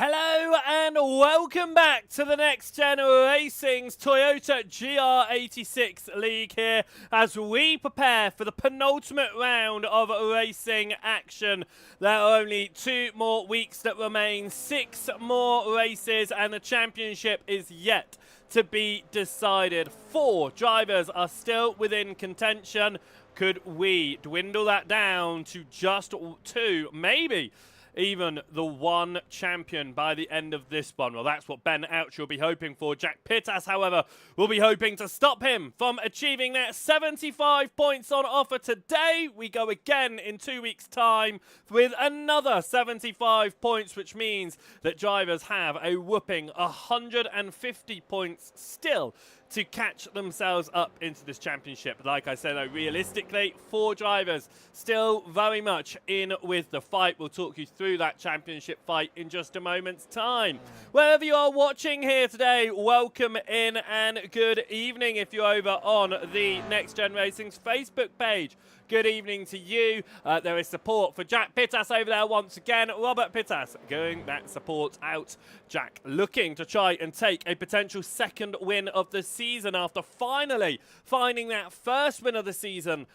Hello and welcome back to the NXTGEN Racing's Toyota GR86 League here as we prepare for the penultimate round of racing action. There are only 2 more weeks that remain, 6 more races, and the championship is yet to be decided. 4 drivers are still within contention. Could we dwindle that down to just 2, maybe even the 1 champion by the end of this one? Well, that's what Ben Ouch will be hoping for. Jack Pittas, however, will be hoping to stop him from achieving that. 75 points on offer today. We go again in 2 weeks' time with another 75 points, which means that drivers have a whooping 150 points still to catch themselves up into this championship. Like I said, though, realistically, 4 drivers still very much in with the fight. We'll talk you through that championship fight in just a moment's time. Wherever you are watching here today, welcome in and good evening. If you're over on the NXTGEN Racing's Facebook page, good evening to you. There is support for Jack Pittas over there once again. Robert Pittas going that support out. Jack looking to try and take a potential 2nd win of the season after finally finding that 1st win of the season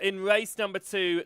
in race number 2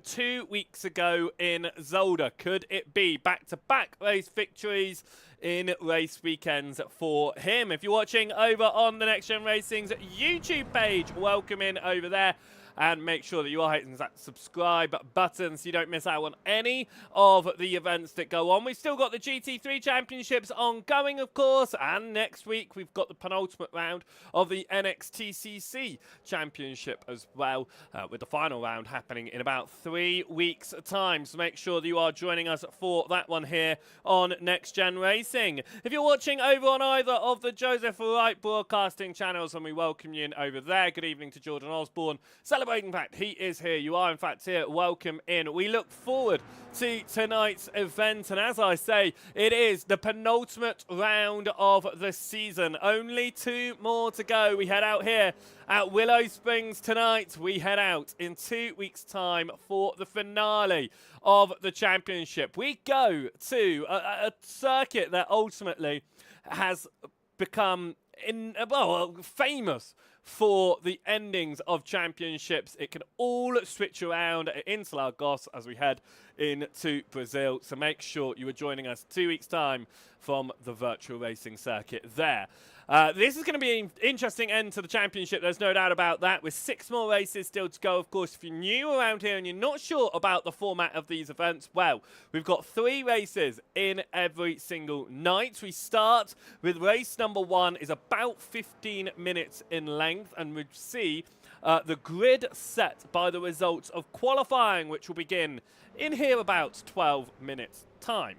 weeks ago in Zolder. Could it be back-to-back race victories in race weekends for him? If you're watching over on the NXTGEN Racing's YouTube page, welcome in over there. And make sure that you are hitting that subscribe button so you don't miss out on any of the events that go on. We've still got the GT3 Championships ongoing, of course. And next week, we've got the penultimate round of the NXTCC Championship as well, with the final round happening in about 3 weeks' time. So make sure that you are joining us for that one here on NXTGEN Racing. If you're watching over on either of the Joseph Wright broadcasting channels, and we welcome you in over there. Good evening to Jordan Osborne. Celebrating the fact he is here. You are, in fact, here. Welcome in. We look forward to tonight's event. And as I say, it is the penultimate round of the season. Only 2 more to go. We head out here at Willow Springs tonight. We head out in 2 weeks' time for the finale of the championship. We go to a circuit that ultimately has become famous for the endings of championships. It can all switch around at Interlagos as we head into Brazil. So make sure you are joining us 2 weeks' time from the virtual racing circuit there. This is going to be an interesting end to the championship. There's no doubt about that. With 6 more races still to go, of course. If you're new around here and you're not sure about the format of these events, well, we've got 3 races in every single night. We start with race number 1 is about 15 minutes in length, and we see the grid set by the results of qualifying, which will begin in here about 12 minutes time.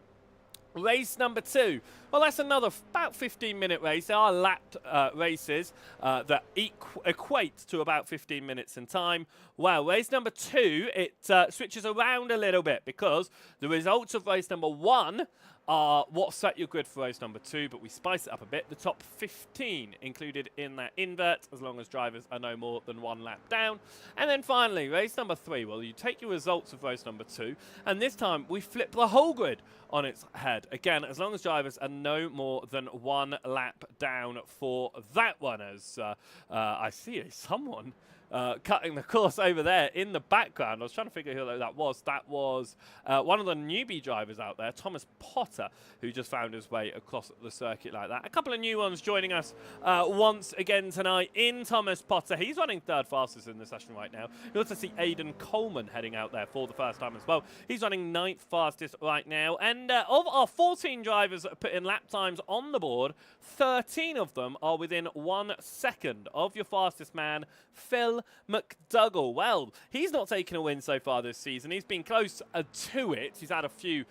Race number 2, well, that's another about 15-minute race. There are lapped races that equate to about 15 minutes in time. Well, race number 2, it switches around a little bit because the results of race number 1 are what set your grid for race number 2, but we spice it up a bit. The top 15 included in that invert, as long as drivers are no more than 1 lap down. And then finally, race number 3, well, you take your results of race number 2, and this time we flip the whole grid on its head. Again, as long as drivers are no more than 1 lap down for that one, as I see someone cutting the course over there in the background. I was trying to figure out who that was. That was one of the newbie drivers out there, Thomas Potter, who just found his way across the circuit like that. A couple of new ones joining us once again tonight in Thomas Potter. He's running 3rd fastest in the session right now. You also see Aidan Coleman heading out there for the first time as well. He's running 9th fastest right now. And of our 14 drivers that have put in lap times on the board, 13 of them are within 1 second of your fastest man, Phil McDougall. Well, he's not taken a win so far this season. He's been close to it. He's had a few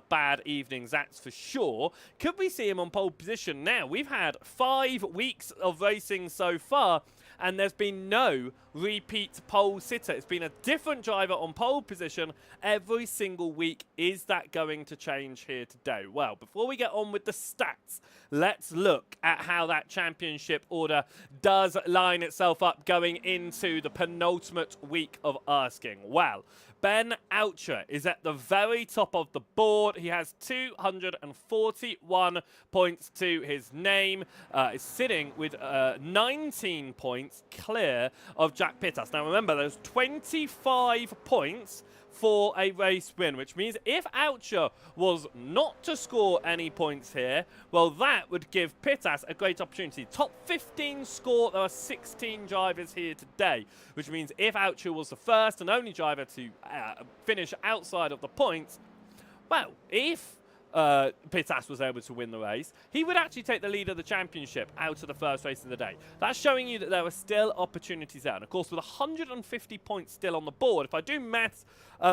bad evenings, that's for sure. Could we see him on pole position now? We've had 5 weeks of racing so far, and there's been no repeat pole sitter. It's been a different driver on pole position every single week. Is that going to change here today? Well, before we get on with the stats, let's look at how that championship order does line itself up going into the penultimate week of asking. Well, Ben Oucher is at the very top of the board. He has 241 points to his name. Is sitting with 19 points clear of Jack Pittas. Now remember, there's 25 points for a race win, which means if Oucher was not to score any points here, well, that would give Pittas a great opportunity. Top 15 score, there are 16 drivers here today, which means if Oucher was the first and only driver to finish outside of the points, well, if Pittas was able to win the race, he would actually take the lead of the championship out of the first race of the day. That's showing you that there are still opportunities there. And of course, with 150 points still on the board, if I do maths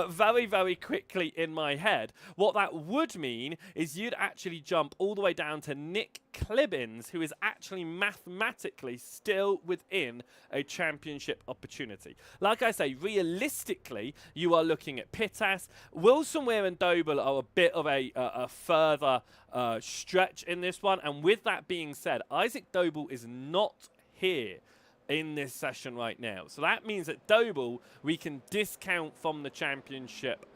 very, very quickly in my head, what that would mean is you'd actually jump all the way down to Nick Clibbins, who is actually mathematically still within a championship opportunity. Like I say, realistically, you are looking at Pittas. Wilson, Weir and Doble are a bit of a further stretch in this one. And with that being said, Isaac Doble is not here in this session right now. So that means that Doble, we can discount from the championship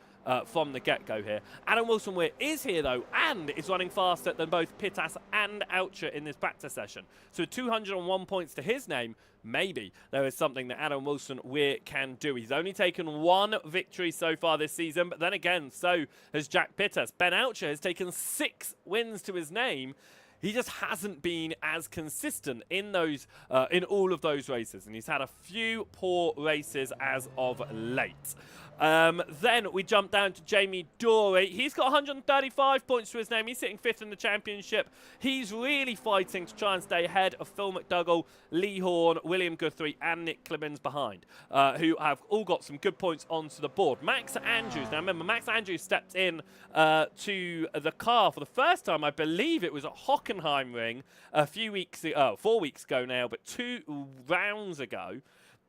from the get-go here. Adam Wilson-Weir is here, though, and is running faster than both Pittas and Oucher in this practice session. So 201 points to his name, maybe there is something that Adam Wilson-Weir can do. He's only taken one victory so far this season, but then again, so has Jack Pittas. Ben Oucher has taken 6 wins to his name. He just hasn't been as consistent in those, in all of those races, and he's had a few poor races as of late. Then we jump down to Jamie Dory. He's got 135 points to his name. He's sitting 5th in the championship. He's really fighting to try and stay ahead of Phil McDougall, Lee Horn, William Guthrie, and Nick Clibbins behind, who have all got some good points onto the board. Max Andrews. Now remember, Max Andrews stepped in to the car for the first time. I believe it was at Hockenheimring a few weeks ago, 4 weeks ago now, but 2 rounds ago.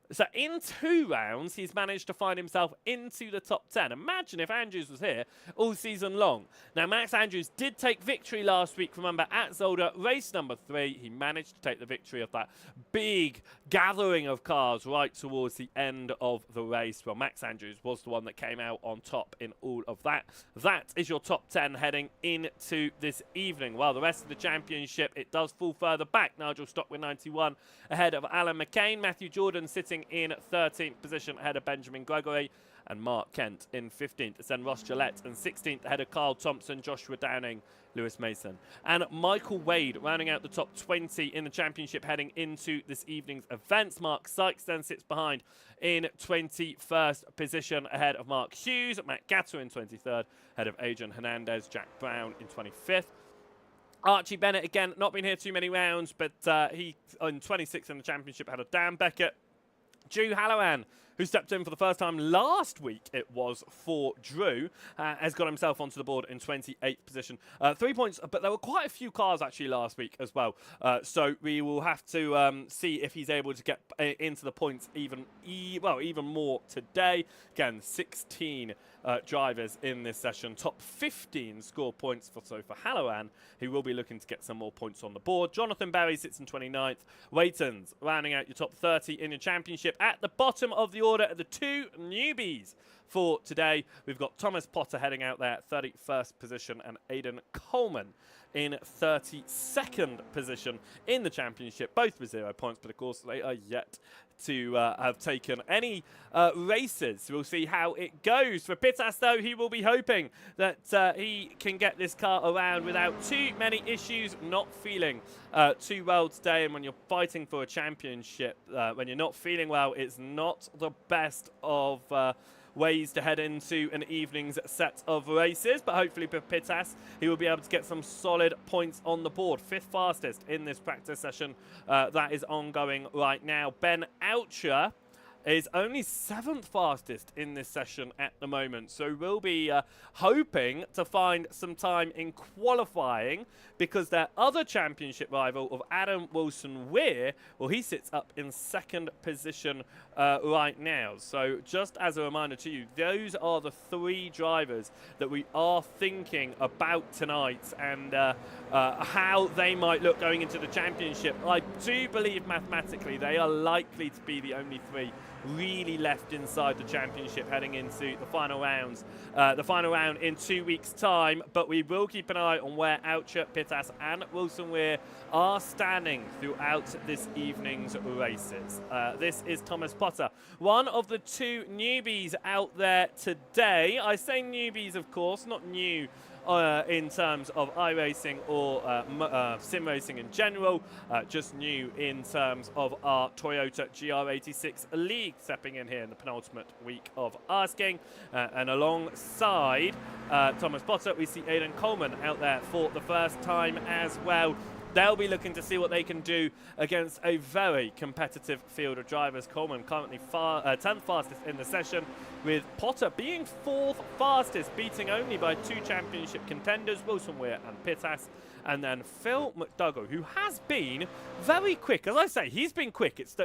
So in 2 rounds, he's managed to find himself into the top 10. Imagine if Andrews was here all season long. Now, Max Andrews did take victory last week, remember, at Zolder, race number 3. He managed to take the victory of that big gathering of cars right towards the end of the race. Well, Max Andrews was the one that came out on top in all of that. That is your top 10 heading into this evening. Well, the rest of the championship, it does fall further back. Nigel Stock with 91 ahead of Alan McCain. Matthew Jordan sitting in 13th position ahead of Benjamin Gregory, and Mark Kent in 15th. It's then Ross Gillette in 16th ahead of Carl Thompson, Joshua Downing, Lewis Mason, and Michael Wade rounding out the top 20 in the championship heading into this evening's events. Mark Sykes then sits behind in 21st position ahead of Mark Hughes, Matt Gatter in 23rd ahead of Adrian Hernandez, Jack Brown in 25th. Archie Bennett, again, not been here too many rounds, but he in 26th in the championship ahead of Dan Beckett. Drew Halloran, who stepped in for the first time last week, it was for Drew, has got himself onto the board in 28th position. 3 points, but there were quite a few cars actually last week as well. So we will have to see if he's able to get into the points even more today. Again, 16 drivers in this session. Top 15 score points for Halloran, who will be looking to get some more points on the board. Jonathan Berry sits in 29th. Waitons rounding out your top 30 in your championship. At the bottom of the order are the 2 newbies for today. We've got Thomas Potter heading out there at 31st position and Aidan Coleman in 32nd position in the championship, both with 0 points, but of course they are yet to have taken any races. We'll see how it goes. For Pittas, though, he will be hoping that he can get this car around without too many issues, not feeling too well today. And when you're fighting for a championship, when you're not feeling well, it's not the best of ways to head into an evening's set of races, but hopefully for Pittas, he will be able to get some solid points on the board. 5th fastest in this practice session that is ongoing right now. Ben Oucher is only 7th fastest in this session at the moment, so we'll be hoping to find some time in qualifying, because their other championship rival of Adam Wilson-Weir, well, he sits up in 2nd position right now. So just as a reminder to you, those are the 3 drivers that we are thinking about tonight, and how they might look going into the championship. I do believe mathematically they are likely to be the only 3 really left inside the championship heading into the final rounds. The final round in 2 weeks' time, but we will keep an eye on where Oucher, Pittas and Wilson Weir are standing throughout this evening's races. This is Thomas Potter, one of the 2 newbies out there today. I say newbies, of course, not new in terms of iRacing or sim racing in general, just new in terms of our Toyota GR86 League, stepping in here in the penultimate week of asking. And alongside Thomas Potter, we see Aidan Coleman out there for the first time as well. They'll be looking to see what they can do against a very competitive field of drivers. Coleman currently 10th fastest in the session, with Potter being 4th fastest, beating only by 2 championship contenders, Wilson Weir and Pittas. And then Phil McDougall, who has been very quick. As I say, he's been quick. It's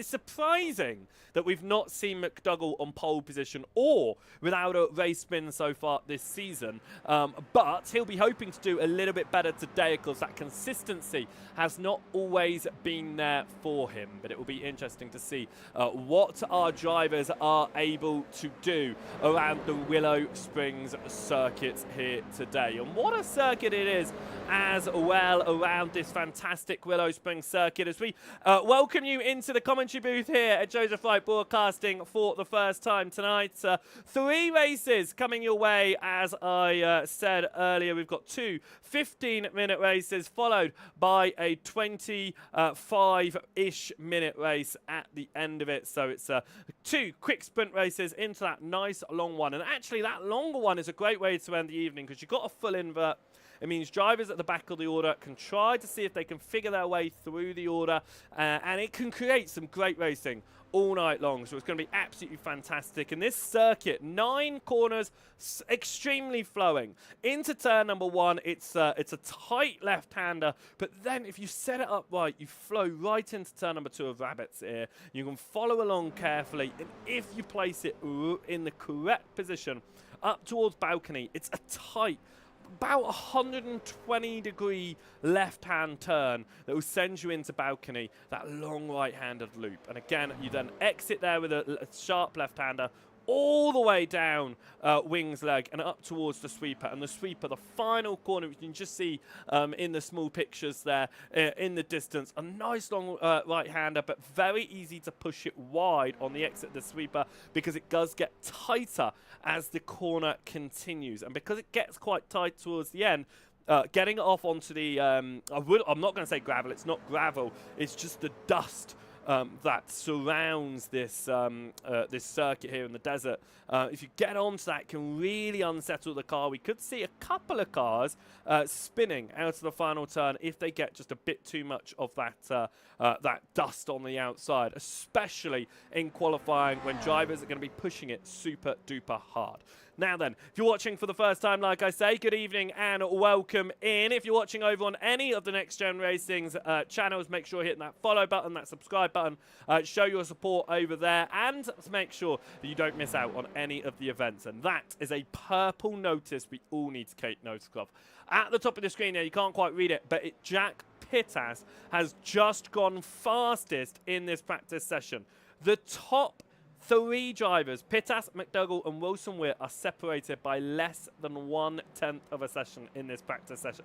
surprising that we've not seen McDougall on pole position or without a race spin so far this season. But he'll be hoping to do a little bit better today, because that consistency has not always been there for him. But it will be interesting to see what our drivers are able to do around the Willow Springs circuit here today. And what a circuit it is as well around this fantastic Willow Springs circuit, as we welcome you into the commentary booth here at Joseph Wright Broadcasting for the first time tonight. 3 races coming your way, as I said earlier. We've got 2 15-minute races, followed by a 25-ish minute race at the end of it. So it's 2 quick sprint races into that nice long one. And actually, that longer one is a great way to end the evening, because you've got a full invert. It means drivers at the back of the order can try to see if they can figure their way through the order, and it can create some great racing all night long. So it's going to be absolutely fantastic. And this circuit, 9 corners, extremely flowing. Into turn number 1, it's a tight left-hander, but then if you set it up right, you flow right into turn number 2 of Rabbit's Ear. You can follow along carefully, and if you place it in the correct position up towards Balcony, it's a tight, about 120-degree left-hand turn that will send you into Balcony, that long right-handed loop. And again, you then exit there with a sharp left-hander all the way down Wing's leg and up towards the sweeper. And the sweeper, the final corner, which you can just see in the small pictures there in the distance, a nice long right-hander, but very easy to push it wide on the exit of the sweeper, because it does get tighter as the corner continues. And because it gets quite tight towards the end, getting it off onto the, I'm not going to say gravel, it's not gravel, it's just the dust that surrounds this this circuit here in the desert. If you get onto that, it can really unsettle the car. We could see a couple of cars spinning out of the final turn if they get just a bit too much of that that dust on the outside, especially in qualifying when drivers are going to be pushing it super duper hard. Now then, if you're watching for the first time, like I say, good evening and welcome in. If you're watching over on any of the NXTGEN Racing's channels, make sure you're hitting that follow button, that subscribe button, show your support over there, and make sure that you don't miss out on any of the events. And that is a purple notice we all need to take notice of. At the top of the screen here, you can't quite read it, but Jack Pittas has just gone fastest in this practice session. The top 3 drivers, Pittas, McDougall and Wilson Weir, are separated by less than 1/10 of a session in this practice session.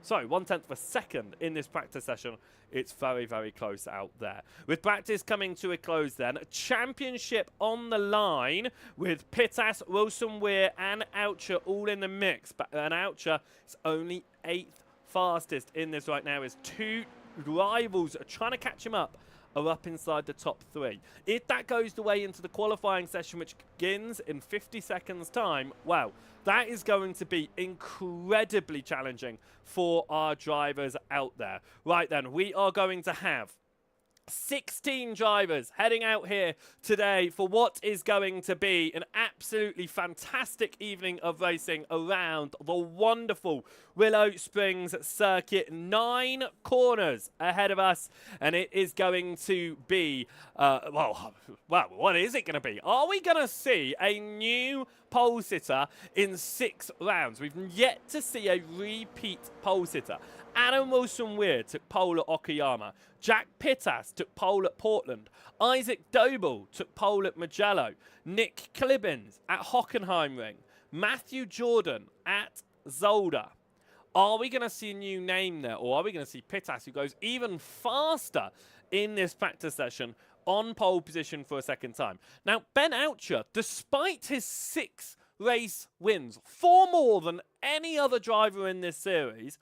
1/10 of a second in this practice session. It's very, very close out there. With practice coming to a close then, a championship on the line with Pittas, Wilson Weir and Oucher all in the mix. But Oucher is only 8th fastest in this right now, as 2 rivals are trying to catch him up, are up inside the top 3. If that goes the way into the qualifying session, which begins in 50 seconds time, wow, that is going to be incredibly challenging for our drivers out there. Right then, we are going to have 16 drivers heading out here today for what is going to be an absolutely fantastic evening of racing around the wonderful Willow Springs circuit. 9 corners ahead of us, and it is going to be, well, what is it going to be? Are we going to see a new pole sitter in 6 rounds. We've yet to see a repeat pole sitter. Adam Wilson-Weir took pole at Okayama. Jack Pittas took pole at Portland. Isaac Doble took pole at Mugello. Nick Clibbins at Hockenheimring. Matthew Jordan at Zolder. Are we going to see a new name there, or are we going to see Pittas, who goes even faster in this practice session, on pole position for a second time? Now, Ben Oucher, despite his 6 race wins, 4 more than any other driver in this series,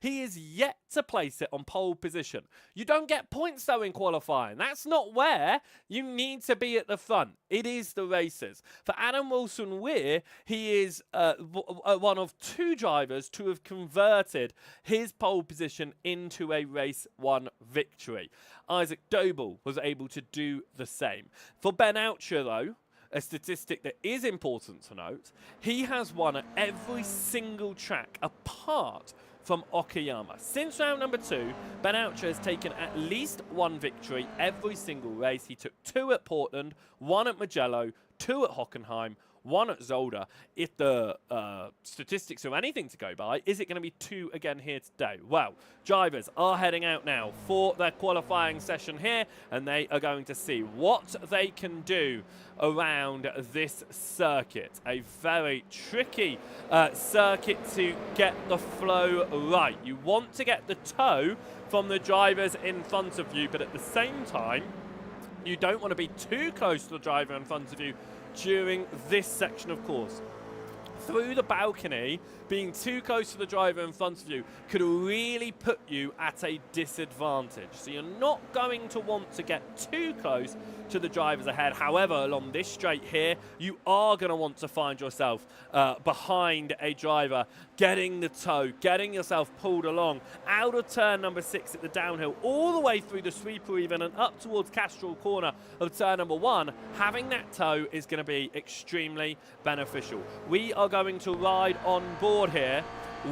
he is yet to place it on pole position. You don't get points, though, in qualifying. That's not where you need to be at the front. It is the races. For Adam Wilson-Weir, he is one of 2 drivers to have converted his pole position into a race 1 victory. Isaac Doble was able to do the same. For Ben Oucher, though, a statistic that is important to note, he has won at every single track apart from Okayama. Since round number 2, Ben Oucher has taken at least 1 victory every single race. He took 2 at Portland, 1 at Mugello, 2 at Hockenheim, 1 at Zolder. If the statistics are anything to go by, is it going to be 2 again here today? Well, drivers are heading out now for their qualifying session here, and they are going to see what they can do around this circuit. A very tricky circuit to get the flow right. You want to get the toe from the drivers in front of you, but at the same time, you don't want to be too close to the driver in front of you during this section of course. Through the balcony, being too close to the driver in front of you could really put you at a disadvantage. So you're not going to want to get too close to the drivers ahead. However, along this straight here, you are going to want to find yourself behind a driver, getting the toe, getting yourself pulled along out of turn number 6 at the downhill, all the way through the sweeper even and up towards Castrol Corner of turn number 1. Having that toe is going to be extremely beneficial. We are going to ride on board here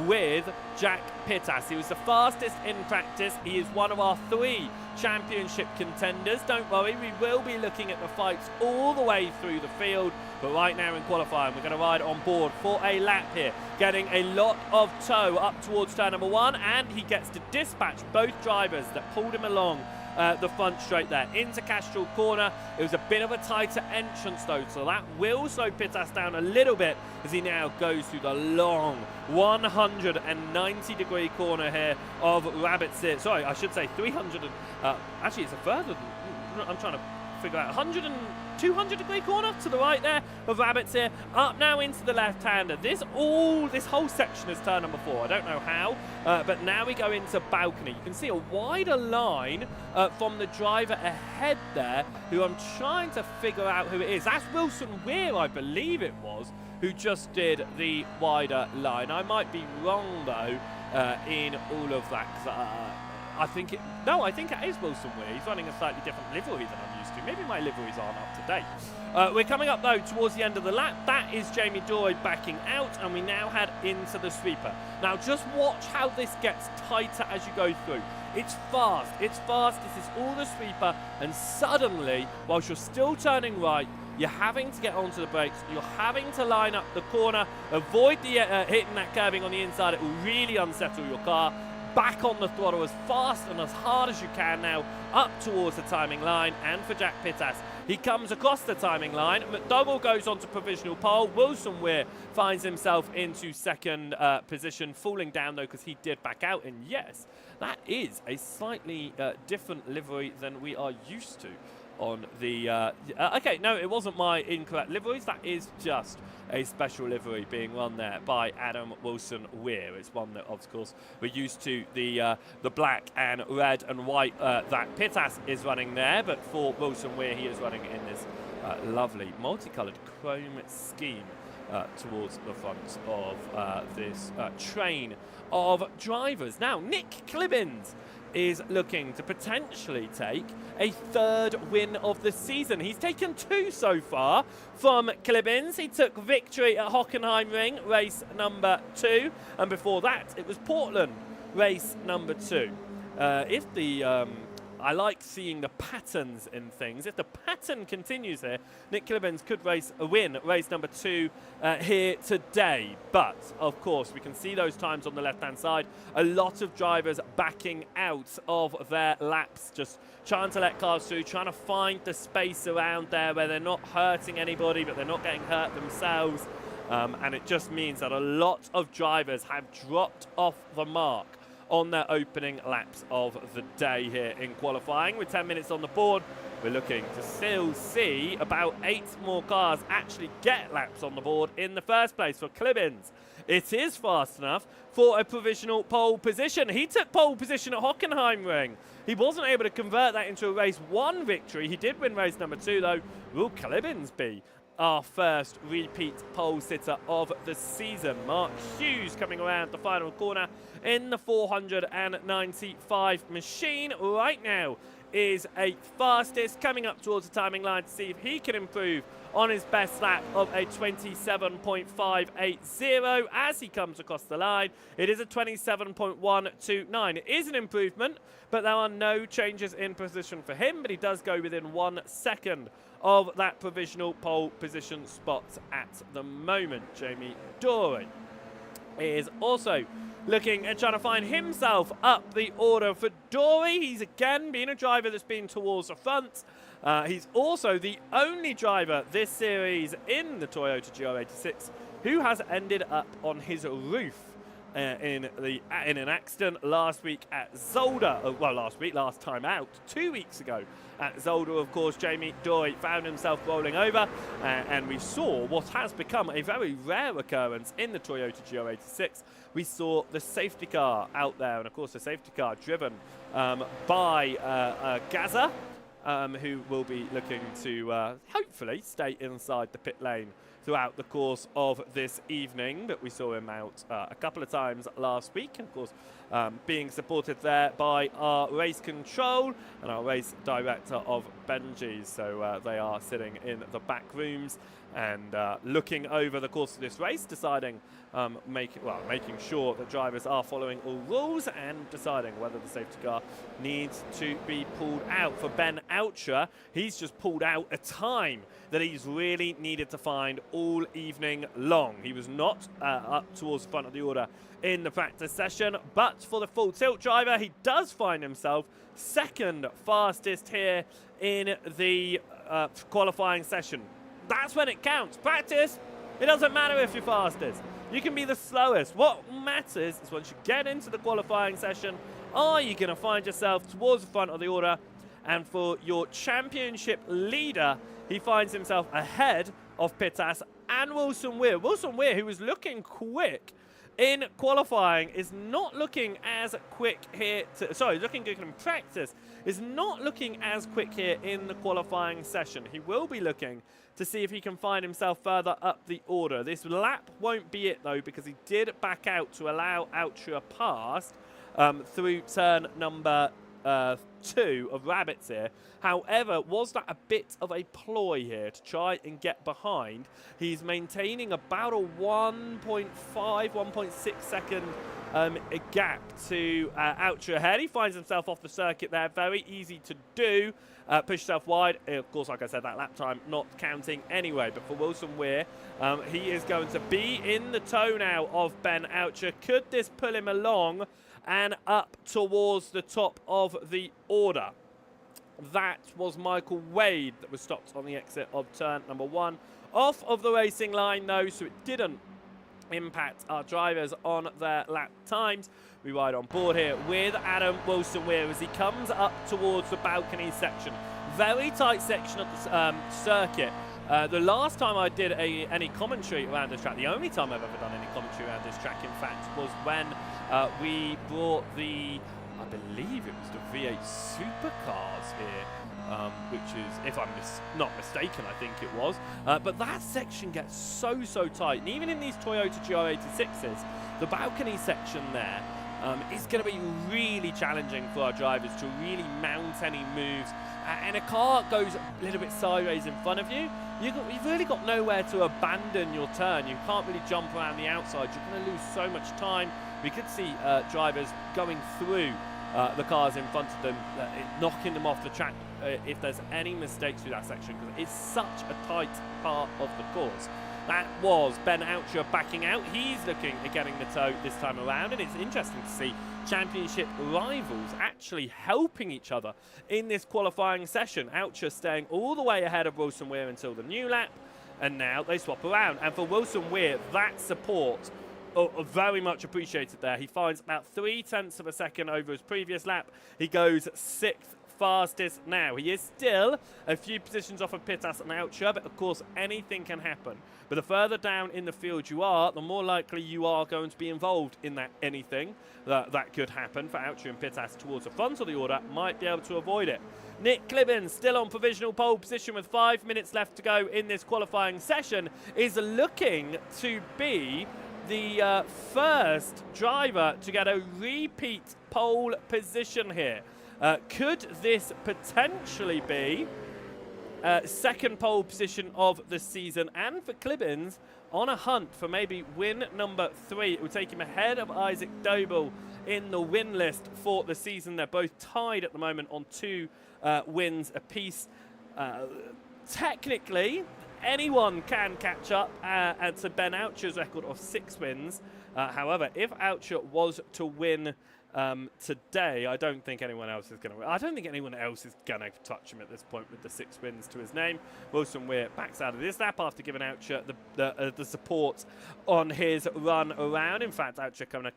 with Jack Pittas. He was the fastest in practice. He is one of our 3 championship contenders. Don't worry, we will be looking at the fights all the way through the field, but right now in qualifying, we're going to ride on board for a lap here, getting a lot of toe up towards turn number 1, and he gets to dispatch both drivers that pulled him along the front straight there into Castrol Corner. It was a bit of a tighter entrance though, so that will slow Pittas down a little bit as he now goes through the long 190-degree corner here of Rabbit's Ear. Sorry, I should say 300. Actually, it's a further than, I'm trying to figure out, 200-degree corner to the right there of Rabbit's Ear. Up now into the left-hander. This whole section is turn number 4. I don't know how, but now we go into balcony. You can see a wider line from the driver ahead there, who I'm trying to figure out who it is. That's Wilson-Weir, I believe it was, who just did the wider line. I might be wrong though in all of that, because I think it is Wilson-Weir. He's running a slightly different livery than I'm used to. Maybe my liveries aren't up to date. We're coming up though towards the end of the lap. That is Jamie Doyd backing out, and we now head into the sweeper. Now just watch how this gets tighter as you go through. It's fast, this is all the sweeper, and suddenly, whilst you're still turning right, you're having to get onto the brakes, you're having to line up the corner, avoid the hitting that curbing on the inside. It will really unsettle your car. Back on the throttle as fast and as hard as you can now, up towards the timing line. And for Jack Pittas, he comes across the timing line. McDougall goes on to provisional pole. Wilson-Weir finds himself into second position, falling down though because he did back out. And yes, that is a slightly different livery than we are used to on the okay, no, it wasn't my incorrect liveries. That is just a special livery being run there by Adam Wilson-Weir. It's one that, of course, we're used to the black and red and white that Pittas is running there, but for Wilson-Weir, he is running in this lovely multicolored chrome scheme towards the front of this train of drivers. Now, Nick Clibbins is looking to potentially take a 3rd win of the season. He's taken 2 so far from Clibbins. He took victory at Hockenheimring, race number 2, and before that it was Portland, race number 2. If the I like seeing the patterns in things. If the pattern continues here, Nick Clibbins could win race number 2 here today. But, of course, we can see those times on the left-hand side. A lot of drivers backing out of their laps, just trying to let cars through, trying to find the space around there where they're not hurting anybody, but they're not getting hurt themselves. And it just means that a lot of drivers have dropped off the mark on their opening laps of the day here in qualifying. With 10 minutes on the board, we're looking to still see about 8 more cars actually get laps on the board in the first place for Clibbins. It is fast enough for a provisional pole position. He took pole position at Hockenheimring. He wasn't able to convert that into a race 1 victory. He did win race number 2 though. Will Clibbins be our first repeat pole sitter of the season? Mark Hughes coming around the final corner in the 495 machine right now is a fastest, coming up towards the timing line to see if he can improve on his best lap of a 27.580 as he comes across the line. It is a 27.129. It is an improvement, but there are no changes in position for him, but he does go within 1 second of that provisional pole position spot at the moment. Jamie Dory is also looking at trying to find himself up the order for Dory. He's again been a driver that's been towards the front. He's also the only driver this series in the Toyota GR86 who has ended up on his roof in an accident last week at Zolder. Last time out, 2 weeks ago at Zolder. Of course, Jamie Doy found himself rolling over, and we saw what has become a very rare occurrence in the Toyota GR86. We saw the safety car out there, and of course the safety car driven by Gaza, who will be looking to hopefully stay inside the pit lane throughout the course of this evening. But we saw him out a couple of times last week, and of course being supported there by our race control and our race director of Benji. So they are sitting in the back rooms and looking over the course of this race, deciding, making sure that drivers are following all rules and deciding whether the safety car needs to be pulled out. For Ben Outra, he's just pulled out a time that he's really needed to find all evening long. He was not up towards the front of the order in the practice session, but for the full tilt driver, he does find himself second fastest here in the qualifying session. That's when it counts. Practice, it doesn't matter if you're fastest. You can be the slowest. What matters is once you get into the qualifying session, are you going to find yourself towards the front of the order? And for your championship leader, he finds himself ahead of Pittas and Wilson Weir. Wilson Weir, who was looking quick in qualifying, is not looking as quick here. Looking good in practice, is not looking as quick here in the qualifying session. He will be looking to see if he can find himself further up the order. This lap won't be it, though, because he did back out to allow Outra past through turn number 2 of Rabbits here. However, was that a bit of a ploy here to try and get behind? He's maintaining about a 1.6 second gap to Outra ahead. He finds himself off the circuit there. Very easy to do. Push yourself wide. Of course, like I said, that lap time not counting anyway. But for Wilson Weir, he is going to be in the tow now of Ben Outra. Could this pull him along and up towards the top of the order? That was Michael Wade that was stopped on the exit of turn number 1. Off of the racing line, though, so it didn't impact our drivers on their lap times. We ride on board here with Adam Wilson Weir as he comes up towards the balcony section. Very tight section of the circuit. The last time I did any commentary around this track, the only time I've ever done any commentary around this track, in fact, was when we brought the, I believe it was the V8 supercars here, which is, if I'm not mistaken, I think it was. But that section gets so tight. And even in these Toyota GR86s, the balcony section there is going to be really challenging for our drivers to really mount any moves. And a car goes a little bit sideways in front of you, you've really got nowhere to abandon your turn. You can't really jump around the outside. You're going to lose so much time. We could see drivers going through the cars in front of them, knocking them off the track if there's any mistakes through that section, because it's such a tight part of the course. That was Ben Oucher backing out. He's looking at getting the toe this time around, and it's interesting to see championship rivals actually helping each other in this qualifying session. Oucher staying all the way ahead of Wilson Weir until the new lap, and now they swap around. And for Wilson Weir, that support very much appreciated there. He finds about 0.3 of a second over his previous lap. He goes 6th fastest now. He is still a few positions off of Pittas and Oucher, but of course anything can happen. But the further down in the field you are, the more likely you are going to be involved in that anything that could happen. For Oucher and Pittas towards the front of the order, might be able to avoid it. Nick Clibbins, still on provisional pole position with 5 minutes left to go in this qualifying session, is looking to be the first driver to get a repeat pole position here. Could this potentially be second pole position of the season? And for Clibbins, on a hunt for maybe win number 3. It would take him ahead of Isaac Doble in the win list for the season. They're both tied at the moment on 2 wins apiece. Technically, anyone can catch up to Ben Oucher's record of 6 wins. However, if Oucher was to win today, I don't think anyone else is going to win. I don't think anyone else is going to touch him at this point with the 6 wins to his name. Wilson Weir backs out of this lap after giving Oucher the support on his run around. In fact, Oucher going to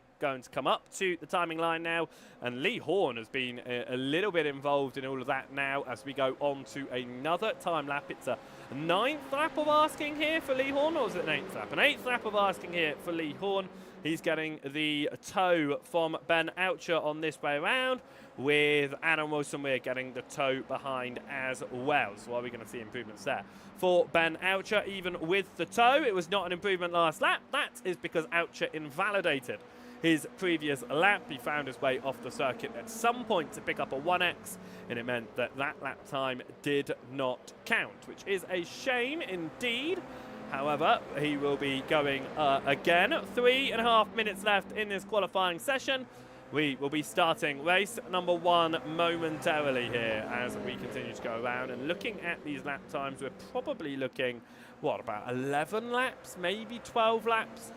come up to the timing line now, and Lee Horn has been a little bit involved in all of that now as we go on to another time lap. It's a 9th lap of asking here for Lee Horn, or is it an 8th lap? An 8th lap of asking here for Lee Horn. He's getting the toe from Ben Oucher on this way around, with Adam Wilson Weir getting the toe behind as well. So are we going to see improvements there for Ben Oucher? Even with the toe, it was not an improvement last lap. That is because Oucher invalidated his previous lap. He found his way off the circuit at some point to pick up a 1x, and it meant that that lap time did not count, which is a shame indeed. However, he will be going again. 3.5 minutes left in this qualifying session. We will be starting race number 1 momentarily here as we continue to go around. And looking at these lap times, we're probably looking, what, about 11 laps, maybe 12 laps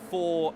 for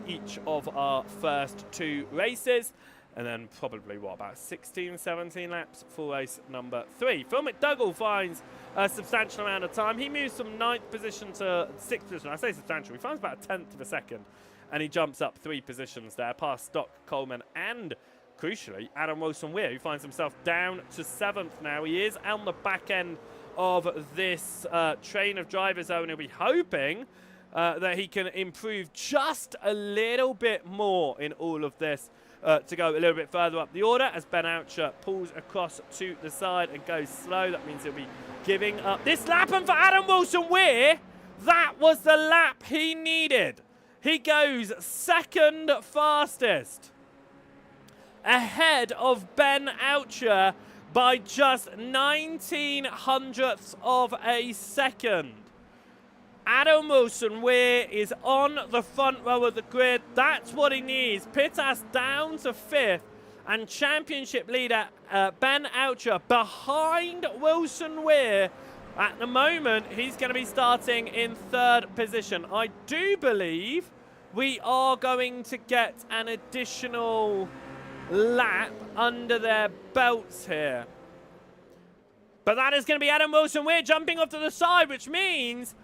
each of our first 2 races. And then probably, what, about 16, 17 laps for race number 3. Phil McDougall finds a substantial amount of time. He moves from 9th position to 6th position. I say substantial. He finds about a 10th of a second. And he jumps up 3 positions there, past Stock, Coleman, and, crucially, Adam Wilson Weir, who finds himself down to 7th now. He is on the back end of this train of drivers, though, and he'll be hoping that he can improve just a little bit more in all of this. To go a little bit further up the order as Ben Oucher pulls across to the side and goes slow. That means he'll be giving up this lap. And for Adam Wilson Weir, that was the lap he needed. He goes 2nd fastest, ahead of Ben Oucher by just 19/100ths of a second. Adam Wilson Weir is on the front row of the grid. That's what he needs. Pittas down to 5th, and championship leader Ben Oucher behind Wilson Weir. At the moment, he's going to be starting in 3rd position. I do believe we are going to get an additional lap under their belts here. But that is going to be Adam Wilson Weir jumping off to the side, which means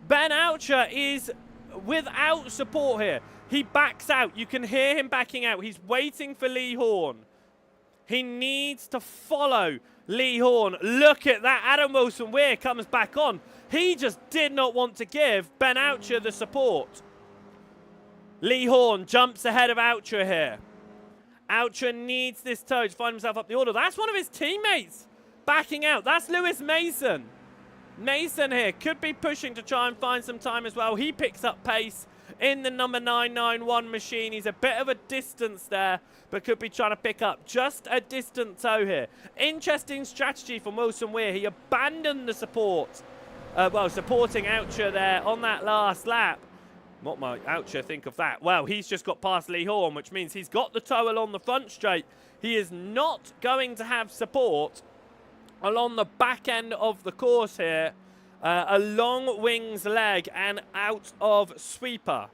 Ben Oucher is without support here. He backs out. You can hear him backing out. He's waiting for Lee Horn. He needs to follow Lee Horn. Look at that. Adam Wilson Weir comes back on. He just did not want to give Ben Oucher the support. Lee Horn jumps ahead of Oucher here. Oucher needs this toe to find himself up the order. That's one of his teammates backing out. That's Lewis Mason. Mason here could be pushing to try and find some time as well. He picks up pace in the number 991 machine. He's a bit of a distance there, but could be trying to pick up just a distant toe here. Interesting strategy from Wilson Weir. He abandoned the support, supporting Oucher there on that last lap. What might Oucher think of that? Well, he's just got past Lee Horn, which means he's got the tow on the front straight. He is not going to have support along the back end of the course here. A long wings leg and out of sweeper,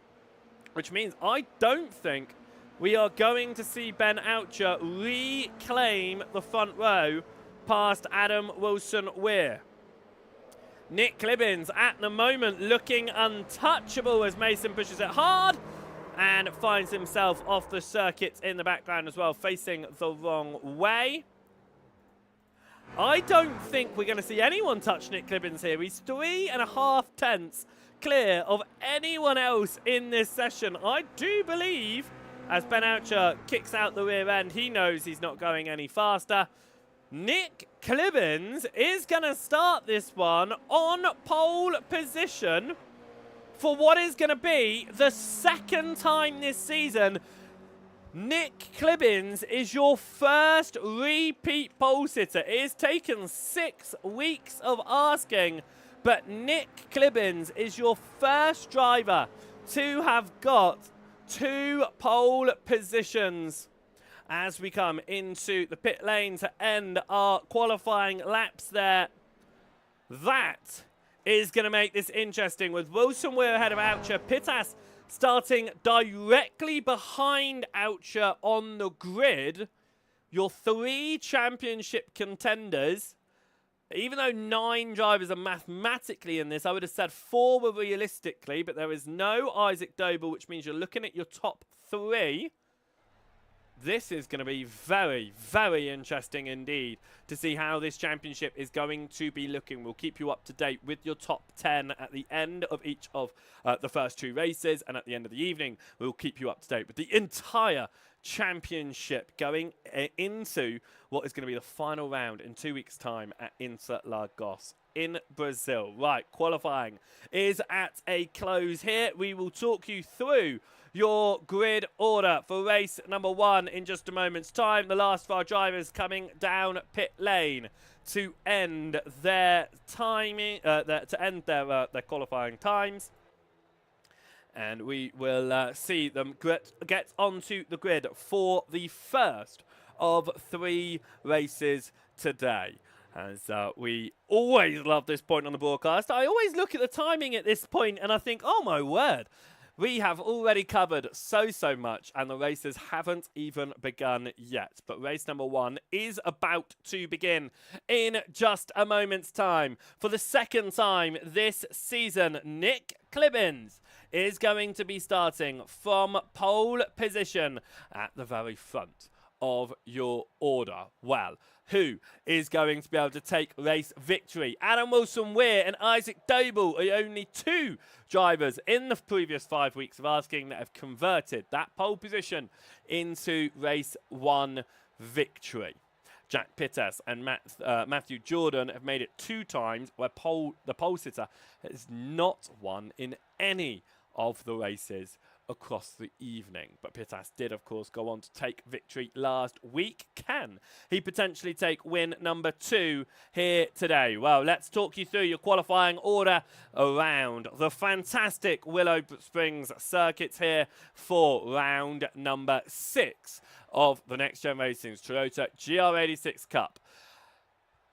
which means I don't think we are going to see Ben Oucher reclaim the front row past Adam Wilson-Weir. Nick Clibbins at the moment looking untouchable as Mason pushes it hard and finds himself off the circuit in the background as well, facing the wrong way. I don't think we're going to see anyone touch Nick Clibbins here. He's 3.5 tenths clear of anyone else in this session. I do believe, as Ben Oucher kicks out the rear end, he knows he's not going any faster. Nick Clibbins is going to start this one on pole position for what is going to be the second time this season. Nick Clibbins is your first repeat pole sitter. It has taken 6 weeks of asking, but Nick Clibbins is your first driver to have got 2 pole positions as we come into the pit lane to end our qualifying laps there. That is going to make this interesting with Wilson-Weir ahead of Oucher. Pittas starting directly behind Oucher on the grid. Your 3 championship contenders. Even though 9 drivers are mathematically in this, I would have said 4 were realistically, but there is no Isaac Doble, which means you're looking at your top 3. This is going to be very, very interesting indeed to see how this championship is going to be looking. We'll keep you up to date with your top 10 at the end of each of the first 2 races, and at the end of the evening, we'll keep you up to date with the entire championship going into what is going to be the final round in 2 weeks' time at Interlagos in Brazil. Right, qualifying is at a close here. We will talk you through your grid order for race number 1 in just a moment's time. The last of our drivers coming down pit lane to end their timing, their qualifying times. And we will see them get onto the grid for the first of 3 races today. As we always love this point on the broadcast. I always look at the timing at this point and I think, oh my word, we have already covered so much and the races haven't even begun yet. But race number 1 is about to begin in just a moment's time. For the second time this season, Nick Clibbins is going to be starting from pole position at the very front of your order. Well, who is going to be able to take race victory? Adam Wilson-Weir and Isaac Doble are only 2 drivers in the previous 5 weeks of asking that have converted that pole position into race 1 victory. Jack Pittas and Matthew Jordan have made it 2 times where the pole sitter has not won in any of the races across the evening. But Pittas did, of course, go on to take victory last week. Can he potentially take win number 2 here today? Well, let's talk you through your qualifying order around the fantastic Willow Springs circuit here for round number 6 of the NXTGEN Racing's Toyota GR86 Cup.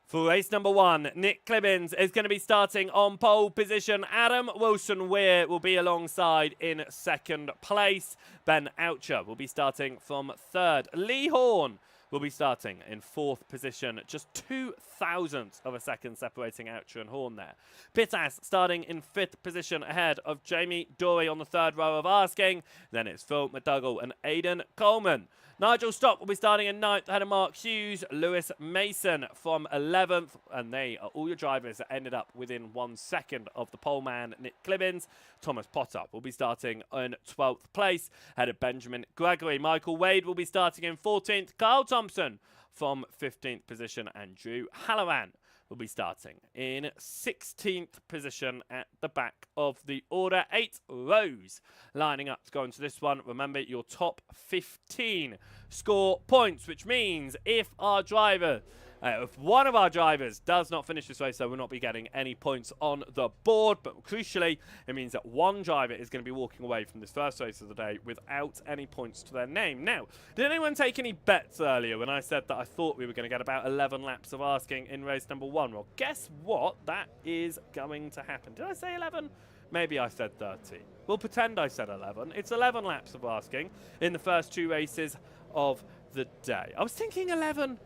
For race number 1, Nick Clibbins is going to be starting on pole position. Adam Wilson-Weir will be alongside in 2nd place. Ben Oucher will be starting from 3rd. Lee Horn will be starting in 4th position. Just 0.02 of a second separating Oucher and Horn there. Pittas starting in 5th position ahead of Jamie Dory on the 3rd row of asking. Then it's Phil McDougall and Aidan Coleman. Nigel Stock will be starting in 9th ahead of Mark Hughes, Lewis Mason from 11th, and they are all your drivers that ended up within 1 second of the pole man, Nick Clibbins. Thomas Potter will be starting in 12th place ahead of Benjamin Gregory. Michael Wade will be starting in 14th. Kyle Thompson from 15th position, and Drew Halloran will be starting in 16th position at the back of the order. 8 rows lining up to go into this one. Remember, your top 15 score points, which means if our driver If one of our drivers does not finish this race, they will not be getting any points on the board. But crucially, it means that one driver is going to be walking away from this first race of the day without any points to their name. Now, did anyone take any bets earlier when I said that I thought we were going to get about 11 laps of asking in race number 1? Well, guess what? That is going to happen. Did I say 11? Maybe I said 13. We'll pretend I said 11. It's 11 laps of asking in the first 2 races of the day. I was thinking 11.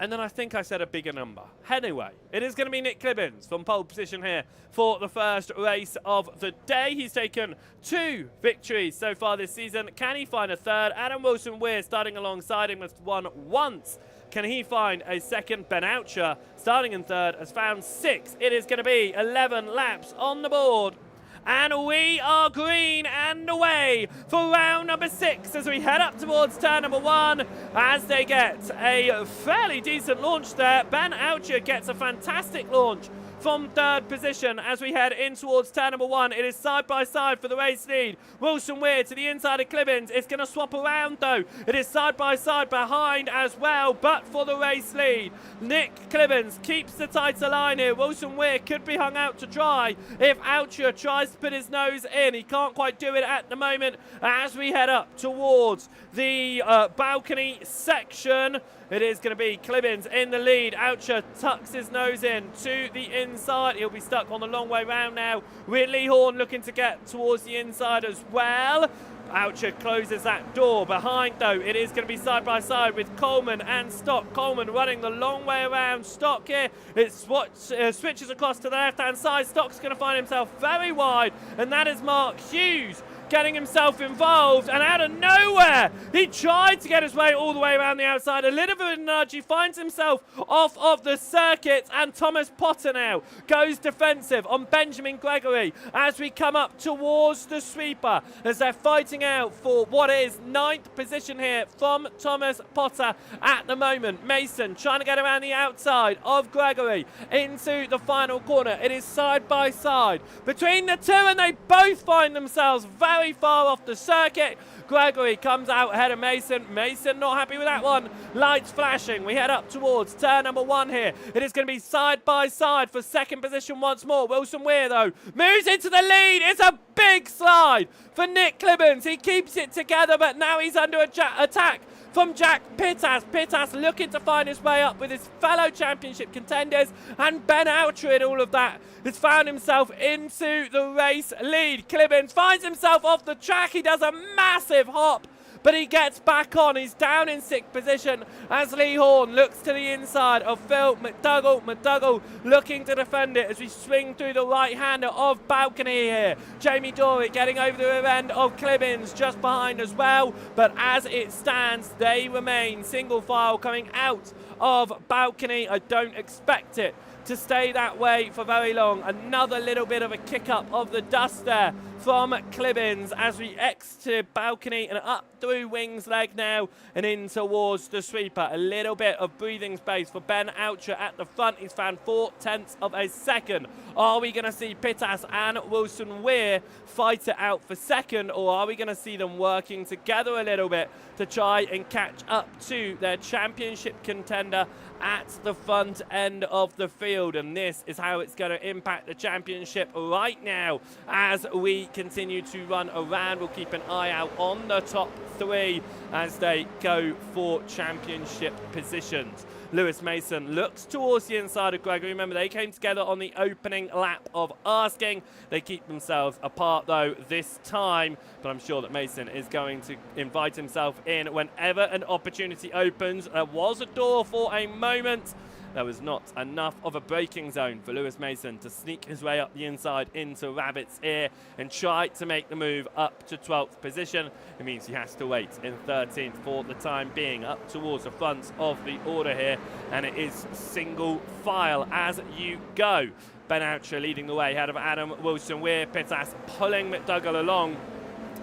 And then I think I said a bigger number. Anyway, it is going to be Nick Clibbins from pole position here for the first race of the day. He's taken 2 victories so far this season. Can he find a third? Adam Wilson-Weir starting alongside him has won once. Can he find a second? Ben Oucher, starting in third, has found 6. It is going to be 11 laps on the board. And we are green and away for round number 6 as we head up towards turn number 1 as they get a fairly decent launch there. Ben Oucher gets a fantastic launch from 3rd position as we head in towards turn number 1. It is side by side for the race lead. Wilson-Weir to the inside of Clibbins. It's going to swap around though. It is side by side behind as well, but for the race lead. Nick Clibbins keeps the tighter line here. Wilson-Weir could be hung out to dry if Oucher tries to put his nose in. He can't quite do it at the moment as we head up towards the balcony section. It is going to be Clibbins in the lead. Oucher tucks his nose in to the inside. He'll be stuck on the long way round now. Lee Horn looking to get towards the inside as well. Oucher closes that door. Behind, though, it is going to be side by side with Coleman and Stock. Coleman running the long way around. Stock here. It switches across to the left-hand side. Stock's going to find himself very wide, and that is Mark Hughes getting himself involved, and out of nowhere he tried to get his way all the way around the outside. A little bit of a nudge, he finds himself off of the circuit, and Thomas Potter now goes defensive on Benjamin Gregory as we come up towards the sweeper as they're fighting out for what is 9th position here from Thomas Potter at the moment. Mason trying to get around the outside of Gregory into the final corner. It is side by side between the two, and they both find themselves very far off the circuit. Gregory comes out ahead of Mason. Mason not happy with that one. Lights flashing. We head up towards turn number 1 here. It is going to be side by side for 2nd position once more. Wilson-Weir, though, moves into the lead. It's a big slide for Nick Clibbins. He keeps it together, but now he's under attack from Jack Pittas. Pittas looking to find his way up with his fellow championship contenders, and Ben Oucher in all of that has found himself into the race lead. Clibbins finds himself off the track. He does a massive hop, but he gets back on. He's down in 6th position as Lee Horn looks to the inside of Phil McDougall. McDougall looking to defend it as we swing through the right-hander of balcony here. Jamie Dory getting over the rear end of Clibbins just behind as well. But as it stands, they remain single file coming out of balcony. I don't expect it to stay that way for very long. Another little bit of a kick up of the dust there from Clibbins as we exit balcony and up through Wings leg now and in towards the sweeper. A little bit of breathing space for Ben Oucher at the front. He's found 0.4 of a second. Are we going to see Pittas and Wilson-Weir fight it out for second, or are we going to see them working together a little bit to try and catch up to their championship contender at the front end of the field? And this is how it's going to impact the championship right now as we continue to run around. We'll keep an eye out on the top 3 as they go for championship positions. Lewis Mason looks towards the inside of Gregory. Remember, they came together on the opening lap of asking. They keep themselves apart, though, this time. But I'm sure that Mason is going to invite himself in whenever an opportunity opens. There was a door for a moment. There was not enough of a braking zone for Lewis Mason to sneak his way up the inside into Rabbit's ear and try to make the move up to 12th position. It means he has to wait in 13th for the time being, up towards the front of the order here, and it is single file as you go. Ben Oucher leading the way ahead of Adam Wilson-Weir. Pittas pulling McDougall along.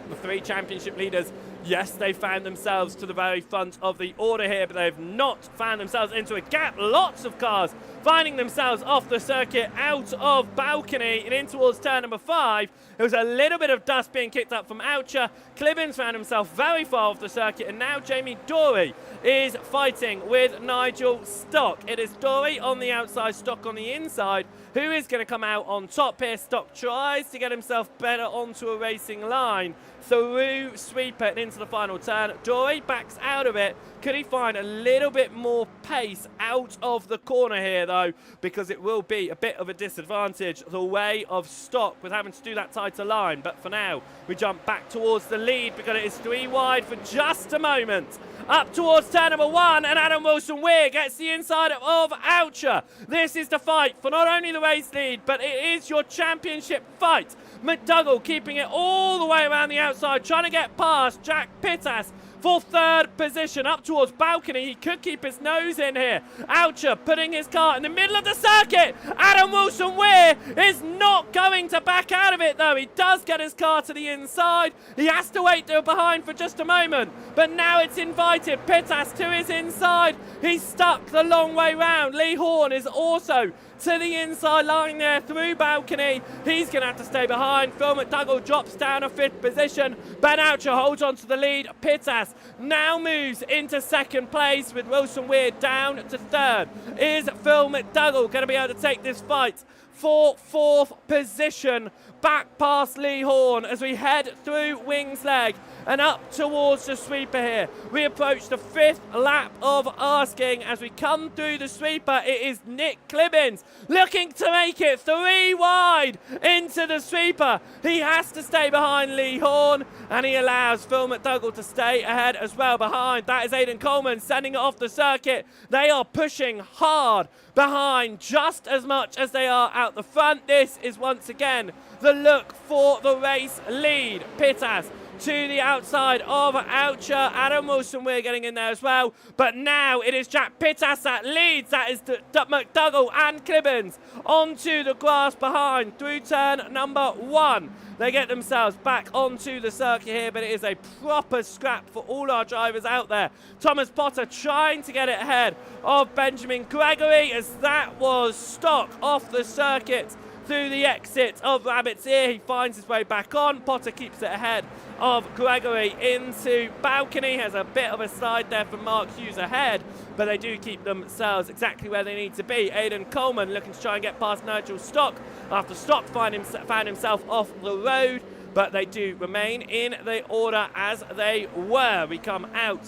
The 3 championship leaders Yes, they found themselves to the very front of the order here, but they've not found themselves into a gap. Lots of cars finding themselves off the circuit, out of balcony and in towards turn number 5. There was a little bit of dust being kicked up from Oucher. Clibbins found himself very far off the circuit, and now Jamie Dory is fighting with Nigel Stock. It is Dory on the outside, Stock on the inside. Who is going to come out on top here? Stock tries to get himself better onto a racing line through Sweeper and into the final turn. Dory backs out of it. Could he find a little bit more pace out of the corner here, though? Because it will be a bit of a disadvantage the way of Stock with having to do that tighter line. But for now, we jump back towards the lead because it is 3 wide for just a moment. Up towards turn number 1, and Adam Wilson-Weir gets the inside of Oucher. This is the fight for not only the race lead, but it is your championship fight. McDougall keeping it all the way around the outside, trying to get past Jack Pittas for 3rd position. Up towards balcony, he could keep his nose in here. Oucher putting his car in the middle of the circuit. Adam Wilson-Weir is not going to back out of it, though. He does get his car to the inside. He has to wait there behind for just a moment, but now it's invited. Pittas to his inside. He's stuck the long way round. Lee Horn is also to the inside line there through balcony. He's going to have to stay behind. Phil McDougall drops down a 5th position. Ben Oucher holds on to the lead. Pittas now moves into 2nd place with Wilson-Weir down to 3rd. Is Phil McDougall going to be able to take this fight for 4th position back past Lee Horn as we head through Wings Leg and up towards the Sweeper here? We approach the 5th lap of asking. As we come through the Sweeper, it is Nick Clibbins looking to make it 3 wide into the Sweeper. He has to stay behind Lee Horn, and he allows Phil McDougall to stay ahead as well behind. That is Aidan Coleman sending it off the circuit. They are pushing hard behind just as much as they are out the front. This is once again the look for the race lead. Pittas to the outside of Oucher. Adam Wilson-Weir getting in there as well. But now it is Jack Pittas that leads. That is McDougall and Clibbins onto the grass behind through turn number 1. They get themselves back onto the circuit here, but it is a proper scrap for all our drivers out there. Thomas Potter trying to get it ahead of Benjamin Gregory as that was Stock off the circuit through the exit of Rabbit's Ear. He finds his way back on. Potter keeps it ahead of Gregory into balcony. Has a bit of a slide there for Mark Hughes ahead, but they do keep themselves exactly where they need to be. Aidan Coleman looking to try and get past Nigel Stock after Stock found himself off the road, but they do remain in the order as they were. We come out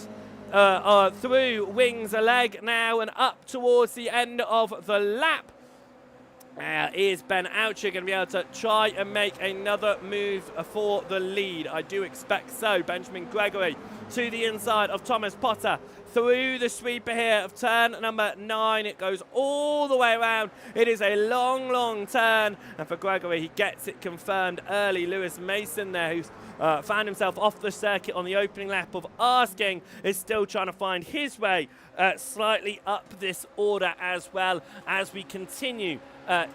through Wings a Leg now and up towards the end of the lap. Is Ben Oucher going to be able to try and make another move for the lead? I do expect so. Benjamin Gregory to the inside of Thomas Potter through the Sweeper here of turn number 9. It goes all the way around. It is a long, long turn. And for Gregory, he gets it confirmed early. Lewis Mason there, who's found himself off the circuit on the opening lap of asking, is still trying to find his way slightly up this order as well as we continue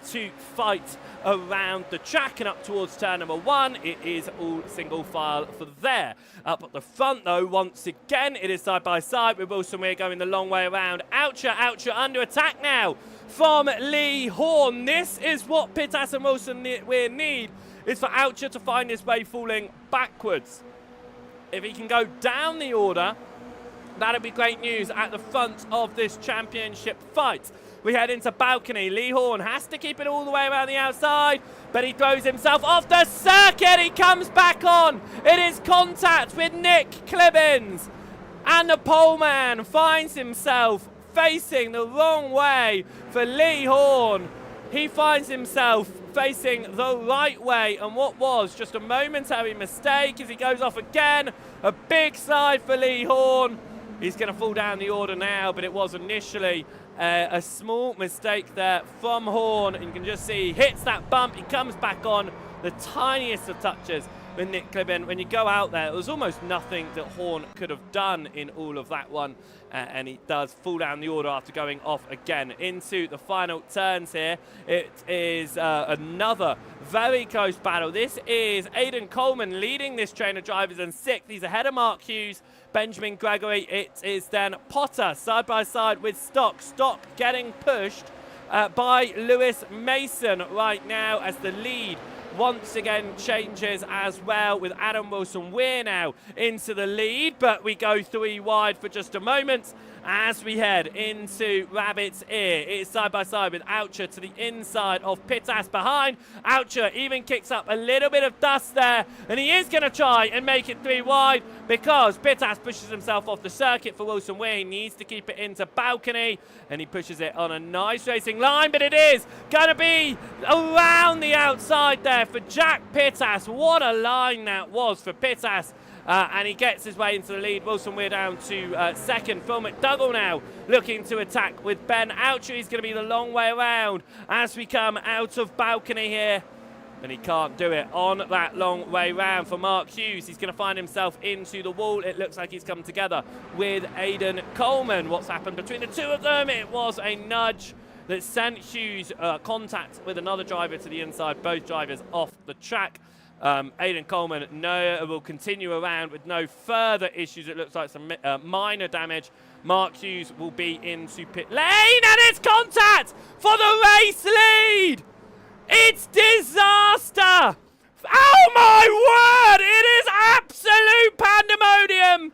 to fight around the track and up towards turn number 1. It is all single file for there. Up at the front though, once again, it is side by side with Wilson-Weir going the long way around. Oucher under attack now from Lee Horn. This is what Pittas and Wilson-Weir need, is for Oucher to find his way falling backwards. If he can go down the order, that'd be great news at the front of this championship fight. We head into balcony. Lee Horn has to keep it all the way around the outside, but he throws himself off the circuit. He comes back on. It is contact with Nick Clibbins, and the pole man finds himself facing the wrong way for Lee Horn. He finds himself facing the right way, and what was just a momentary mistake as he goes off again. A big slide for Lee Horn. He's going to fall down the order now, but it was initially a small mistake there from Horn. And you can just see he hits that bump. He comes back on the tiniest of touches with Nick Clibben. When you go out there, there was almost nothing that Horn could have done in all of that one. And he does fall down the order after going off again into the final turns here. It is another very close battle. This is Aiden Coleman leading this train of drivers in 6th. He's ahead of Mark Hughes, Benjamin Gregory. It is then Potter side by side with Stock. Stock getting pushed by Lewis Mason right now as the lead once again changes as well, with Adam Wilson-Weir now into the lead, but we go 3 wide for just a moment as we head into Rabbit's Ear. It's side by side with Oucher to the inside of Pittas behind. Oucher even kicks up a little bit of dust there, and he is going to try and make it 3 wide because Pittas pushes himself off the circuit for Wilson-Weir. He needs to keep it into balcony, and he pushes it on a nice racing line, but it is going to be around the outside there for Jack Pittas. What a line that was for Pittas. And he gets his way into the lead. Wilson-Weir down to second. Phil McDougall now looking to attack with Ben Oucher. He's going to be the long way around as we come out of balcony here. And he can't do it on that long way round for Mark Hughes. He's going to find himself into the wall. It looks like he's come together with Aiden Coleman. What's happened between the two of them? It was a nudge that sent Hughes contact with another driver to the inside. Both drivers off the track. Aiden Coleman will continue around with no further issues. It looks like some minor damage. Mark Hughes will be into pit lane, and it's contact for the race lead. It's disaster. Oh my word, it is absolute pandemonium.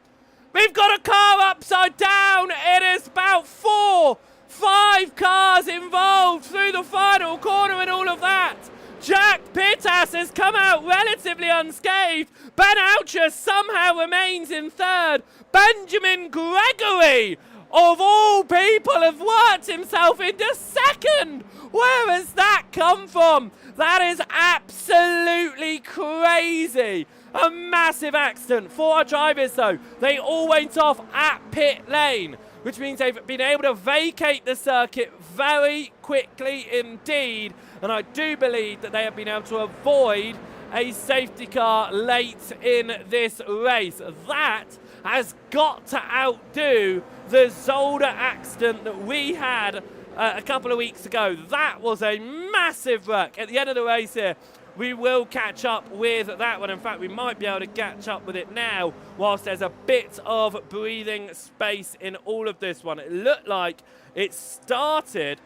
We've got a car upside down. It is about 4-5 cars involved through the final corner and all of that. Jack Pittas has come out relatively unscathed. Ben Oucher somehow remains in 3rd. Benjamin Gregory, of all people, have worked himself into 2nd. Where has that come from? That is absolutely crazy. A massive accident for our drivers, though. They all went off at pit lane, which means they've been able to vacate the circuit very quickly indeed. And I do believe that they have been able to avoid a safety car late in this race. That has got to outdo the Zolder accident that we had a couple of weeks ago. That was a massive wreck. At the end of the race here, we will catch up with that one. In fact, we might be able to catch up with it now whilst there's a bit of breathing space in all of this one. It looked like it started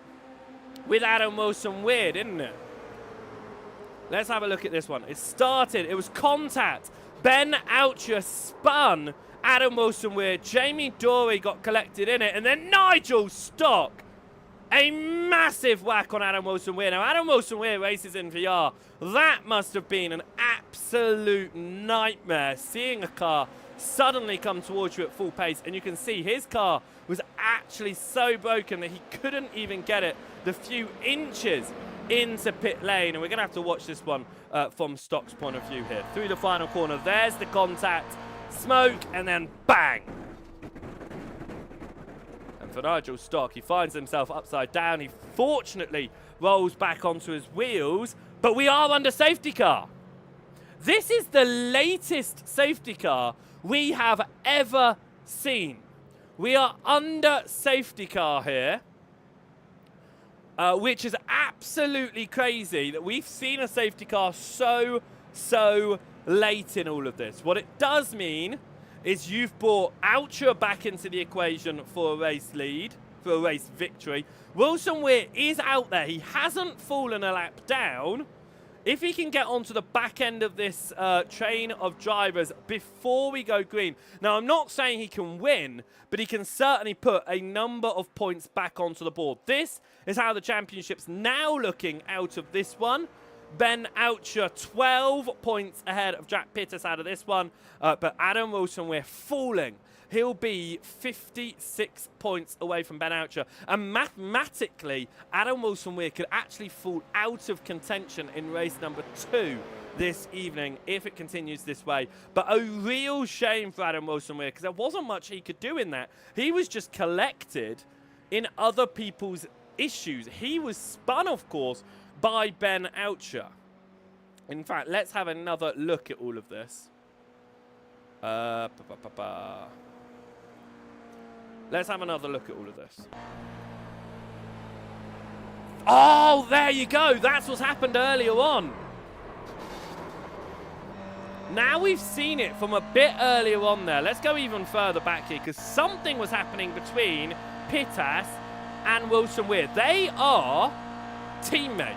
with Adam Wilson-Weir, didn't it? Let's have a look at this one. It started, it was contact. Ben Oucher spun Adam Wilson-Weir. Jamie Dorey got collected in it, and then Nigel Stock. A massive whack on Adam Wilson-Weir. Now, Adam Wilson-Weir races in VR. That must have been an absolute nightmare, seeing a car suddenly come towards you at full pace, and you can see his car was actually so broken that he couldn't even get it the few inches into pit lane. And we're going to have to watch this one from Stock's point of view here. Through the final corner, there's the contact, smoke, and then bang. And for Nigel Stock, he finds himself upside down. He fortunately rolls back onto his wheels, but we are under safety car. This is the latest safety car we have ever seen. We are under safety car here, which is absolutely crazy that we've seen a safety car so late in all of this. What it does mean is you've brought Oucher back into the equation for a race lead, for a race victory. Wilson-Weir is out there. He hasn't fallen a lap down. If he can get onto the back end of this train of drivers before we go green. Now, I'm not saying he can win, but he can certainly put a number of points back onto the board. This is how the championship's now looking out of this one. Ben Oucher 12 points ahead of Jack Pittas out of this one, but Adam Wilson-Weir falling. He'll be 56 points away from Ben Oucher. And mathematically, Adam Wilson-Weir could actually fall out of contention in race number 2 this evening if it continues this way. But a real shame for Adam Wilson-Weir, because there wasn't much he could do in that. He was just collected in other people's issues. He was spun, of course, by Ben Oucher. In fact, let's have another look at all of this. Let's have another look at all of this. Oh, there you go. That's what's happened earlier on. Now we've seen it from a bit earlier on there. Let's go even further back here because something was happening between Pittas and Wilson Weir. They are teammates.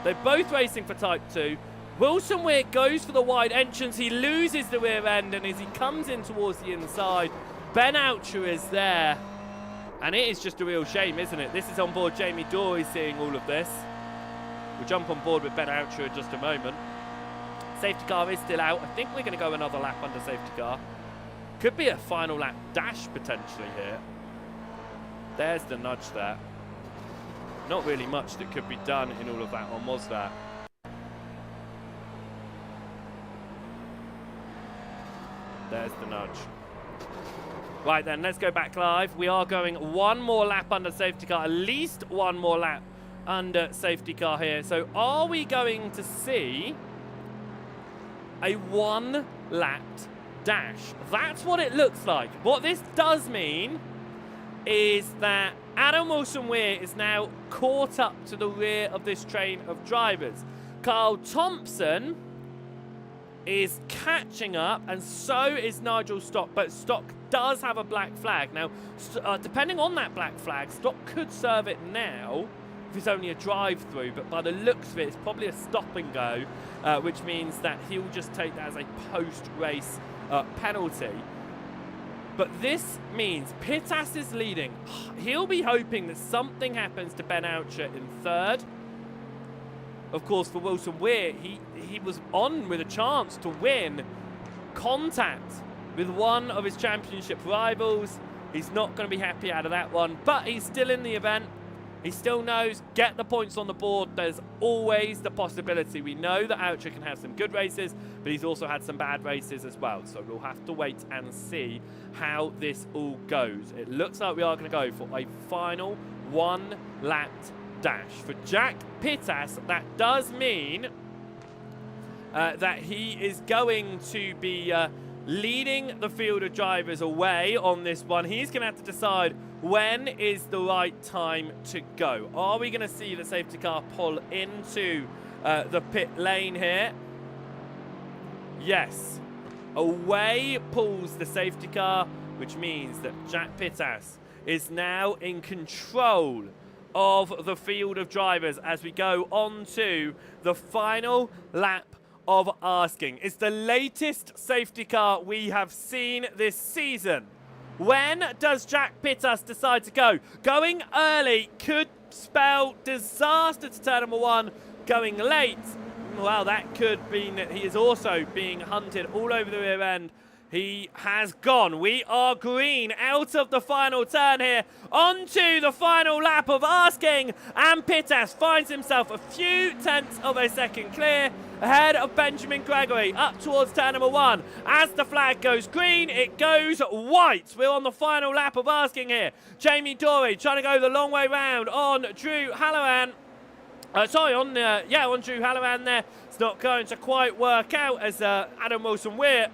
They're both racing for Type 2. Wilson Weir goes for the wide entrance. He loses the rear end, and as he comes in towards the inside, Ben Oucher is there. And it is just a real shame, isn't it? This is on board Jamie Dory seeing all of this. We'll jump on board with Ben Oucher in just a moment. Safety car is still out. I think we're going to go another lap under safety car. Could be a final lap dash potentially here. There's the nudge there. Not really much that could be done in all of that one, was there? There's the nudge. Right then, let's go back live. We are going one more lap under safety car, at least one more lap under safety car here. So are we going to see a one-lapped dash? That's what it looks like. What this does mean is that Adam Wilson-Weir is now caught up to the rear of this train of drivers. Carl Thompson is catching up, and so is Nigel Stock, but Stock does have a black flag. Now, depending on that black flag, Stock could serve it now if it's only a drive-through, but by the looks of it, it's probably a stop and go, which means that he'll just take that as a post-race penalty. But this means Pittas is leading. He'll be hoping that something happens to Ben Oucher in third. Of course, for Wilson Weir, he was on with a chance to win contact with one of his championship rivals. He's not going to be happy out of that one, but he's still in the event. He still knows, get the points on the board. There's always the possibility. We know that Oucher can have some good races, but he's also had some bad races as well. So we'll have to wait and see how this all goes. It looks like we are going to go for a final one-lapped dash. For Jack Pittas, that does mean that he is going to be leading the field of drivers away on this one. He's going to have to decide when is the right time to go. Are we going to see the safety car pull into the pit lane here? Yes. Away pulls the safety car, which means that Jack Pittas is now in control of the field of drivers as we go on to the final lap of asking. It's the latest safety car we have seen this season. When does Jack Pittas decide to go? Going early could spell disaster to turn number one. Going late, well, that could mean that he is also being hunted all over the rear end. He has gone. We are green out of the final turn here. Onto the final lap of asking. And Pittas finds himself a few tenths of a second clear ahead of Benjamin Gregory up towards turn number one. As the flag goes green, it goes white. We're on the final lap of asking here. Jamie Dory trying to go the long way round on Drew Halloran. On Drew Halloran there. It's not going to quite work out as Adam Wilson-Weir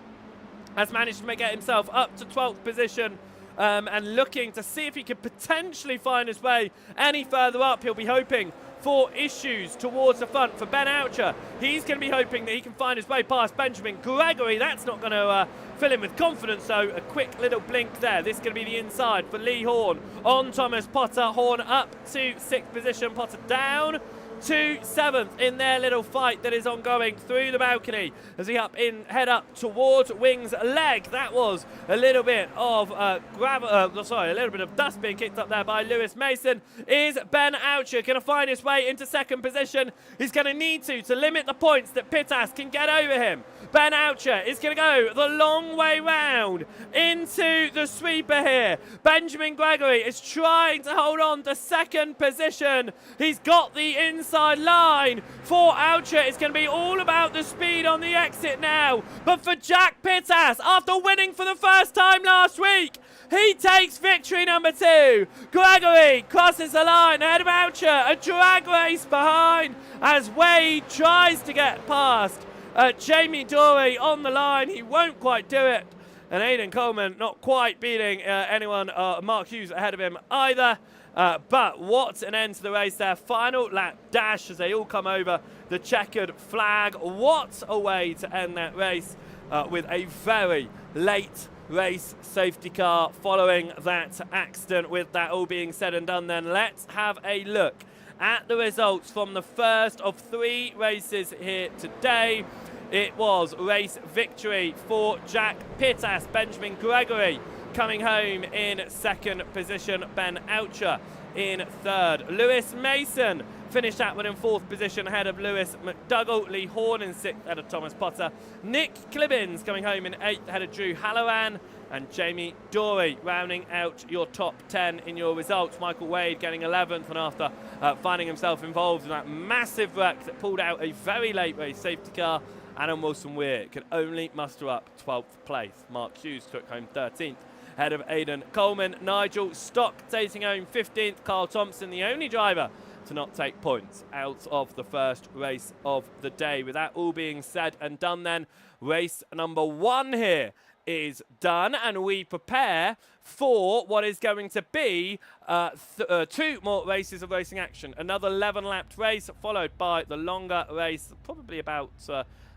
has managed to get himself up to 12th position and looking to see if he could potentially find his way any further up. He'll be hoping for issues towards the front for Ben Oucher. He's going to be hoping that he can find his way past Benjamin Gregory. That's not going to fill him with confidence, so a quick little blink there. This is going to be the inside for Lee Horn on Thomas Potter. Horn up to 6th position, Potter down to 7th in their little fight that is ongoing through the balcony as we head up towards Wing's leg. That was a little bit of a little bit of dust being kicked up there by Lewis Mason. Is Ben Oucher going to find his way into 2nd position? He's going to need to limit the points that Pittas can get over him. Ben Oucher is going to go the long way round into the sweeper here. Benjamin Gregory is trying to hold on to 2nd position. He's got the inside line. For Oucher, it's going to be all about the speed on the exit now. But for Jack Pittas, after winning for the first time last week, He takes victory number 2. Gregory crosses the line ahead of Oucher. A drag race behind as Wade tries to get past Jamie Dory on the line. He won't quite do it. And Aidan Coleman not quite beating anyone. Mark Hughes ahead of him either. But what an end to the race there. Final lap dash as they all come over the checkered flag. What a way to end that race with a very late race safety car following that accident. With that all being said and done, then let's have a look at the results from the first of 3 races here today. It was race victory for Jack Pittas. Benjamin Gregory coming home in 2nd position. Ben Oucher in 3rd. Lewis Mason finished that one in 4th position ahead of Lewis McDougall. Lee Horn in 6th ahead of Thomas Potter. Nick Clibbins coming home in 8th ahead of Drew Halloran. And Jamie Dory rounding out your top 10 in your results. Michael Wade getting 11th, and after finding himself involved in that massive wreck that pulled out a very late race safety car, Adam Wilson-Weir could only muster up 12th place. Mark Hughes took home 13th ahead of Aidan Coleman. Nigel Stock taking home 15th. Carl Thompson, the only driver to not take points out of the first race of the day. With that all being said and done, then race number 1 here is done, and we prepare for what is going to be 2 more races of racing action. Another 11-lapped race followed by the longer race, probably about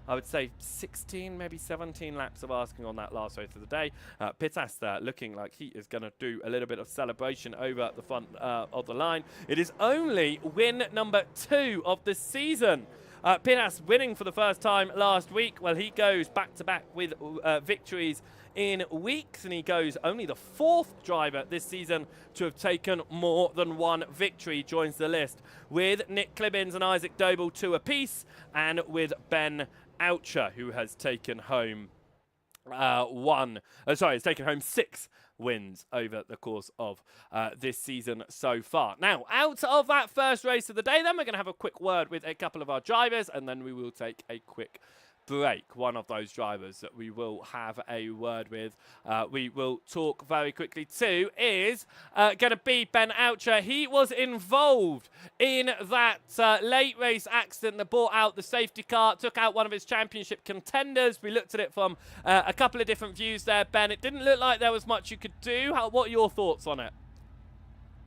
I would say 16, maybe 17 laps of asking on that last race of the day. Pittas there looking like he is going to do a little bit of celebration over the front of the line. It is only win number 2 of the season. Pittas winning for the first time last week. Well, he goes back-to-back with victories in weeks, and he goes only the 4th driver this season to have taken more than 1 victory. Joins the list with Nick Clibbins and Isaac Doble 2 apiece, and with Ben Oucher, who has taken home has taken home 6 wins over the course of this season so far. Now, out of that first race of the day, then we're going to have a quick word with a couple of our drivers, and then we will take a quick break. One of those drivers that we will have a word with, we will talk very quickly to, is going to be Ben Oucher. He was involved in that late race accident that brought out the safety car, took out one of his championship contenders. We looked at it from a couple of different views there, Ben. It didn't look like there was much you could do. What are your thoughts on it?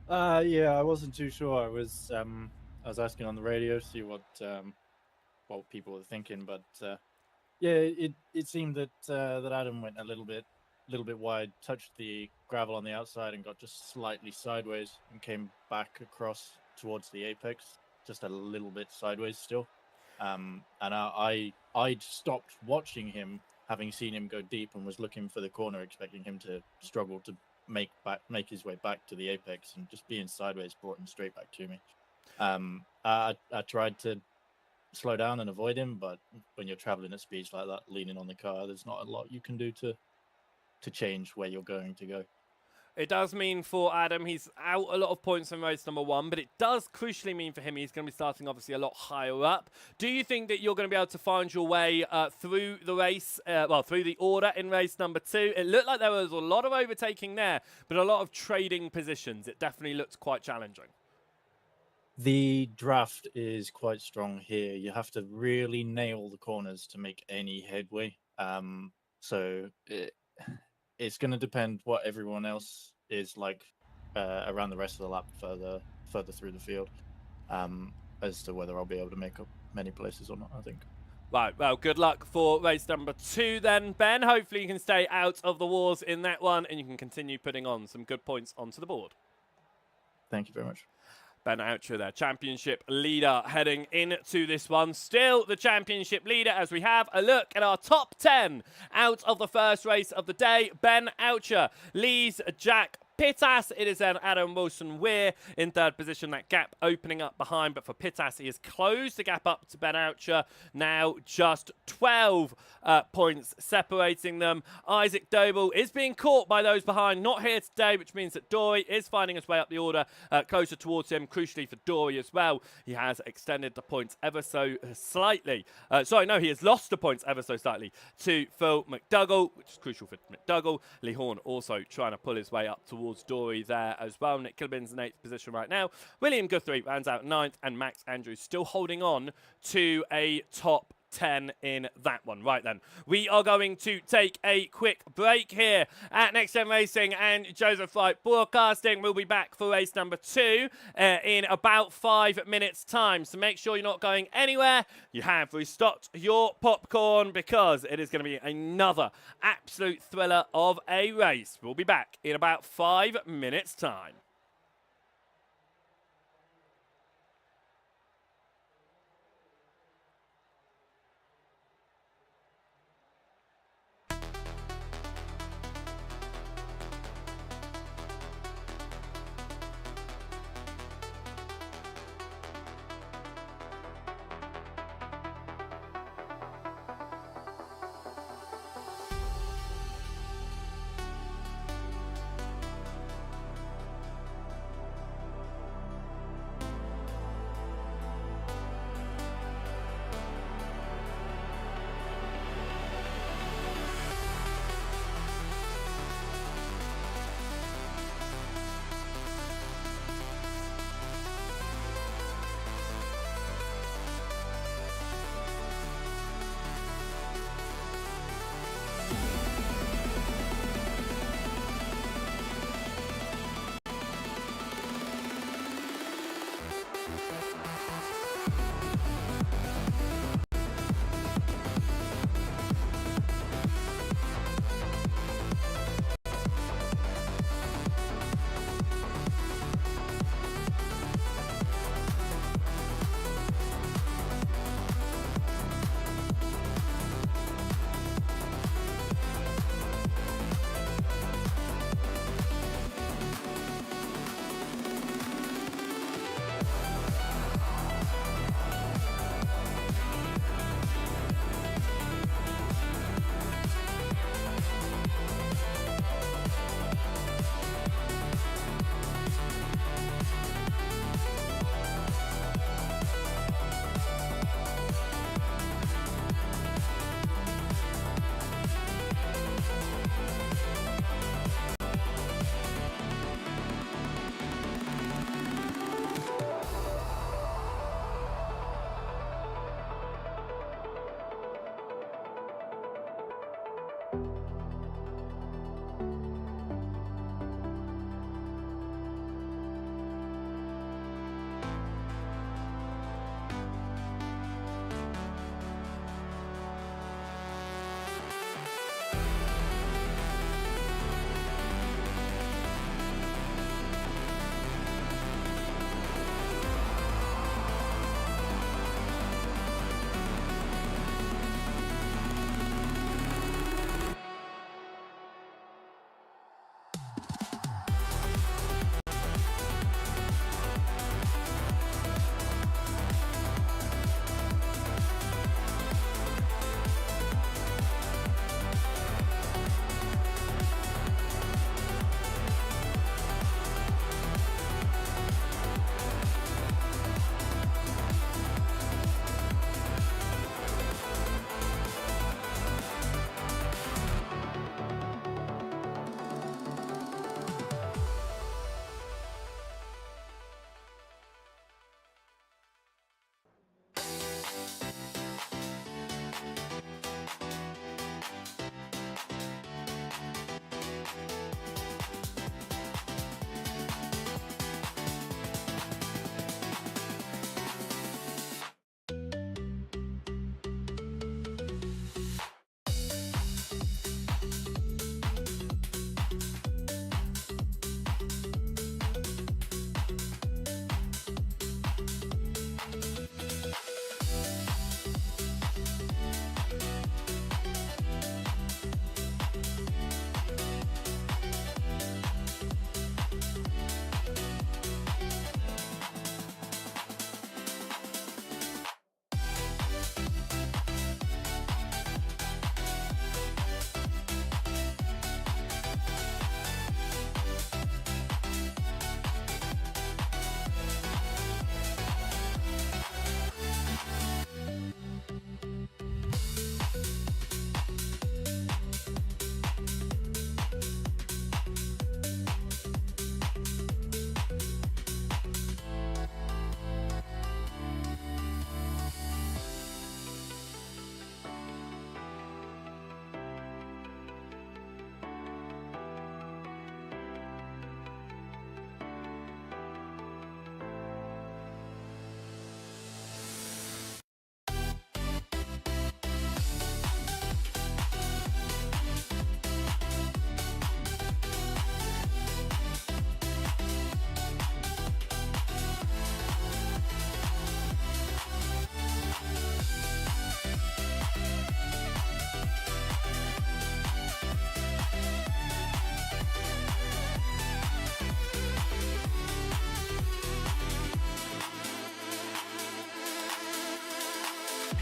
Yeah, I wasn't too sure. I was asking on the radio to see what people were thinking, but yeah, it seemed that that Adam went a little bit wide, touched the gravel on the outside, and got just slightly sideways, and came back across towards the apex, just a little bit sideways still. And I stopped watching him, having seen him go deep, and was looking for the corner, expecting him to struggle to make his way back to the apex, and just being sideways brought him straight back to me. I tried to slow down and avoid him, but when you're traveling at speeds like that, leaning on the car, there's not a lot you can do to change where you're going to go. It does mean for Adam, he's out a lot of points in race number 1, but it does crucially mean for him he's going to be starting obviously a lot higher up. Do you think that you're going to be able to find your way through the race, through the order in race number 2? It looked like there was a lot of overtaking there, but a lot of trading positions. It definitely looked quite challenging. The draft is quite strong here. You have to really nail the corners to make any headway. So it's going to depend what everyone else is like around the rest of the lap further through the field, as to whether I'll be able to make up many places or not, I think. Right, well, good luck for race number 2 then, Ben. Hopefully you can stay out of the wars in that one, and you can continue putting on some good points onto the board. Thank you very much. Ben Oucher, their championship leader, heading into this one. Still the championship leader as we have a look at our top 10 out of the first race of the day. Ben Oucher leads Jack Pittas, it is then Adam Wilson-Weir in third position. That gap opening up behind, but for Pittas, he has closed the gap up to Ben Oucher. Now just 12 points separating them. Isaac Doble is being caught by those behind, not here today, which means that Dory is finding his way up the order closer towards him. Crucially for Dory as well, he has extended the points ever so slightly. He has lost the points ever so slightly to Phil McDougall, which is crucial for McDougall. Lee Horn also trying to pull his way up towards Dory there as well. Nick Kilbin's in 8th position right now. William Guthrie rounds out 9th, and Max Andrews still holding on to a top 10 in that one. Right then, we are going to take a quick break here at Next Gen Racing and Joseph Wright Broadcasting. We'll be back for race number 2 in about 5 minutes time, so make sure you're not going anywhere. You have restocked your popcorn because it is going to be another absolute thriller of a race. We'll be back in about 5 minutes time.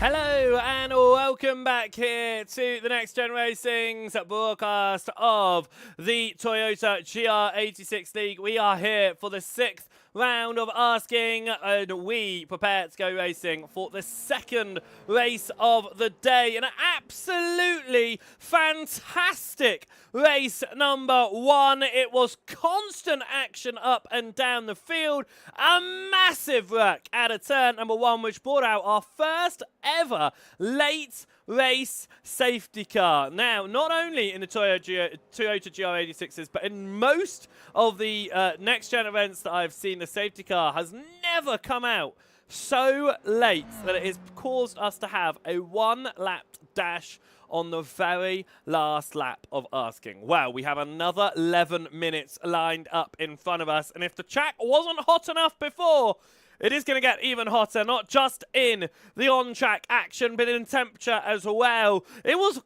Hello and welcome back here to the Next Gen Racing's broadcast of the Toyota GR86 League. We are here for the 6th round of asking, and we prepare to go racing for the second race of the day. An absolutely fantastic race number 1. It was constant action up and down the field. A massive wreck at a turn number 1, which brought out our first ever late race safety car. Now, not only in the Toyota GR86s, but in most of the next gen events that I've seen, the safety car has never come out so late that it has caused us to have a 1-lap dash on the very last lap of asking. Well, we have another 11 minutes lined up in front of us, and if the track wasn't hot enough before, it is going to get even hotter, not just in the on-track action, but in temperature as well. It was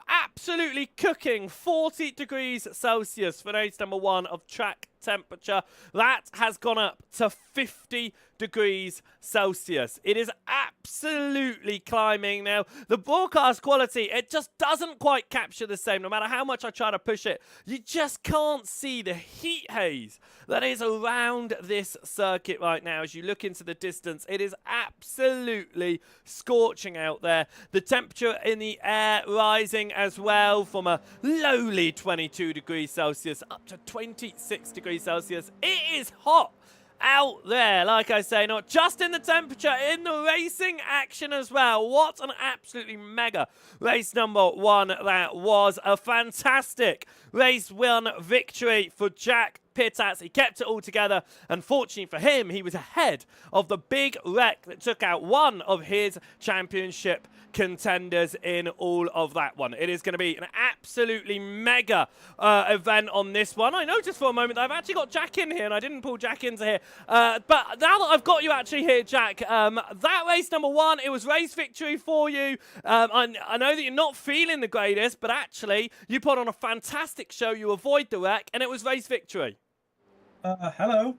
absolutely cooking, 40 degrees Celsius for race number 1 of track temperature. That has gone up to 50 degrees Celsius. It is absolutely climbing now. The broadcast quality, it just doesn't quite capture the same. No matter how much I try to push it, you just can't see the heat haze that is around this circuit right now. As you look into the distance, it is absolutely scorching out there. The temperature in the air rising as well from a lowly 22 degrees Celsius up to 26 degrees Celsius. It is hot out there, like I say, not just in the temperature, in the racing action as well. What an absolutely mega race number 1 that was. A fantastic race 1 victory for Jack Pittas. He kept it all together, and fortunately for him, he was ahead of the big wreck that took out one of his championship contenders in all of that one. It is going to be an absolutely mega event on this one. I noticed for a moment that I've actually got Jack in here, and I didn't pull Jack into here. But now that I've got you actually here, Jack, that race number 1, it was race victory for you. I know that you're not feeling the greatest, but actually, you put on a fantastic show. You avoid the wreck, and it was race victory. Hello.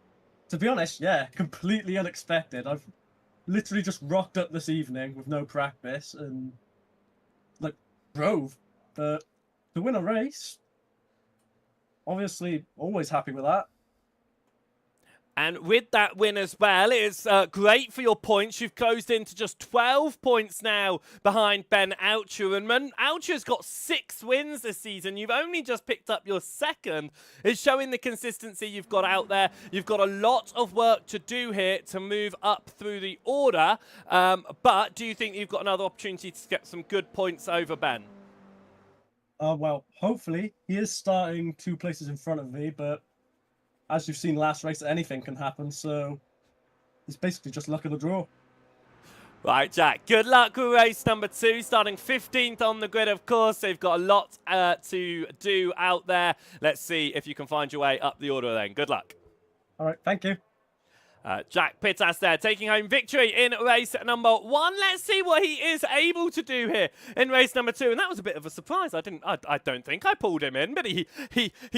To be honest, yeah, completely unexpected. I've literally just rocked up this evening with no practice and, like, drove to win a race. Obviously, always happy with that. And with that win as well, it's great for your points. You've closed into just 12 points now behind Ben Oucher. And Oucher's got 6 wins this season. You've only just picked up your 2nd. It's showing the consistency you've got out there. You've got a lot of work to do here to move up through the order. But do you think you've got another opportunity to get some good points over Ben? Well, hopefully. He is starting 2 places in front of me, but as you've seen last race, anything can happen, so it's basically just luck of the draw. Right, Jack, good luck with race number 2, starting 15th on the grid, of course. They've got a lot to do out there. Let's see if you can find your way up the order then. Good luck. All right, thank you. Jack Pittas there, taking home victory in race number 1. Let's see what he is able to do here in race number 2. And that was a bit of a surprise. I don't think I pulled him in, but he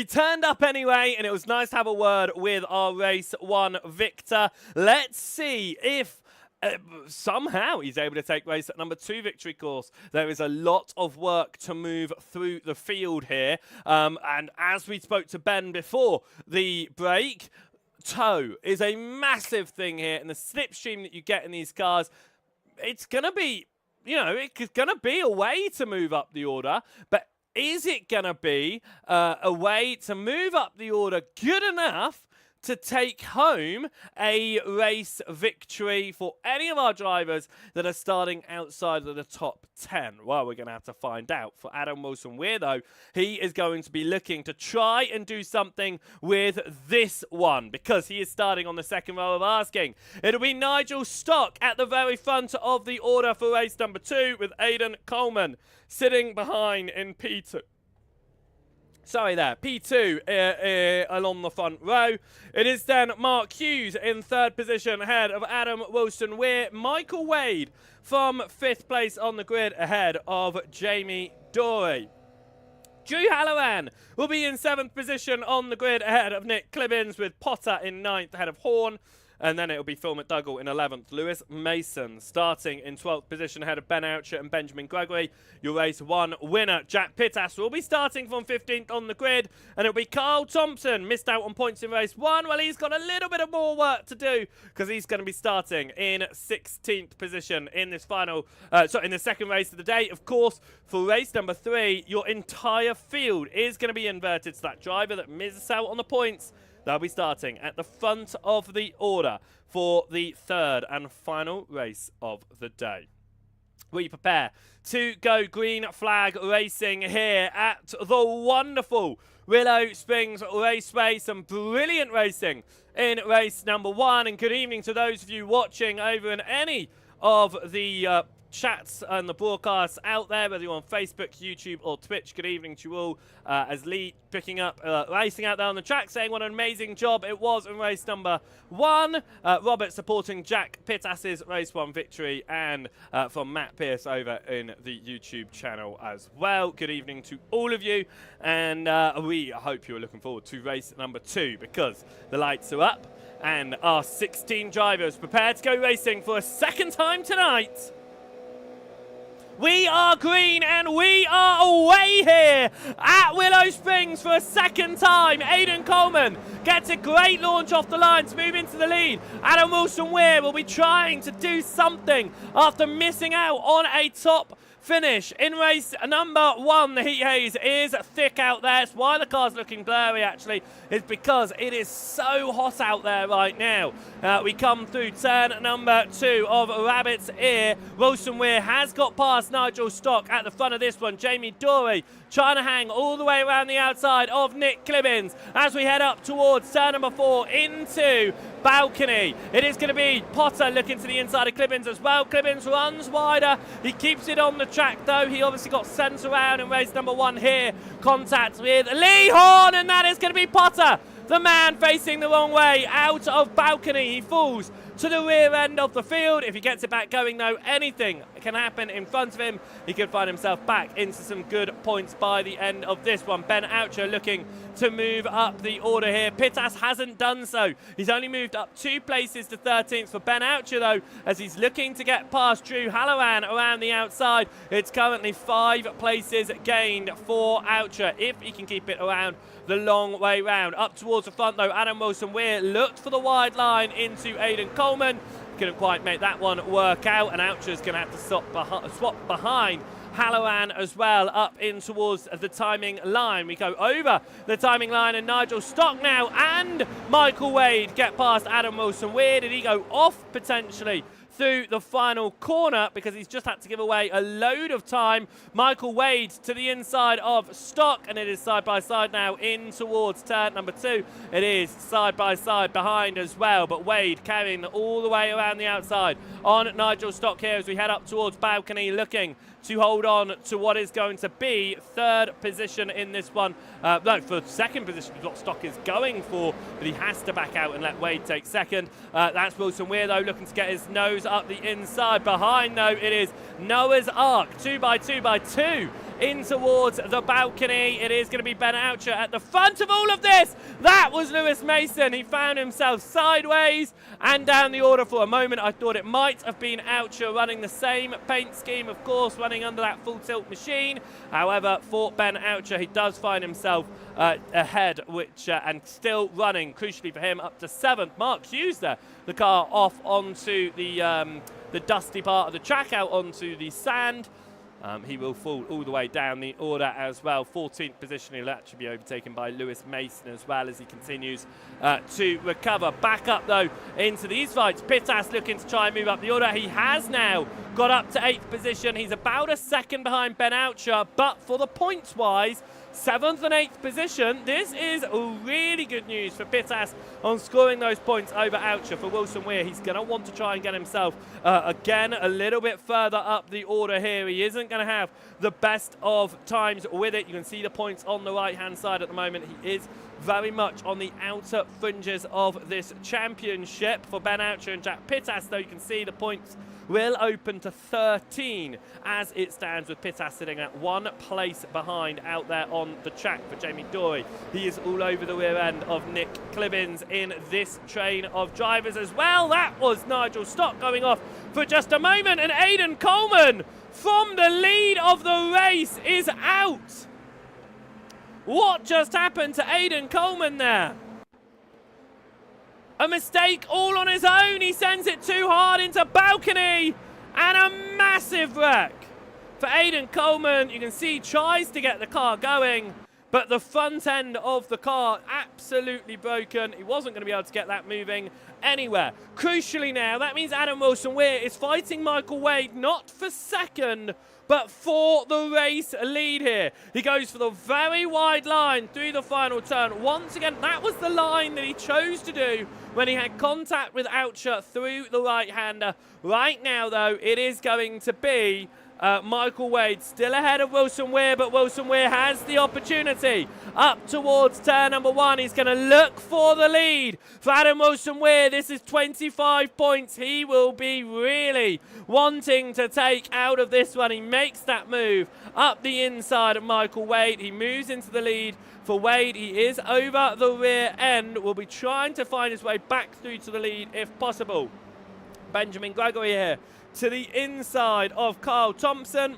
turned up anyway, and it was nice to have a word with our race 1 victor. Let's see if somehow he's able to take race at number 2 victory course. There is a lot of work to move through the field here. And as we spoke to Ben before the break, toe is a massive thing here, and the slipstream that you get in these cars, it's going to be, it's going to be a way to move up the order, but is it going to be a way to move up the order good enough to take home a race victory for any of our drivers that are starting outside of the top 10? Well, we're going to have to find out. For Adam Wilson-Weir, though, he is going to be looking to try and do something with this one, because he is starting on the 2nd row of asking. It'll be Nigel Stock at the very front of the order for race number 2, with Aidan Coleman sitting behind in P2. Sorry there, P2 along the front row. It is then Mark Hughes in 3rd position ahead of Adam Wilson-Weir. Michael Wade from 5th place on the grid ahead of Jamie Dorey. Drew Halloran will be in 7th position on the grid ahead of Nick Clibbins, with Potter in 9th ahead of Horn. And then it'll be Phil McDougall in 11th. Lewis Mason starting in 12th position ahead of Ben Oucher and Benjamin Gregory. Your race 1 winner, Jack Pittas, will be starting from 15th on the grid. And it'll be Carl Thompson, missed out on points in race 1. Well, he's got a little bit of more work to do because he's going to be starting in 16th position in this in the second race of the day. Of course, for race number 3, your entire field is going to be inverted. So that driver that misses out on the points, they'll be starting at the front of the order for the third and final race of the day. We prepare to go green flag racing here at the wonderful Willow Springs Raceway. Some brilliant racing in race number 1. And good evening to those of you watching over in any of the chats and the broadcasts out there, whether you're on Facebook, YouTube or Twitch. Good evening to you all, as Lee picking up racing out there on the track, saying what an amazing job it was in race number 1. Robert supporting Jack Pittas's race 1 victory, and from Matt Pierce over in the YouTube channel as well. Good evening to all of you, and we hope you're looking forward to race number 2, because the lights are up and our 16 drivers prepare to go racing for a second time tonight. We are green and we are away here at Willow Springs for a second time. Aidan Coleman gets a great launch off the line to move into the lead. Adam Wilson-Weir will be trying to do something after missing out on a top finish in race number 1. The heat haze is thick out there. It's why the car's looking blurry, actually, is because it is so hot out there right now. We come through turn number 2 of Rabbit's Ear. Wilson-Weir has got past Nigel Stock at the front of this one. Jamie Dorey trying to hang all the way around the outside of Nick Clibbins as we head up towards turn number 4 into Balcony. It is going to be Potter looking to the inside of Clibbins as well. Clibbins runs wider. He keeps it on the track though. He obviously got sent around in race number 1 here. Contact with Lee Horn, and that is going to be Potter, the man facing the wrong way out of Balcony. He falls to the rear end of the field. If he gets it back going though, anything can happen in front of him. He could find himself back into some good points by the end of this one. Ben Oucher looking to move up the order here. Pittas hasn't done so. He's only moved up 2 places to 13th for Ben Oucher though, as he's looking to get past Drew Halloran around the outside. It's currently 5 places gained for Oucher if he can keep it around the long way round. Up towards the front though, Adam Wilson-Weir looked for the wide line into Aidan Coleman. Couldn't quite make that one work out, and Oucher's going to have to swap behind Halloran as well up in towards the timing line. We go over the timing line, and Nigel Stock now and Michael Wade get past Adam Wilson-Weir. Did he go off potentially through the final corner because he's just had to give away a load of time? Michael Wade to the inside of Stock, and it is side by side now in towards turn number 2. It is side by side behind as well, but Wade carrying all the way around the outside on Nigel Stock here as we head up towards Balcony, looking to hold on to what is going to be 3rd position in this one. No, for 2nd position is what Stock is going for, but he has to back out and let Wade take 2nd. That's Wilson-Weir though, looking to get his nose up the inside. Behind though, it is Noah's Ark, 2x2x2 in towards the Balcony. It is going to be Ben Oucher at the front of all of this. That was Lewis Mason. He found himself sideways and down the order for a moment. I thought it might have been Oucher running the same paint scheme, of course, running under that full tilt machine. However, for Ben Oucher, he does find himself ahead, which and still running, crucially for him, up to 7th. Mark Hughes there, the car off onto the dusty part of the track, out onto the sand. He will fall all the way down the order as well. 14th position, he'll actually be overtaken by Lewis Mason as well as he continues to recover. Back up though into these fights. Pittas looking to try and move up the order. He has now got up to 8th position. He's about a second behind Ben Oucher, but for the points wise, 7th and 8th position. This is really good news for Pittas on scoring those points over Oucher. For Wilson-Weir, he's going to want to try and get himself again a little bit further up the order here. He isn't going to have the best of times with it. You can see the points on the right hand side at the moment. He is very much on the outer fringes of this championship. For Ben Oucher and Jack Pittas though, you can see the points will open to 13 as it stands, with Pittas sitting at 1 place behind out there on the track for Jamie Dory. He is all over the rear end of Nick Clibbins in this train of drivers as well. That was Nigel Stock going off for just a moment, and Aidan Coleman from the lead of the race is out. What just happened to Aidan Coleman there? A mistake all on his own. He sends it too hard into balcony, and a massive wreck for Aidan Coleman. You can see he tries to get the car going, but the front end of the car absolutely broken. He wasn't going to be able to get that moving anywhere. Crucially now, that means Adam Wilson-Weir is fighting Michael Wade, not for second, but for the race lead here. He goes for the very wide line through the final turn. Once again, that was the line that he chose to do when he had contact with Oucher through the right-hander. Right now, though, it is going to be Michael Wade still ahead of Wilson-Weir, but Wilson-Weir has the opportunity up towards turn number 1. He's going to look for the lead for Adam Wilson-Weir. This is 25 points. He will be really wanting to take out of this one. He makes that move up the inside of Michael Wade. He moves into the lead for Wade. He is over the rear end. Will be trying to find his way back through to the lead if possible. Benjamin Gregory here to the inside of Kyle Thompson.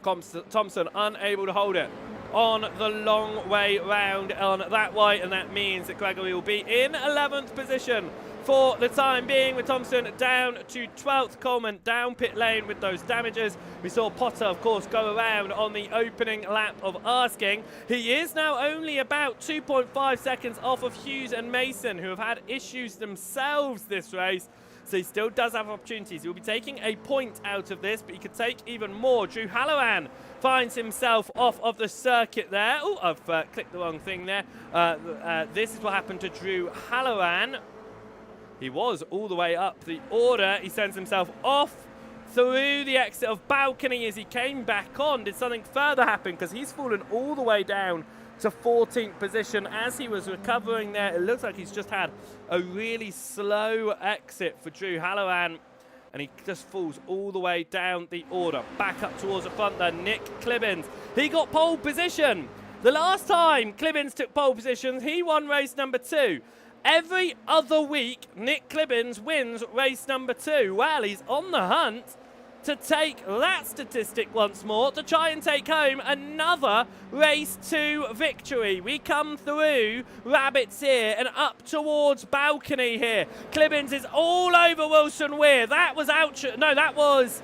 Thompson unable to hold it on the long way round on that way, and that means that Gregory will be in 11th position for the time being, with Thompson down to 12th. Coleman down pit lane with those damages. We saw Potter, of course, go around on the opening lap of Asking. He is now only about 2.5 seconds off of Hughes and Mason, who have had issues themselves this race. So he still does have opportunities. He'll be taking a point out of this, but he could take even more. Drew Halloran finds himself off of the circuit there. Oh, I've clicked the wrong thing there. This is what happened to Drew Halloran. He was all the way up the order. He sends himself off through the exit of balcony as he came back on. Did something further happen? Because he's fallen all the way down to 14th position as he was recovering there. It looks like he's just had a really slow exit for Drew Halloran, and he just falls all the way down the order. Back up towards the front there, Nick Clibbins. He got pole position. The last time Clibbins took pole position, he won race number 2. Every other week, Nick Clibbins wins race number 2. Well, he's on the hunt to take that statistic once more, to try and take home another race 2 victory. We come through Rabbits here and up towards balcony here. Clibbins is all over Wilson-Weir. That was Oucher. No, that was...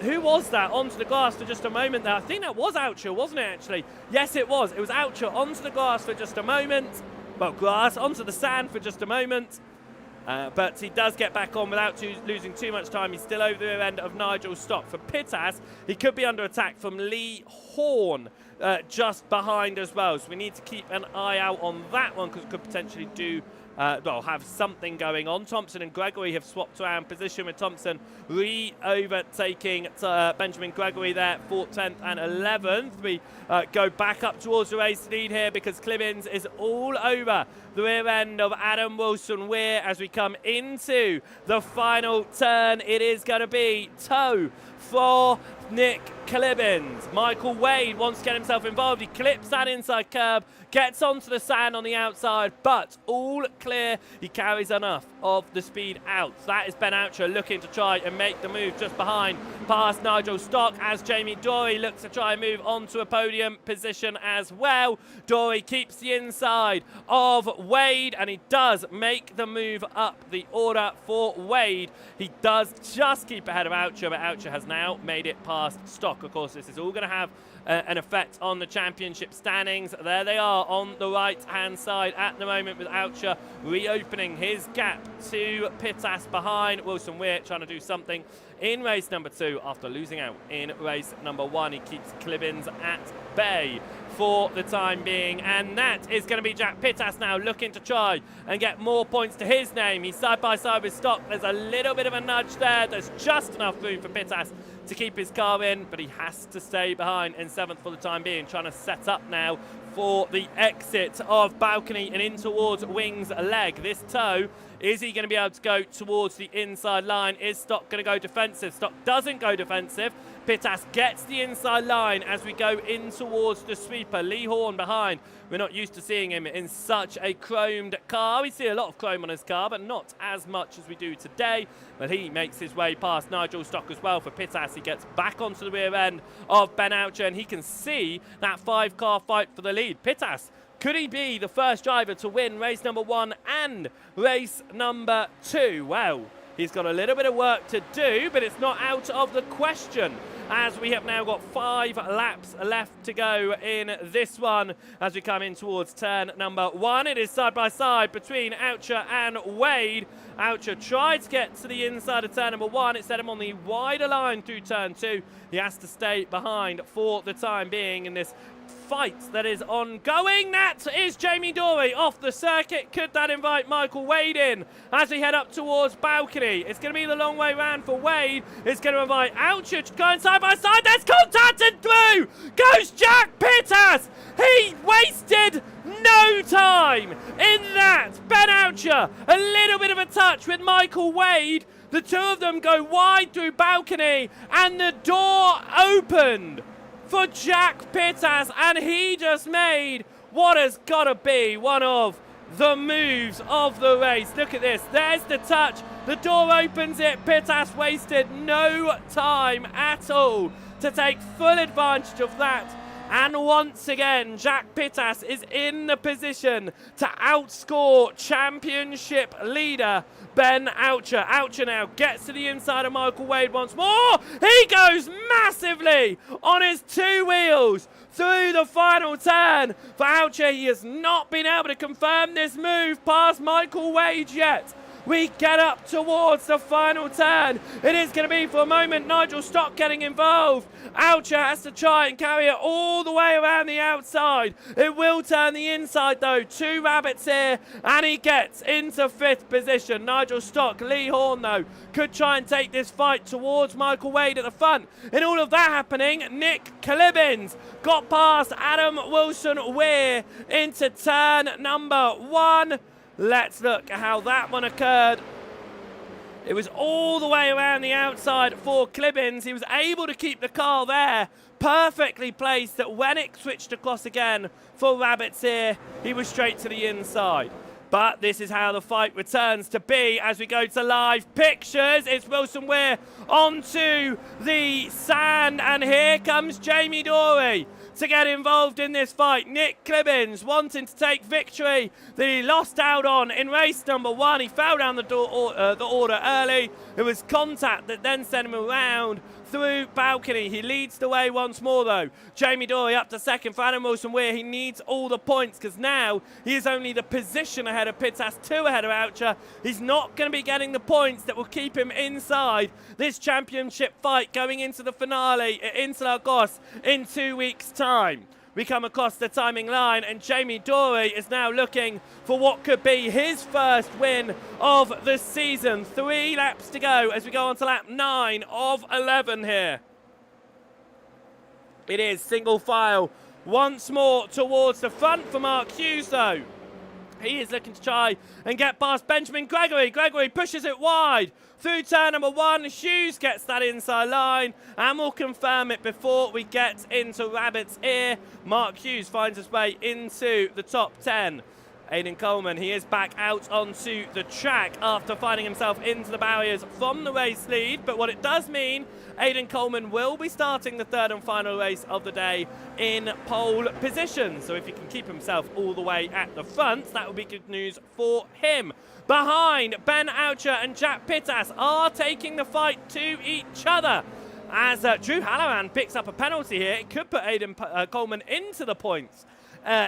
who was that onto the grass for just a moment there? I think that was Oucher, wasn't it, actually? Yes, it was. It was Oucher onto the grass for just a moment. Well, grass onto the sand for just a moment. But he does get back on without losing too much time. He's still over the rear end of Nigel Stock. For Pittas, he could be under attack from Lee Horn just behind as well. So we need to keep an eye out on that one, because it could potentially do... well, have something going on. Thompson and Gregory have swapped around position, with Thompson overtaking Benjamin Gregory there, 4th, 10th and 11th. We go back up towards the race lead here, because Clibbins is all over the rear end of Adam Wilson-Weir as we come into the final turn. It is going to be toe for Nick Clibbins. Michael Wade wants to get himself involved. He clips that inside curb, gets onto the sand on the outside, but all clear. He carries enough of the speed out. That is Ben Oucher looking to try and make the move just behind, past Nigel Stock, as Jamie Dory looks to try and move onto a podium position as well. Dory keeps the inside of Wade, and he does make the move up the order for Wade. He does just keep ahead of Oucher, but Oucher has now made it past Stock. Of course, this is all going to have an effect on the championship standings. There they are on the right-hand side at the moment, with Oucher reopening his gap to Pittas behind. Wilson-Weir trying to do something in race number 2 after losing out in race number 1. He keeps Clibbins at bay for the time being, and that is going to be Jack Pittas now looking to try and get more points to his name. He's side by side with Stock. There's a little bit of a nudge there. There's just enough room for Pittas to keep his car in, but he has to stay behind in 7th for the time being, trying to set up now for the exit of balcony and in towards Wings leg. This toe Is he going to be able to go towards the inside line? Is Stock going to go defensive? Stock doesn't go defensive. Pittas gets the inside line as we go in towards the sweeper. Lee Horn behind. We're not used to seeing him in such a chromed car. We see a lot of chrome on his car, but not as much as we do today. But he makes his way past Nigel Stock as well for Pittas. He gets back onto the rear end of Ben Oucher, and he can see that 5-car fight for the lead. Pittas, could he be the first driver to win race number 1 and race number 2? Well, he's got a little bit of work to do, but it's not out of the question, as we have now got 5 laps left to go in this one as we come in towards turn number 1. It is side by side between Oucher and Wade. Oucher tried to get to the inside of turn number 1. It set him on the wider line through turn 2. He has to stay behind for the time being in this fight that is ongoing. That is Jamie Dory off the circuit. Could that invite Michael Wade in as we head up towards balcony? It's going to be the long way round for Wade. It's going to invite Oucher to go side by side. There's contact and through goes Jack Pittas. He wasted no time in that. Ben Oucher, a little bit of a touch with Michael Wade. The two of them go wide through balcony and the door opened for Jack Pittas, and he just made what has got to be one of the moves of the race. Look at this. There's the touch. The door opens it. Pittas wasted no time at all to take full advantage of that. And once again, Jack Pittas is in the position to outscore championship leader Ben Oucher. Oucher now gets to the inside of Michael Wade once more. He goes massively on his 2 wheels through the final turn. For Oucher, he has not been able to confirm this move past Michael Wade yet. We get up towards the final turn. It is going to be, for a moment, Nigel Stock getting involved. Oucher has to try and carry it all the way around the outside. It will turn the inside, though. 2 rabbits here, and he gets into 5th position. Nigel Stock, Lee Horn, though, could try and take this fight towards Michael Wade at the front. In all of that happening, Nick Clibbins got past Adam Wilson-Weir into turn number 1. Let's look at how that one occurred. It was all the way around the outside for Clibbins. He was able to keep the car there, perfectly placed, that when it switched across again for Rabbits here, he was straight to the inside. But this is how the fight returns to be as we go to live pictures. It's Wilson-Weir onto the sand, and here comes Jamie Dory to get involved in this fight. Nick Clibbins wanting to take victory that he lost out on in race number 1. He fell down the order early. It was contact that then sent him around through balcony. He leads the way once more, though. Jamie Dory up to 2nd for Adam Wilson-Weir. He needs all the points because now he is only the position ahead of Pittas, 2 ahead of Oucher. He's not going to be getting the points that will keep him inside this championship fight going into the finale at Interlagos in 2 weeks' time. We come across the timing line, and Jamie Dory is now looking for what could be his first win of the season. 3 laps to go as we go on to lap 9 of 11 here. It is single file once more towards the front for Mark Hughes, though. He is looking to try and get past Benjamin Gregory. Gregory pushes it wide through turn number 1. Hughes gets that inside line, and we'll confirm it before we get into Rabbit's Ear. Mark Hughes finds his way into the top 10. Aidan Coleman, he is back out onto the track after finding himself into the barriers from the race lead. But what it does mean, Aidan Coleman will be starting the 3rd and final race of the day in pole position. So if he can keep himself all the way at the front, that would be good news for him. Behind, Ben Oucher and Jack Pittas are taking the fight to each other. As Drew Halloran picks up a penalty here, it could put Aidan Coleman into the points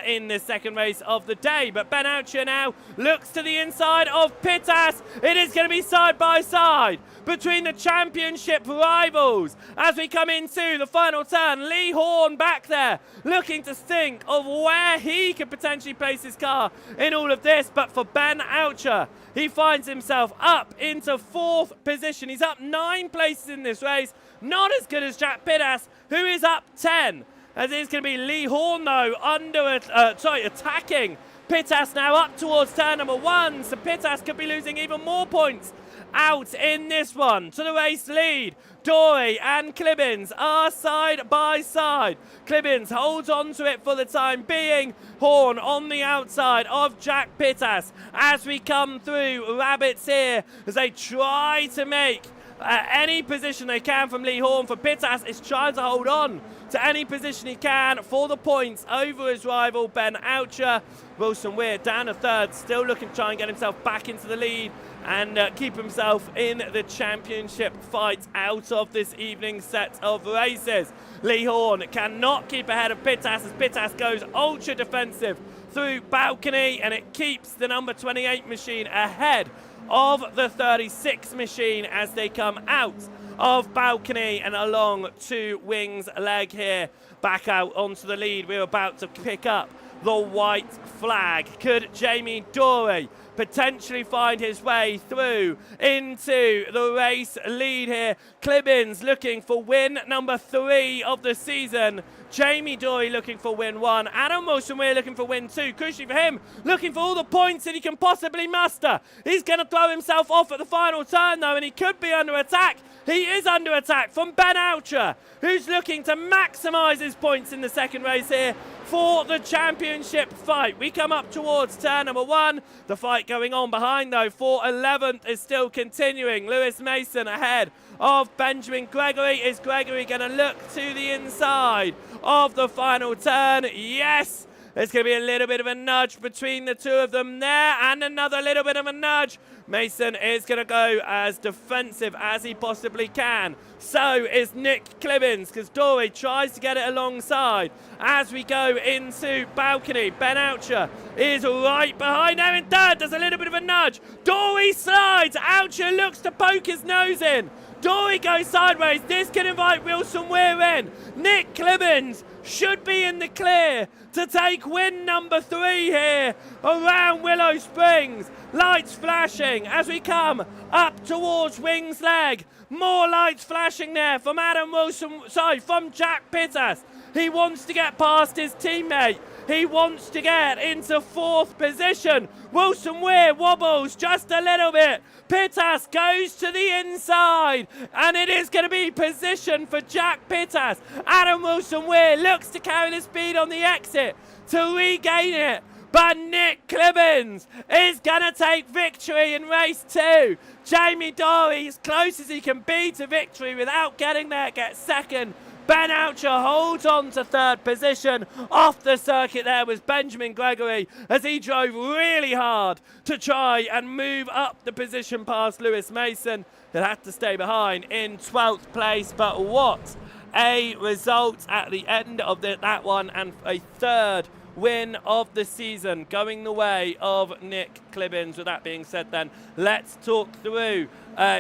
in the 2nd race of the day. But Ben Oucher now looks to the inside of Pittas. It is going to be side by side between the championship rivals as we come into the final turn. Lee Horn back there looking to think of where he could potentially place his car in all of this. But for Ben Oucher, he finds himself up into 4th position. He's up 9 places in this race. Not as good as Jack Pittas, who is up 10. as it's going to be Lee Horn, though, attacking Pittas now up towards turn number 1, so Pittas could be losing even more points out in this one. To the race lead, Dory and Clibbins are side by side. Clibbins holds on to it for the time being. Horn on the outside of Jack Pittas as we come through. Rabbits here as they try to make any position they can from Lee Horn. For Pittas is trying to hold on to any position he can for the points over his rival Ben Oucher. Wilson Weir down to third, still looking to try and get himself back into the lead and keep himself in the championship fight out of this evening's set of races. Lee Horn cannot keep ahead of Pittas as Pittas goes ultra defensive through balcony, and it keeps the number 28 machine ahead of the 36 machine as they come out of balcony and along to Wings leg here. Back out onto the lead. We're about to pick up the white flag. Could Jamie Dory potentially find his way through into the race lead here? Clibbins looking for win number 3 of the season. Jamie Dory looking for win 1. Adam Wilson-Weir looking for win 2. Crucially for him, looking for all the points that he can possibly muster. He's going to throw himself off at the final turn, though, and he could be under attack. He is under attack from Ben Oucher, who's looking to maximise his points in the second race here for the championship fight. We come up towards turn number 1. The fight going on behind, though, for 11th is still continuing. Lewis Mason ahead of Benjamin Gregory. Is Gregory going to look to the inside of the final turn? Yes! There's going to be a little bit of a nudge between the two of them there, and another little bit of a nudge. Mason is going to go as defensive as he possibly can. So is Nick Clibbins, because Dory tries to get it alongside. As we go into balcony, Ben Oucher is right behind there in third. There's a little bit of a nudge. Dory slides. Oucher looks to poke his nose in. Dory goes sideways. This can invite Wilson Weir in. Nick Clibbins should be in the clear to take win number 3 here around Willow Springs. Lights flashing as we come up towards Wings leg. More lights flashing there from from Jack Pittas. He wants to get past his teammate. He wants to get into 4th position. Wilson Weir wobbles just a little bit. Pittas goes to the inside, and it is going to be position for Jack Pittas. Adam Wilson Weir looks to carry the speed on the exit to regain it, but Nick Clibbins is going to take victory in race 2. Jamie Dory, as close as he can be to victory without getting there, gets second. Ben Oucher holds on to 3rd position. Off the circuit there was Benjamin Gregory as he drove really hard to try and move up the position past Lewis Mason. He'll have to stay behind in 12th place, but what a result at the end of that one, and a 3rd win of the season going the way of Nick Clibbins. With that being said, then let's talk through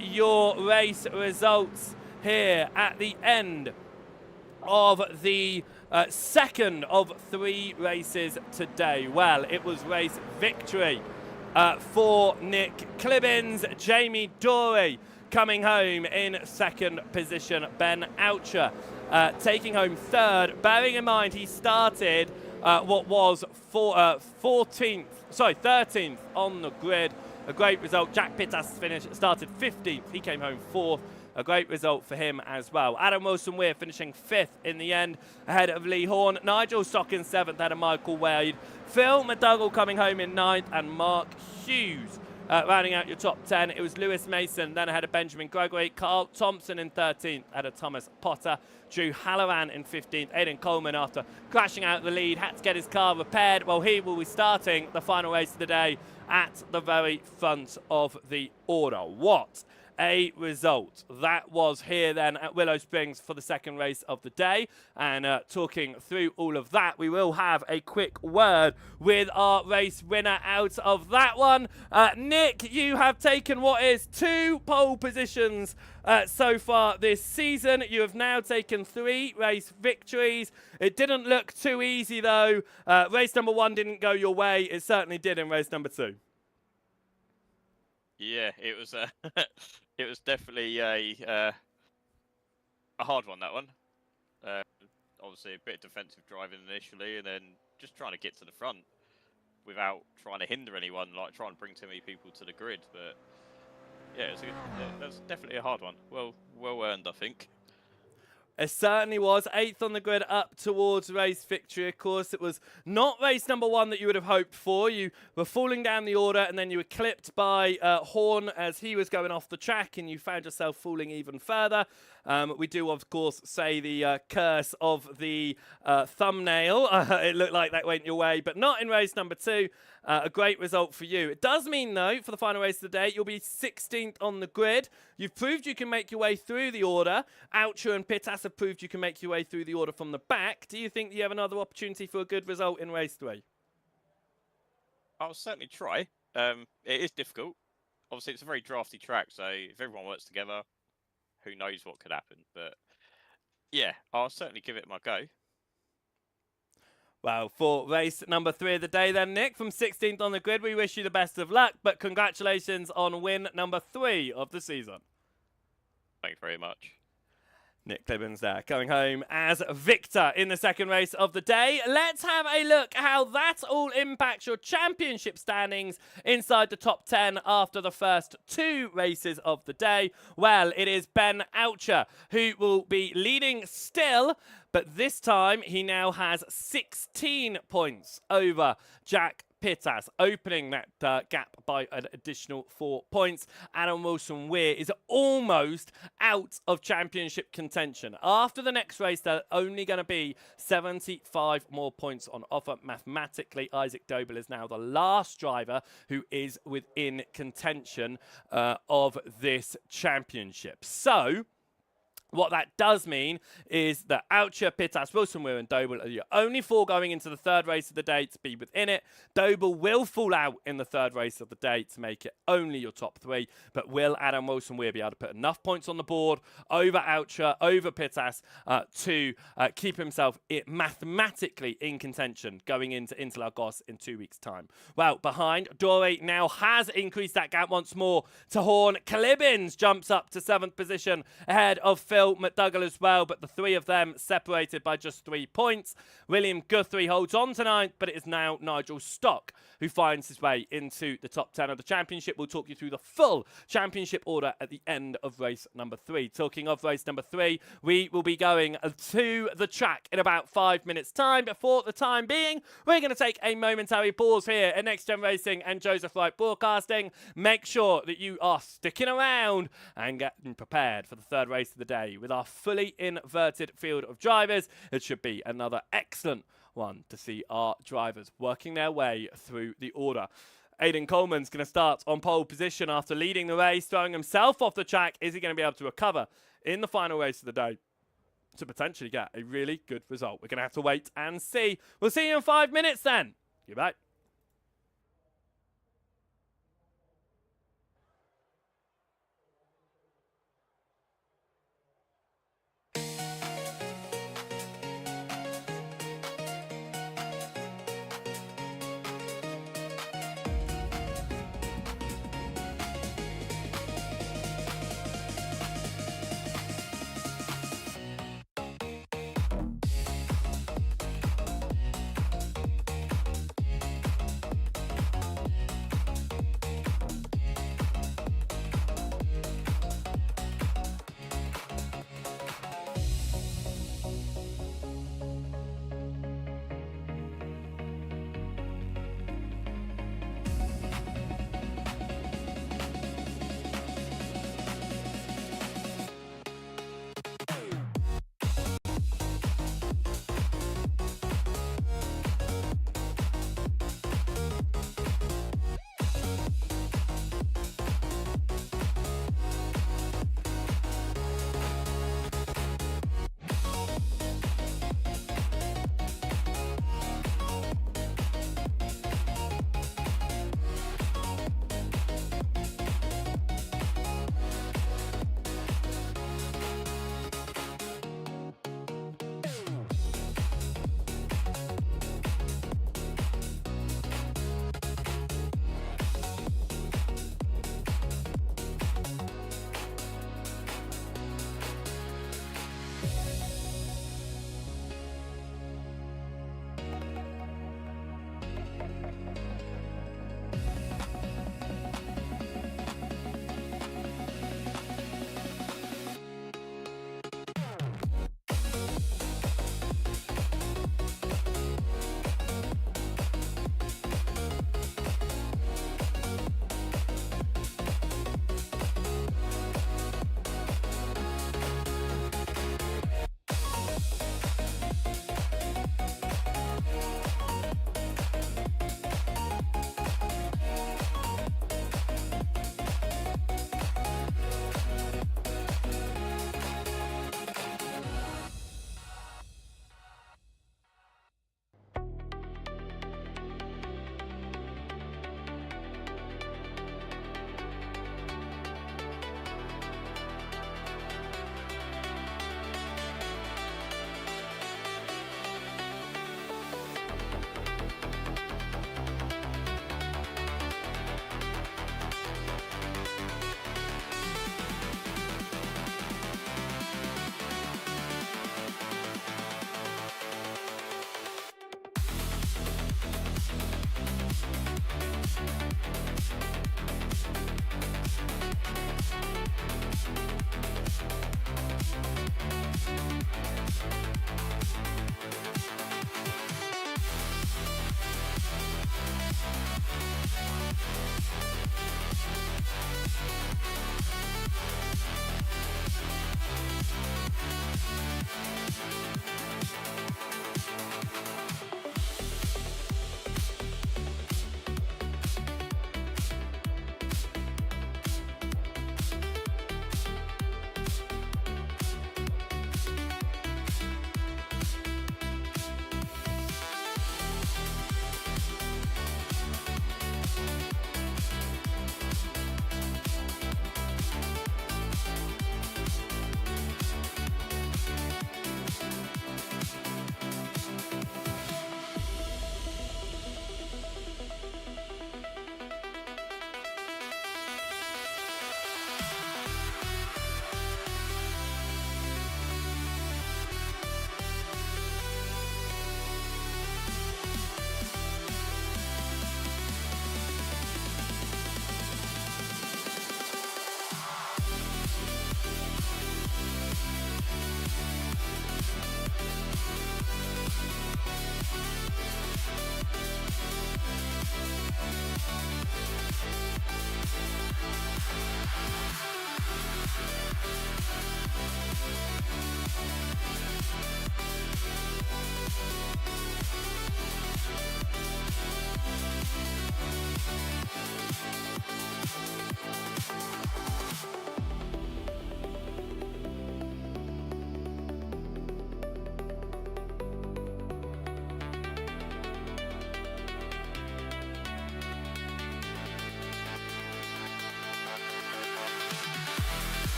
your race results here at the end of the second of 3 races today. Well, it was race victory for Nick Clibbins. Jamie Dory coming home in 2nd position. Ben Oucher taking home 3rd. Bearing in mind he started what was 13th on the grid. A great result. Jack Pittas started 15th. He came home 4th. A great result for him as well. Adam Wilson-Weir finishing 5th in the end, ahead of Lee Horn. Nigel Sockin 7th, ahead of Michael Wade. Phil McDougall coming home in 9th, and Mark Hughes rounding out your top 10. It was Lewis Mason, then ahead of Benjamin Gregory. Carl Thompson in 13th, ahead of Thomas Potter. Drew Halloran in 15th. Aidan Coleman, after crashing out the lead, had to get his car repaired. Well, he will be starting the final race of the day at the very front of the order. What a result that was here then at Willow Springs for the second race of the day. And talking through all of that, we will have a quick word with our race winner out of that one. Nick, you have taken what is 2 pole positions so far this season. You have now taken 3 race victories. It didn't look too easy though. Race number 1 didn't go your way. It certainly did in race number 2. Yeah, it was it was definitely a hard one, that one. obviously a bit of defensive driving initially, and then just trying to get to the front without trying to hinder anyone, like trying to bring too many people to the grid. But yeah, that's definitely a hard one. Well earned, I think. It certainly was. 8th on the grid up towards race victory. Of course, it was not race number 1 that you would have hoped for. You were falling down the order and then you were clipped by Horn as he was going off the track and you found yourself falling even further. We do, of course, say the curse of the thumbnail. It looked like that went your way, but not in race number 2. A great result for you. It does mean, though, for the final race of the day, you'll be 16th on the grid. You've proved you can make your way through the order. Oucher and Pittas have proved you can make your way through the order from the back. Do you think you have another opportunity for a good result in race 3? I'll certainly try. It is difficult. Obviously, it's a very drafty track, so if everyone works together, who knows what could happen. But yeah, I'll certainly give it my go. Well, for race number 3 of the day then, Nick, from 16th on the grid, we wish you the best of luck, but congratulations on win number 3 of the season. Thank you very much. Nick Clibbins there, going home as victor in the second race of the day. Let's have a look how that all impacts your championship standings inside the top 10 after the first 2 races of the day. Well, it is Ben Oucher who will be leading still, but this time he now has 16 points over Jack Pittas, opening that gap by an additional 4 points. Adam Wilson-Weir is almost out of championship contention. After the next race, there are only going to be 75 more points on offer. Mathematically, Isaac Dobel is now the last driver who is within contention of this championship. So what that does mean is that Oucher, Pittas, Wilson-Weir and Dobel are the only 4 going into the third race of the day to be within it. Dobel will fall out in the third race of the day to make it only your top 3. But will Adam Wilson-Weir be able to put enough points on the board over Oucher, over Pittas to keep himself mathematically in contention going into Interlagos in 2 weeks' time? Well, behind, Dore now has increased that gap once more to Horn. Clibbins jumps up to 7th position ahead of Phil McDougall as well, but the 3 of them separated by just 3 points. William Guthrie holds on to 9th, but it is now Nigel Stock who finds his way into the top 10 of the championship. We'll talk you through the full championship order at the end of race number 3. Talking of race number 3, we will be going to the track in about 5 minutes' time. But for the time being, we're going to take a momentary pause here at Next Gen Racing and Joseph Wright Broadcasting. Make sure that you are sticking around and getting prepared for the third race of the day. With our fully inverted field of drivers, it should be another excellent one to see our drivers working their way through the order. Aidan Coleman's going to start on pole position after leading the race, throwing himself off the track. Is he going to be able to recover in the final race of the day to potentially get a really good result? We're going to have to wait and see. We'll see you in 5 minutes then. Goodbye.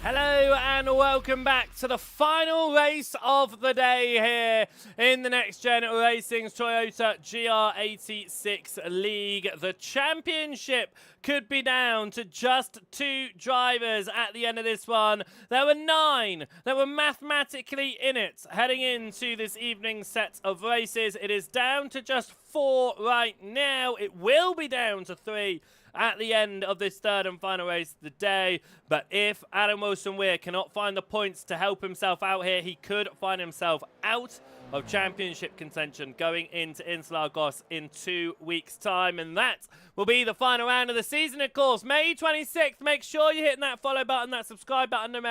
Hello and welcome back to the final race of the day here in the Next Gen Racing's Toyota GR86 League. The championship could be down to just 2 drivers at the end of this one. There were 9 that were mathematically in it heading into this evening's set of races. It is down to just 4 right now. It will be down to 3 at the end of this third and final race of the day. But if Adam Wilson-Weir cannot find the points to help himself out here, he could find himself out of championship contention going into Interlagos in 2 weeks' time. And that will be the final round of the season, of course. May 26th. Make sure you're hitting that follow button, that subscribe button, no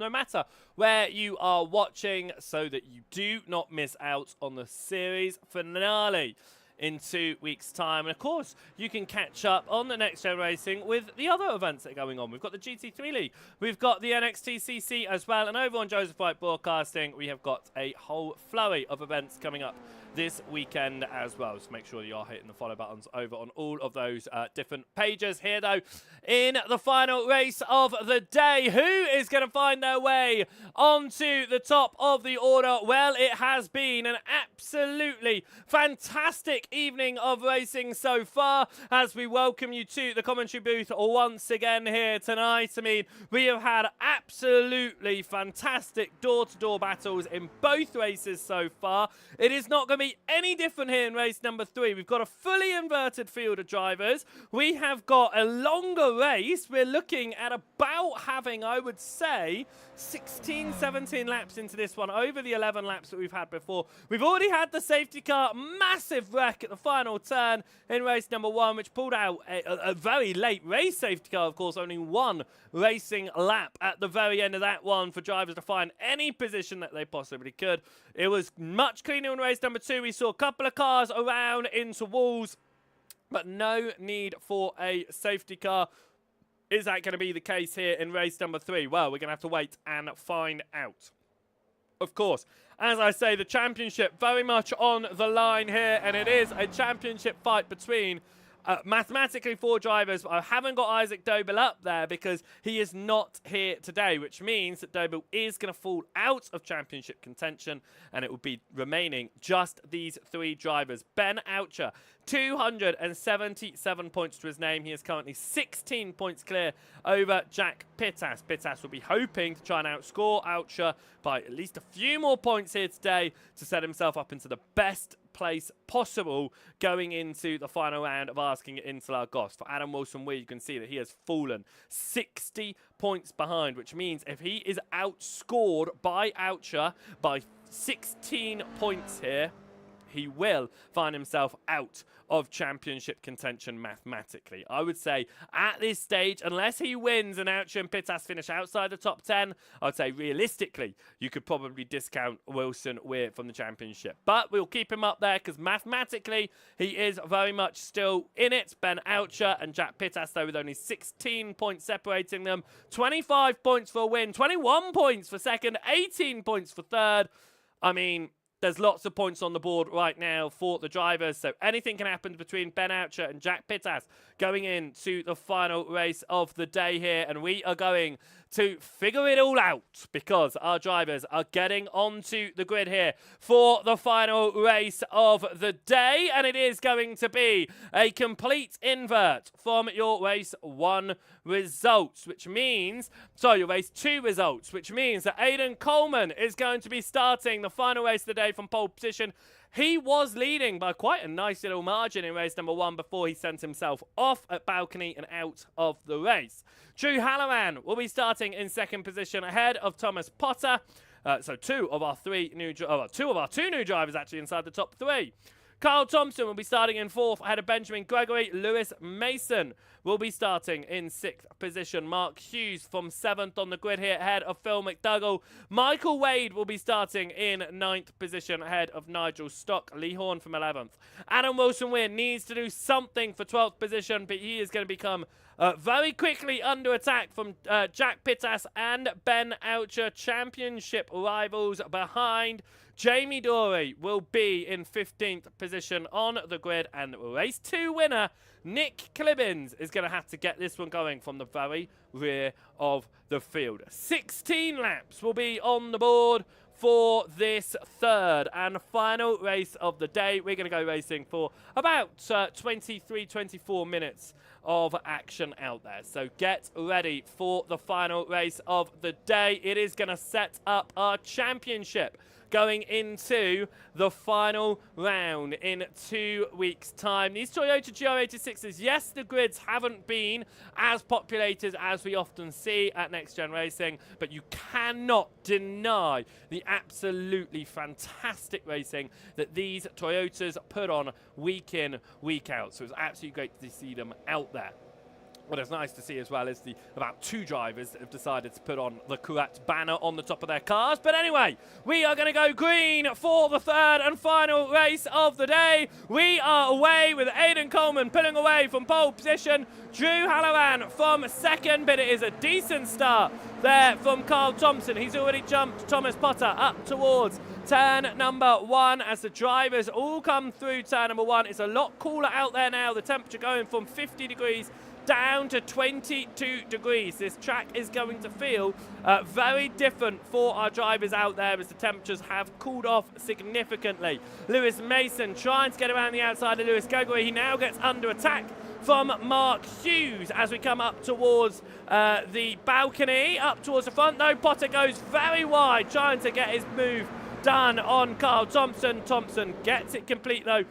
matter where you are watching, so that you do not miss out on the series finale in 2 weeks' time. And of course, you can catch up on the Next Gen Racing with the other events that are going on. We've got the GT3 League, we've got the NXTCC as well, and over on Joseph Wright Broadcasting, we have got a whole flurry of events coming up this weekend as well. So make sure you are hitting the follow buttons over on all of those different pages. Here, though, in the final race of the day, who is going to find their way onto the top of the order? Well, it has been an absolutely fantastic evening of racing so far as we welcome you to the commentary booth once again here tonight. I mean, we have had absolutely fantastic door-to-door battles in both races so far. It is not going to be any different here in race number 3. We've got a fully inverted field of drivers. We have got a longer race. We're looking at about having, I would say, 16, 17 laps into this one over the 11 laps that we've had before. We've already had the safety car massive wreck at the final turn in race number 1, which pulled out a very late race safety car, of course, only 1 racing lap at the very end of that one for drivers to find any position that they possibly could. It was much cleaner in race number 2. We saw a couple of cars around into walls, but no need for a safety car. Is that going to be the case here in race number 3? Well, we're going to have to wait and find out. Of course, as I say, the championship very much on the line here, and it is a championship fight between mathematically 4 drivers. But I haven't got Isaac Doble up there because he is not here today, which means that Doble is going to fall out of championship contention, and it will be remaining just these 3 drivers. Ben Oucher, 277 points to his name. He is currently 16 points clear over Jack Pittas. Pittas will be hoping to try and outscore Oucher by at least a few more points here today to set himself up into the best place possible going into the final round of Asking Interlagos. For Adam Wilson-Weir, you can see that he has fallen 60 points behind, which means if he is outscored by Oucher by 16 points here, he will find himself out of championship contention mathematically. I would say at this stage, unless he wins and Oucher and Pittas finish outside the top 10, I would say realistically, you could probably discount Wilson-Weir from the championship. But we'll keep him up there because mathematically, he is very much still in it. Ben Oucher and Jack Pittas, though, with only 16 points separating them. 25 points for a win, 21 points for second, 18 points for third. I mean, there's lots of points on the board right now for the drivers, so anything can happen between Ben Oucher and Jack Pittas going into the final race of the day here, and we are going to figure it all out because our drivers are getting onto the grid here for the final race of the day, and it is going to be a complete invert from your race 1 results, which means, sorry, your race 2 results, which means that Aidan Coleman is going to be starting the final race of the day from pole position. He was leading by quite a nice little margin in race number 1 before he sent himself off at balcony and out of the race. Drew Halloran will be starting in second position ahead of Thomas Potter. So two of our 2 new drivers actually inside the top 3. Kyle Thompson will be starting in 4th ahead of Benjamin Gregory. Lewis Mason will be starting in 6th position. Mark Hughes from 7th on the grid here ahead of Phil McDougall. Michael Wade will be starting in 9th position ahead of Nigel Stock. Lee Horn from 11th. Adam Wilson-Weir needs to do something for 12th position, but he is going to become very quickly under attack from Jack Pittas and Ben Oucher, championship rivals behind Jamie Dory will be in 15th position on the grid, and race 2 winner Nick Clibbins is going to have to get this one going from the very rear of the field. 16 laps will be on the board for this third and final race of the day. We're going to go racing for about 23-24 minutes of action out there. So get ready for the final race of the day. It is going to set up our championship going into the final round in 2 weeks' time. These Toyota GR86s, yes, the grids haven't been as populated as we often see at Next Gen Racing, but you cannot deny the absolutely fantastic racing that these Toyotas put on week in, week out. So it's absolutely great to see them out there. What is nice to see as well is the about 2 drivers that have decided to put on the correct banner on the top of their cars. But anyway, we are going to go green for the third and final race of the day. We are away with Aiden Coleman pulling away from pole position. Drew Halloran from second, but it is a decent start there from Carl Thompson. He's already jumped Thomas Potter up towards turn number 1 as the drivers all come through turn number 1. It's a lot cooler out there now. The temperature going from 50 degrees down to 22 degrees. This track is going to feel very different for our drivers out there as the temperatures have cooled off significantly. Lewis Mason trying to get around the outside of Lewis Gregory. He now gets under attack from Mark Hughes as we come up towards the balcony, up towards the front. No, Potter goes very wide trying to get his move done on Carl Thompson. Thompson gets it complete though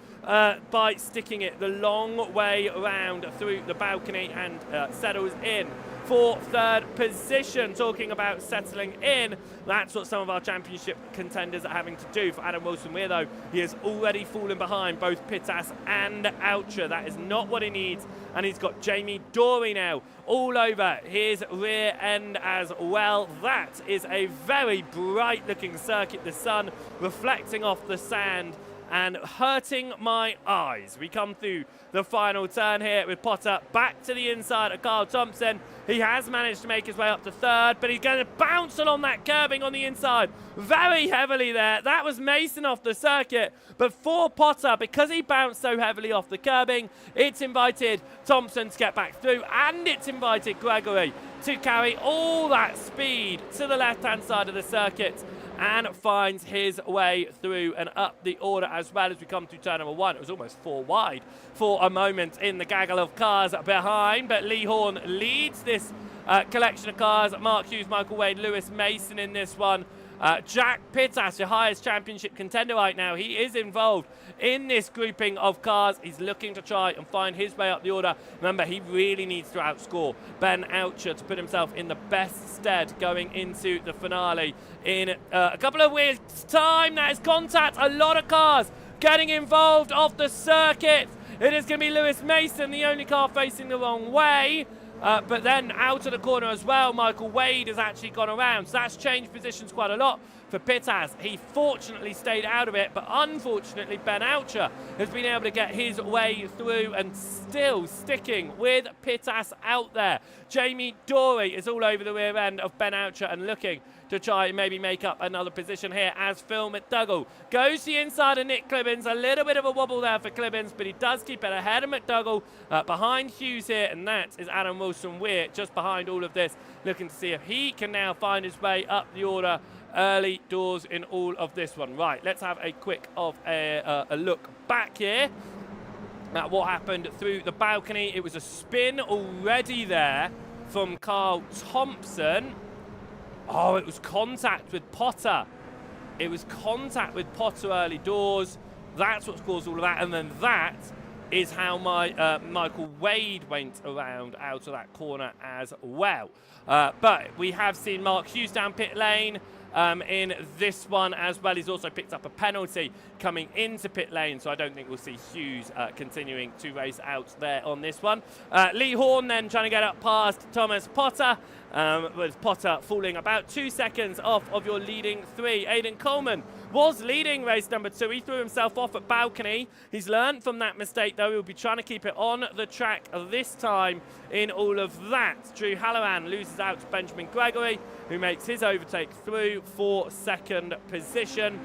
by sticking it the long way around through the balcony and settles in for third position. Talking about settling in, that's what some of our championship contenders are having to do. For Adam Wilson-Weir though, he has already fallen behind both Pittas and Oucher. That is not what he needs, and he's got Jamie Dory now all over his rear end as well. That is a very bright looking circuit, the sun reflecting off the sand and hurting my eyes. We come through the final turn here with Potter back to the inside of Carl Thompson. He has managed to make his way up to third, but he's going to bounce along that curbing on the inside very heavily there. That was Mason off the circuit, but for Potter, because he bounced so heavily off the curbing, it's invited Thompson to get back through, and it's invited Gregory to carry all that speed to the left-hand side of the circuit and finds his way through and up the order as well as we come to turn number 1. It was almost 4 wide for a moment in the gaggle of cars behind, but Lee Horn leads this collection of cars. Mark Hughes, Michael Wade, Lewis Mason in this one. Jack Pittas, the highest championship contender right now, he is involved in this grouping of cars. He's looking to try and find his way up the order. Remember, he really needs to outscore Ben Oucher to put himself in the best stead going into the finale in a couple of weeks' time. That is contact. A lot of cars getting involved off the circuit. It is going to be Lewis Mason, the only car facing the wrong way. But then out of the corner as well, Michael Wade has actually gone around. So that's changed positions quite a lot for Pittas. He fortunately stayed out of it, but unfortunately Ben Oucher has been able to get his way through and still sticking with Pittas out there. Jamie Dory is all over the rear end of Ben Oucher and looking to try and maybe make up another position here as Phil McDougall goes to the inside of Nick Clibbins. A little bit of a wobble there for Clibbins, but he does keep it ahead of McDougall behind Hughes here, and that is Adam Wilson-Weir just behind all of this, looking to see if he can now find his way up the order early doors in all of this one. Right, let's have a quick of a look back here at what happened through the balcony. It was a spin already there from Carl Thompson. Oh, it was contact with Potter. It was contact with Potter early doors. That's what's caused all of that. And then that is how my Michael Wade went around out of that corner as well. But we have seen Mark Hughes down pit lane in this one as well. He's also picked up a penalty coming into pit lane, so I don't think we'll see Hughes continuing to race out there on this one. Lee Horn then trying to get up past Thomas Potter, with Potter falling about 2 seconds off of your leading 3. Aiden Coleman was leading race number 2. He threw himself off at balcony. He's learned from that mistake, though. He'll be trying to keep it on the track this time in all of that. Drew Halloran loses out to Benjamin Gregory, who makes his overtake through for second position.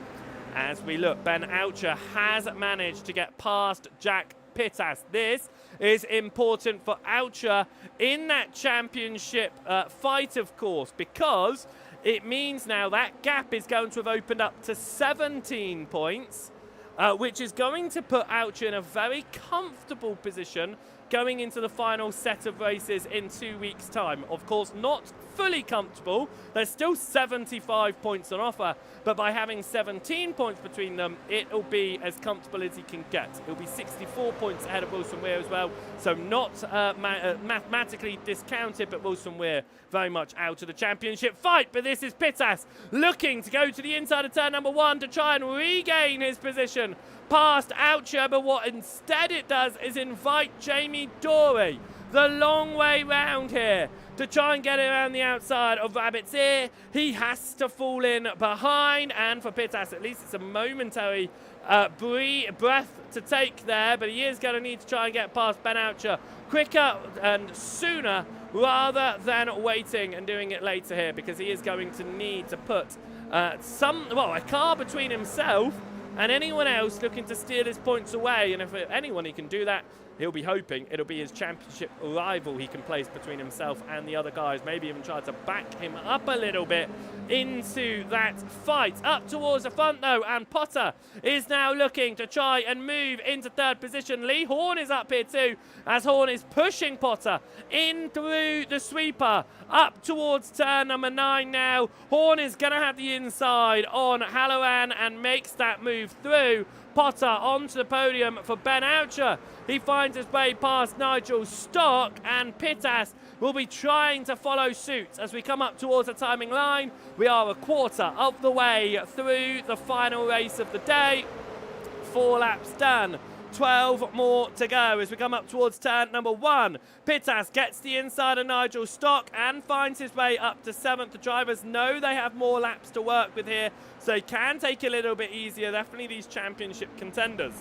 As we look, Ben Oucher has managed to get past Jack Pittas. This is important for Oucher in that championship fight, of course, because it means now that gap is going to have opened up to 17 points, which is going to put Oucher in a very comfortable position going into the final set of races in 2 weeks' time. Of course, not fully comfortable. There's still 75 points on offer, but by having 17 points between them, it'll be as comfortable as he can get. It'll be 64 points ahead of Wilson Weir as well, so not mathematically discounted, but Wilson Weir very much out of the championship fight. But this is Pittas looking to go to the inside of turn number 1 to try and regain his position past Oucher, but what instead it does is invite Jamie Dorey the long way round here to try and get around the outside of Rabbit's Ear. He has to fall in behind, and for Pittas at least it's a momentary breath to take there, but he is going to need to try and get past Ben Oucher quicker and sooner rather than waiting and doing it later here, because he is going to need to put a car between himself and anyone else looking to steal his points away. And if anyone he can do that, he'll be hoping it'll be his championship rival he can place between himself and the other guys. Maybe even try to back him up a little bit into that fight. Up towards the front though, and Potter is now looking to try and move into third position. Lee Horn is up here too, as Horn is pushing Potter in through the sweeper up towards turn number 9 now. Horn is going to have the inside on Halloran and makes that move through. Potter onto the podium for Ben Oucher. He finds his way past Nigel Stock, and Pittas will be trying to follow suit as we come up towards the timing line. We are a quarter of the way through the final race of the day. 4 laps done. 12 more to go as we come up towards turn number 1. Pittas gets the inside of Nigel Stock and finds his way up to 7th. The drivers know they have more laps to work with here, so they can take it a little bit easier. Definitely these championship contenders.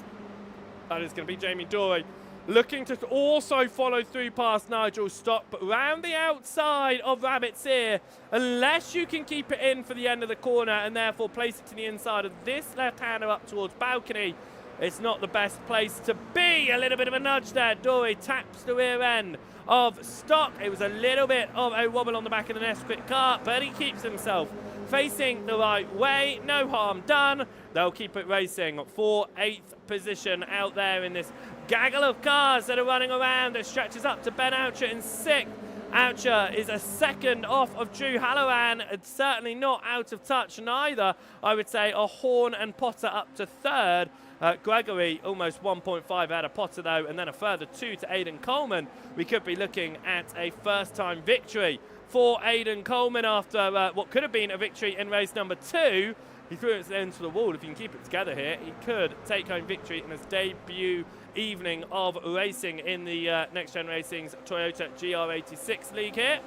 That is going to be Jamie Dorey looking to also follow through past Nigel Stock, but round the outside of Rabbit's Ear, unless you can keep it in for the end of the corner and therefore place it to the inside of this left-hander up towards balcony, it's not the best place to be. A little bit of a nudge there. Dorey taps the rear end of Stock. It was a little bit of a wobble on the back of the Nesquik car, but he keeps himself facing the right way. No harm done. They'll keep it racing for 8th position out there in this gaggle of cars that are running around. It stretches up to Ben Oucher in 6th. Oucher is a second off of Drew Halloran. It's certainly not out of touch neither. I would say a Horn and Potter up to 3rd. Gregory almost 1.5 out of Potter though, and then a further 2 to Aidan Coleman. We could be looking at a first-time victory for Aidan Coleman after what could have been a victory in race number 2. He threw it into the wall. If he can keep it together here, he could take home victory in his debut evening of racing in the NXTGEN Racing's Toyota GR86 league here.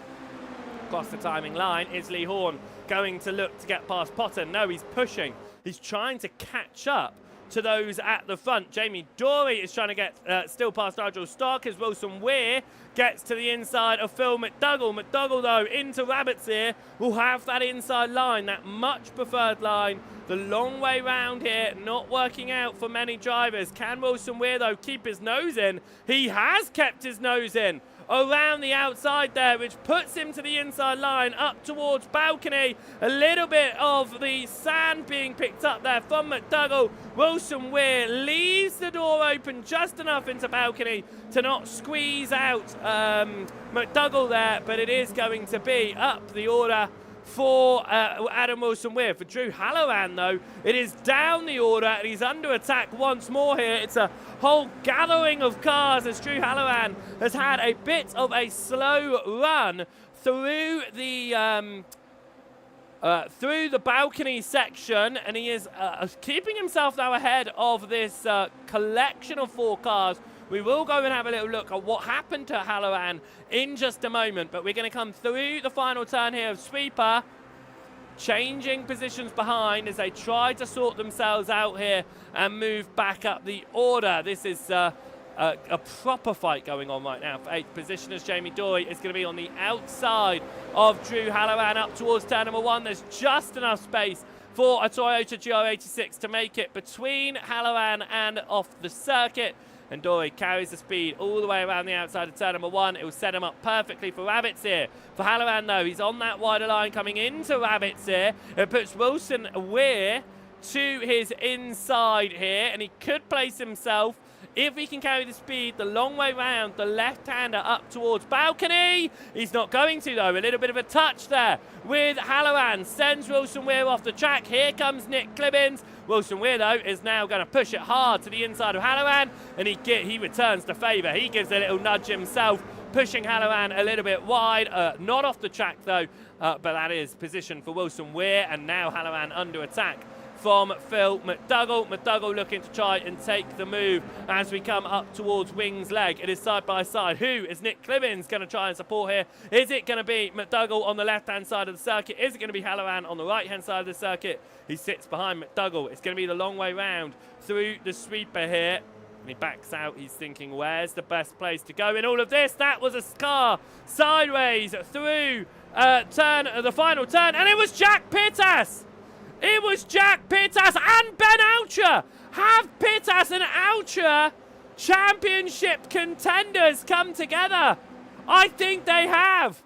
Across the timing line is Lee Horn going to look to get past Potter. No, he's pushing. He's trying to catch up to those at the front. Jamie Dorey is trying to get still past Nigel Stark as Wilson Weir gets to the inside of Phil McDougall. McDougall, though, into Rabbit's Ear, will have that inside line, that much preferred line. The long way round here, not working out for many drivers. Can Wilson Weir, though, keep his nose in? He has kept his nose in around the outside there, which puts him to the inside line up towards balcony. A little bit of the sand being picked up there from McDougall. Wilson Weir leaves the door open just enough into balcony to not squeeze out McDougall there, but it is going to be up the order for Adam Wilson Weir. For Drew Halloran, though, it is down the order and he's under attack once more here. It's a whole gathering of cars as Drew Halloran has had a bit of a slow run through the balcony section, and he is keeping himself now ahead of this collection of 4 cars. We will go and have a little look at what happened to Halloran in just a moment, but we're going to come through the final turn here of Sweeper, changing positions behind as they try to sort themselves out here and move back up the order. This is a proper fight going on right now for 8th position, as Jamie Dory is going to be on the outside of Drew Halloran up towards turn number 1. There's just enough space for a Toyota GR86 to make it between Halloran and off the circuit. And Dory carries the speed all the way around the outside of turn number 1. It will set him up perfectly for Rabbits here. For Halloran, though, he's on that wider line coming into Rabbits here. It puts Wilson Weir to his inside here, and he could place himself, if he can carry the speed, the long way round, the left-hander up towards Balcony. He's not going to, though. A little bit of a touch there with Halloran. Sends Wilson Weir off the track. Here comes Nick Clibbins. Wilson Weir, though, is now going to push it hard to the inside of Halloran, and he returns the favour. He gives a little nudge himself, pushing Halloran a little bit wide. Not off the track, though, but that is position for Wilson Weir, and now Halloran under attack from Phil McDougall. McDougall looking to try and take the move as we come up towards Wing's leg. It is side by side. Who is Nick Clibbins going to try and support here? Is it going to be McDougall on the left-hand side of the circuit? Is it going to be Halloran on the right-hand side of the circuit? He sits behind McDougall. It's going to be the long way round through the sweeper here. And he backs out. He's thinking, where's the best place to go in all of this? That was a car sideways through the final turn, and it was Jack Pittas. It was Jack Pittas and Ben Oucher. Have Pittas and Oucher, championship contenders, come together? I think they have.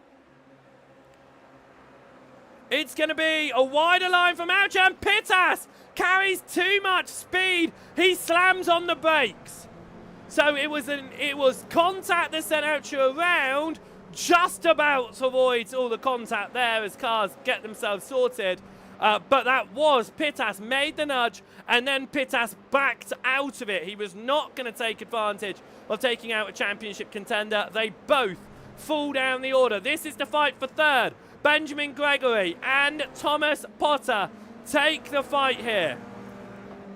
It's going to be a wider line from Oucher, and Pittas carries too much speed. He slams on the brakes. So it was contact that sent Oucher around, just about to avoid all the contact there as cars get themselves sorted. But that was Pittas made the nudge, and then Pittas backed out of it. He was not going to take advantage of taking out a championship contender. They both fall down the order. This is the fight for 3rd. Benjamin Gregory and Thomas Potter take the fight here.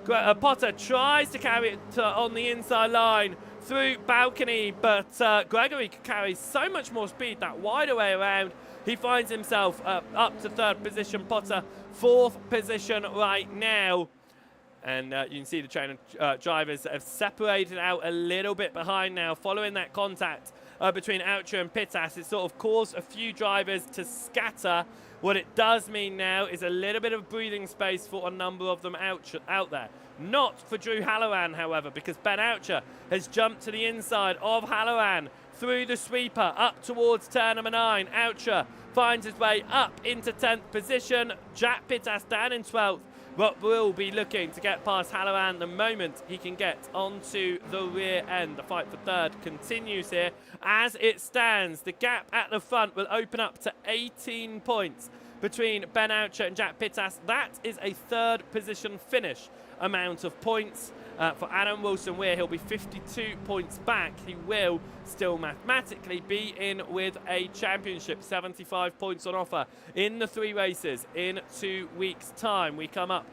Potter tries to carry it on the inside line through Balcony, but Gregory can carry so much more speed that wider way around. He finds himself up to 3rd position. Potter 4th position right now. And you can see the trainer drivers have separated out a little bit behind now following that contact between Oucher and Pittas. It sort of caused a few drivers to scatter. What it does mean now is a little bit of breathing space for a number of them out there. Not for Drew Halloran, however, because Ben Oucher has jumped to the inside of Halloran through the sweeper up towards turn number 9. Oucher finds his way up into 10th position. Jack Pittas down in 12th, but will be looking to get past Halloran the moment he can get onto the rear end. The fight for 3rd continues here. As it stands, the gap at the front will open up to 18 points between Ben Oucher and Jack Pittas. That is a 3rd position finish amount of points. For Adam Wilson Weir, he'll be 52 points back. He will still mathematically be in with a championship. 75 points on offer in the 3 races in 2 weeks' time. We come up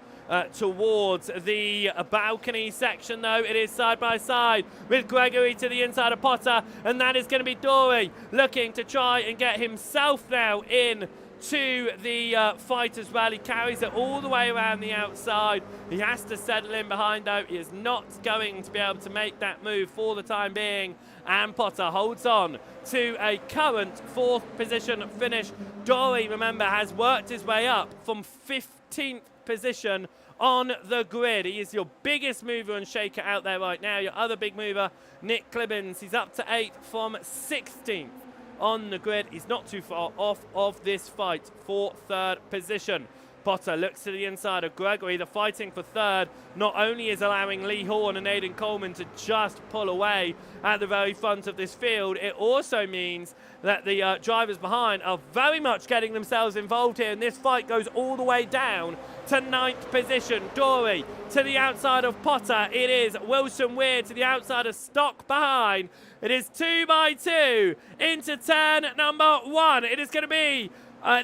towards the balcony section, though. It is side by side with Gregory to the inside of Potter, and that is going to be Dory looking to try and get himself now in to the fight as well. He carries it all the way around the outside. He has to settle in behind, though. He is not going to be able to make that move for the time being, and Potter holds on to a current 4th position finish. Dory, remember, has worked his way up from 15th position on the grid. He is your biggest mover and shaker out there right now. Your other big mover, Nick Clibbins, he's up to 8th from 16th on the grid. He's not too far off of this fight for 3rd position. Potter looks to the inside of Gregory. The fighting for 3rd not only is allowing Lee Horn and Aidan Coleman to just pull away at the very front of this field, it also means that the drivers behind are very much getting themselves involved here, and this fight goes all the way down to 9th position. Dory to the outside of Potter. It is Wilson Weir to the outside of Stock behind. It is 2 by 2 into turn number 1. It is going to be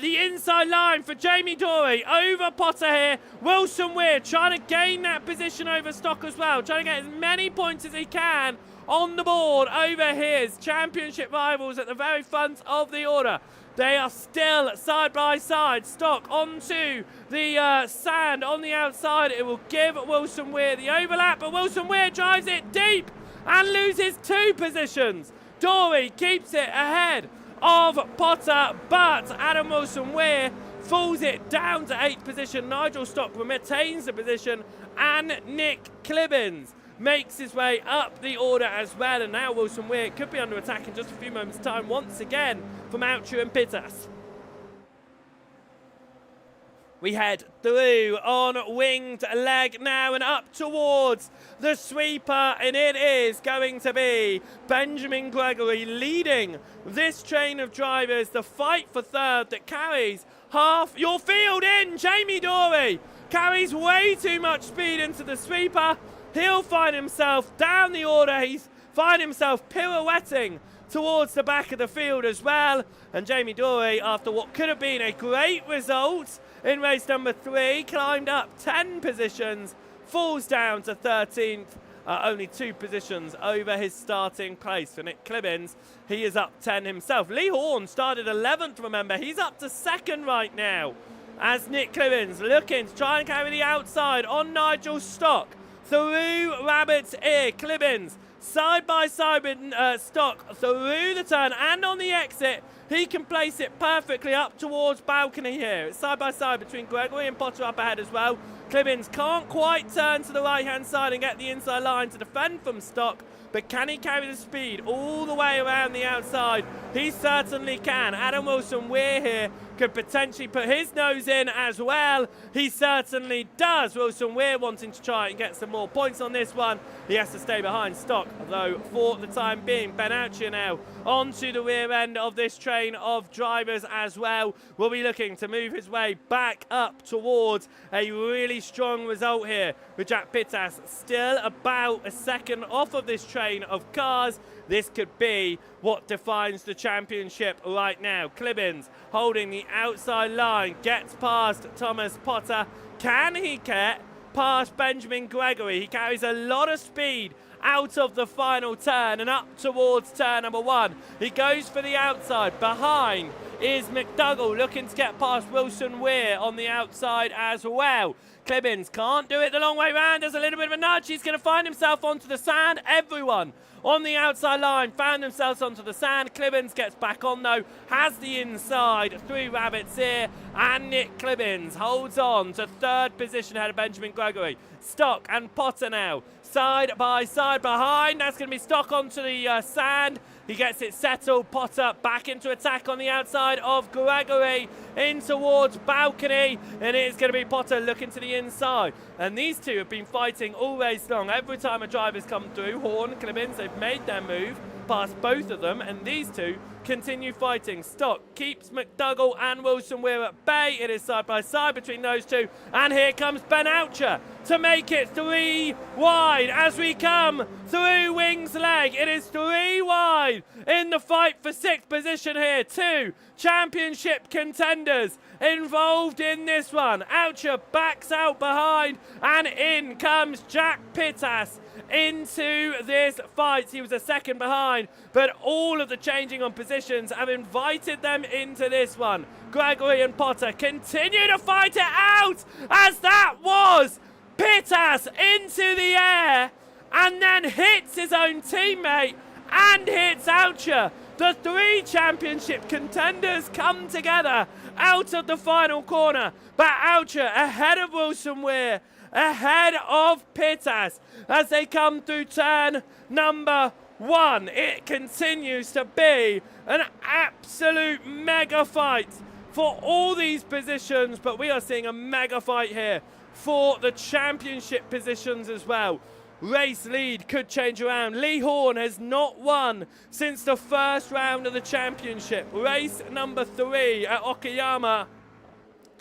the inside line for Jamie Dory over Potter here. Wilson Weir trying to gain that position over Stock as well, trying to get as many points as he can on the board over his championship rivals at the very front of the order. They are still side by side. Stock onto the sand on the outside. It will give Wilson Weir the overlap, but Wilson Weir drives it deep and loses 2 positions. Dory keeps it ahead of Potter, but Adam Wilson-Weir falls it down to 8th position. Nigel Stock retains the position, and Nick Clibbins makes his way up the order as well. And now Wilson-Weir could be under attack in just a few moments' time once again from Oucher and Pittas. We head through on winged leg now and up towards the sweeper, and it is going to be Benjamin Gregory leading this train of drivers. The fight for third that carries half your field in. Jamie Dory carries way too much speed into the sweeper. He'll find himself down the order. He's find himself pirouetting towards the back of the field as well. And Jamie Dory, after what could have been a great result in race number 3, climbed up 10 positions, falls down to 13th, only 2 positions over his starting place. For Nick Clibbins, he is up 10 himself. Lee Horn started 11th, remember. He's up to 2nd right now, as Nick Clibbins looking to try and carry the outside on Nigel Stock. Through Rabbit's Ear, Clibbins side by side with Stock through the turn and on the exit. He can place it perfectly up towards balcony here. It's side by side between Gregory and Potter up ahead as well. Clibbins can't quite turn to the right hand side and get the inside line to defend from Stock, but can he carry the speed all the way around the outside? He certainly can. Adam Wilson-Weir here could potentially put his nose in as well. He certainly does. Wilson-Weir wanting to try and get some more points on this one. He has to stay behind Stock, though, for the time being. Ben Oucher now onto the rear end of this train of drivers as well. Will be looking to move his way back up towards a really strong result here, with Jack Pittas still about a second off of this train of cars. This could be what defines the championship right now. Clibbins holding the outside line, gets past Thomas Potter. Can he get past Benjamin Gregory? He carries a lot of speed out of the final turn and up towards turn number 1. He goes for the outside. Behind is McDougall looking to get past Wilson-Weir on the outside as well. Clibbins can't do it the long way round. There's a little bit of a nudge. He's going to find himself onto the sand. Everyone on the outside line found themselves onto the sand. Clibbins gets back on though, has the inside through Rabbit's Ear, and Nick Clibbins holds on to 3rd position ahead of Benjamin Gregory. Stock and Potter now side by side behind. That's going to be Stock onto the sand. He gets it settled. Potter back into attack on the outside of Gregory in towards balcony, and it's going to be Potter looking to the inside. And these two have been fighting all race long. Every time a driver's come through, Horn, Clibbins, they've made their move past both of them, and these two continue fighting. Stock keeps McDougall and Wilson-Weir at bay. It is side by side between those two, and here comes Ben Oucher to make it 3 wide as we come through Wings leg. It is 3 wide in the fight for 6th position here. 2 championship contenders involved in this one. Oucher backs out behind, and in comes Jack Pittas into this fight. He was a second behind, but all of the changing on positions have invited them into this one. Gregory and Potter continue to fight it out, as that was Pittas into the air and then hits his own teammate and hits Oucher. The 3 championship contenders come together out of the final corner, but Oucher ahead of Wilson-Weir, ahead of Pittas as they come through turn number 1. It continues to be an absolute mega fight for all these positions, but we are seeing a mega fight here for the championship positions as well. Race lead could change around. Lee Horn has not won since the first round of the championship. Race number 3 at Okayama.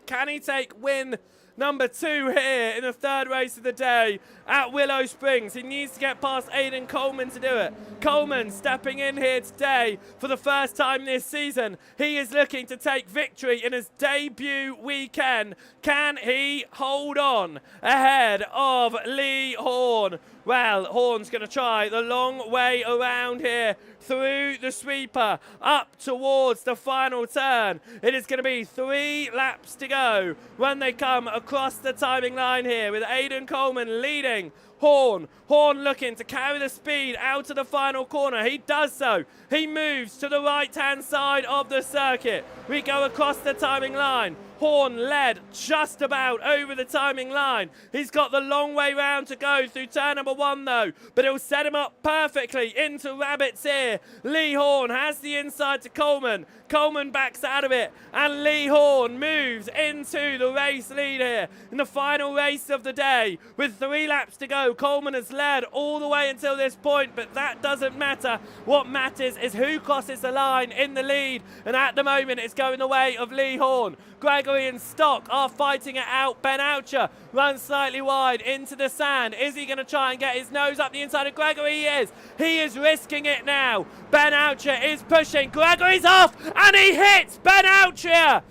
Can he take win number 2 here in the 3rd race of the day at Willow Springs? He needs to get past Aidan Coleman to do it. Coleman stepping in here today for the first time this season. He is looking to take victory in his debut weekend. Can he hold on ahead of Lee Horn? Well, Horn's going to try the long way around here through the sweeper up towards the final turn. It is going to be 3 laps to go when they come across the timing line here, with Aidan Coleman leading. Horn. Horn looking to carry the speed out of the final corner. He does so. He moves to the right-hand side of the circuit. We go across the timing line. Horn led just about over the timing line. He's got the long way round to go through turn number 1 though, but it'll set him up perfectly into Rabbit's ear. Lee Horn has the inside to Coleman. Coleman backs out of it, and Lee Horn moves into the race lead here in the final race of the day. With 3 laps to go, Coleman has led all the way until this point, but that doesn't matter. What matters is who crosses the line in the lead, and at the moment it's going the way of Lee Horn. Gregory and Stock are fighting it out. Ben Oucher runs slightly wide into the sand. Is he going to try and get his nose up the inside of Gregory? He is. He is risking it now. Ben Oucher is pushing. Gregory's off, and he hits Ben Oucher.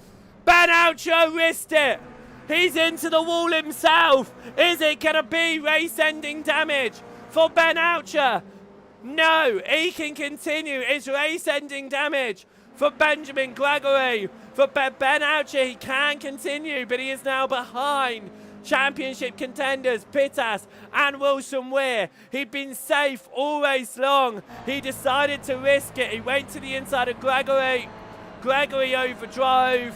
Ben Oucher risked it. He's into the wall himself. Is it going to be race-ending damage for Ben Oucher? No, he can continue. It's race-ending damage for Benjamin Gregory. For Ben Oucher, he can continue, but he is now behind championship contenders Pittas and Wilson Weir. He'd been safe all race long. He decided to risk it. He went to the inside of Gregory. Gregory overdrove,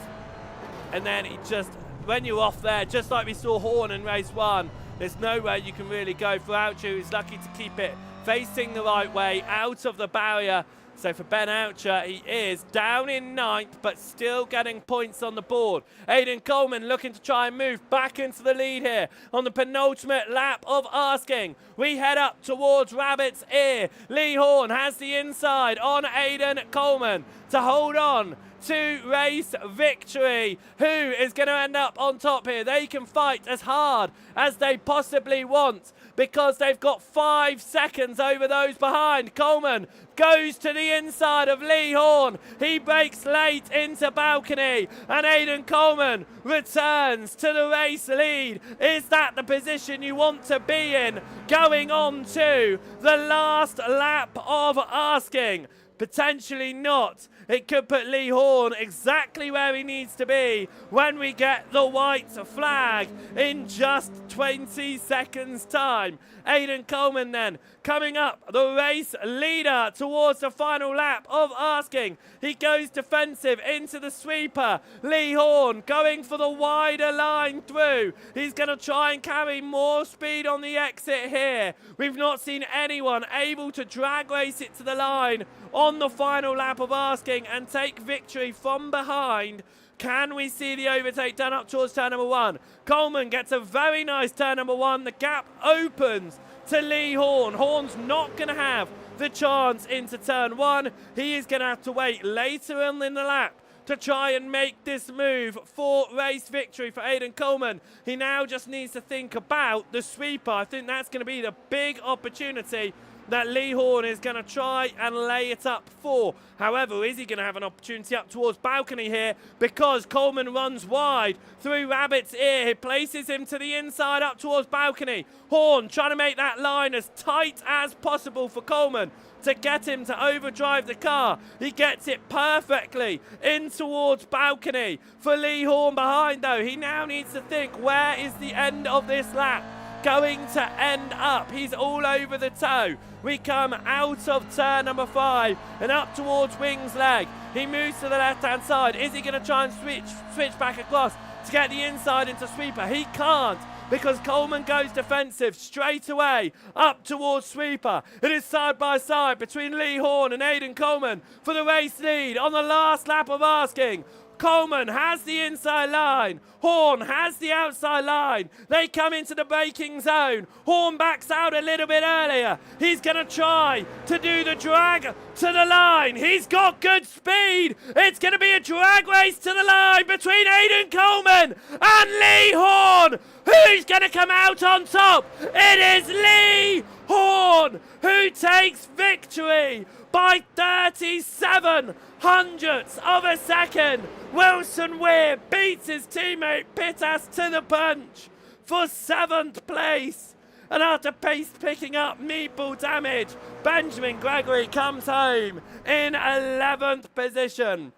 and then he just, when you're off there, just like we saw Horn in race 1, there's nowhere you can really go for Oucher, who's lucky to keep it facing the right way out of the barrier. So for Ben Oucher, he is down in 9th, but still getting points on the board. Aidan Coleman looking to try and move back into the lead here on the penultimate lap of asking. We head up towards Rabbit's Ear. Lee Horn has the inside on Aidan Coleman to hold on to race victory. Who is going to end up on top here? They can fight as hard as they possibly want, because they've got 5 seconds over those behind. Coleman goes to the inside of Lee Horn. He breaks late into balcony, and Aidan Coleman returns to the race lead. Is that the position you want to be in going on to the last lap of asking? Potentially not. It could put Lee Horn exactly where he needs to be when we get the white flag in just 20 seconds time. Aidan Coleman then coming up the race leader towards the final lap of asking. He goes defensive into the sweeper. Lee Horn going for the wider line through. He's going to try and carry more speed on the exit here. We've not seen anyone able to drag race it to the line on the final lap of asking and take victory from behind. Can we see the overtake done up towards turn number 1? Coleman gets a very nice turn number 1. The gap opens to Lee Horn. Horn's not going to have the chance into turn 1. He is going to have to wait later on in the lap to try and make this move for race victory for Aidan Coleman. He now just needs to think about the sweeper. I think that's going to be the big opportunity that Lee Horn is going to try and lay it up for. However, is he going to have an opportunity up towards balcony here? Because Coleman runs wide through Rabbit's Ear. He places him to the inside up towards balcony. Horn trying to make that line as tight as possible for Coleman to get him to overdrive the car. He gets it perfectly in towards balcony. For Lee Horn behind though, he now needs to think, where is the end of this lap going to end up? He's all over the toe. We come out of turn number 5 and up towards Wings leg. He moves to the left-hand side. Is he going to try and switch back across to get the inside into sweeper? He can't, because Coleman goes defensive straight away up towards sweeper. It is side by side between Lee Horn and Aidan Coleman for the race lead on the last lap of asking. Coleman has the inside line. Horn has the outside line. They come into the braking zone. Horn backs out a little bit earlier. He's going to try to do the drag to the line. He's got good speed. It's going to be a drag race to the line between Aidan Coleman and Lee Horn. Who's going to come out on top? It is Lee Horn who takes victory by 37 hundredths of a second. Wilson Weir beats his teammate Pittas to the punch for 7th place. And after pace picking up meatball damage, Benjamin Gregory comes home in 11th position.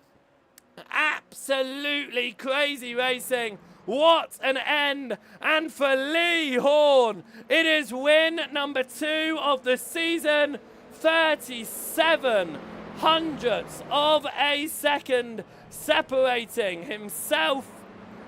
Absolutely crazy racing What an end! And for Lee Horn, it is win number 2 of the season. 37 hundredths of a second separating himself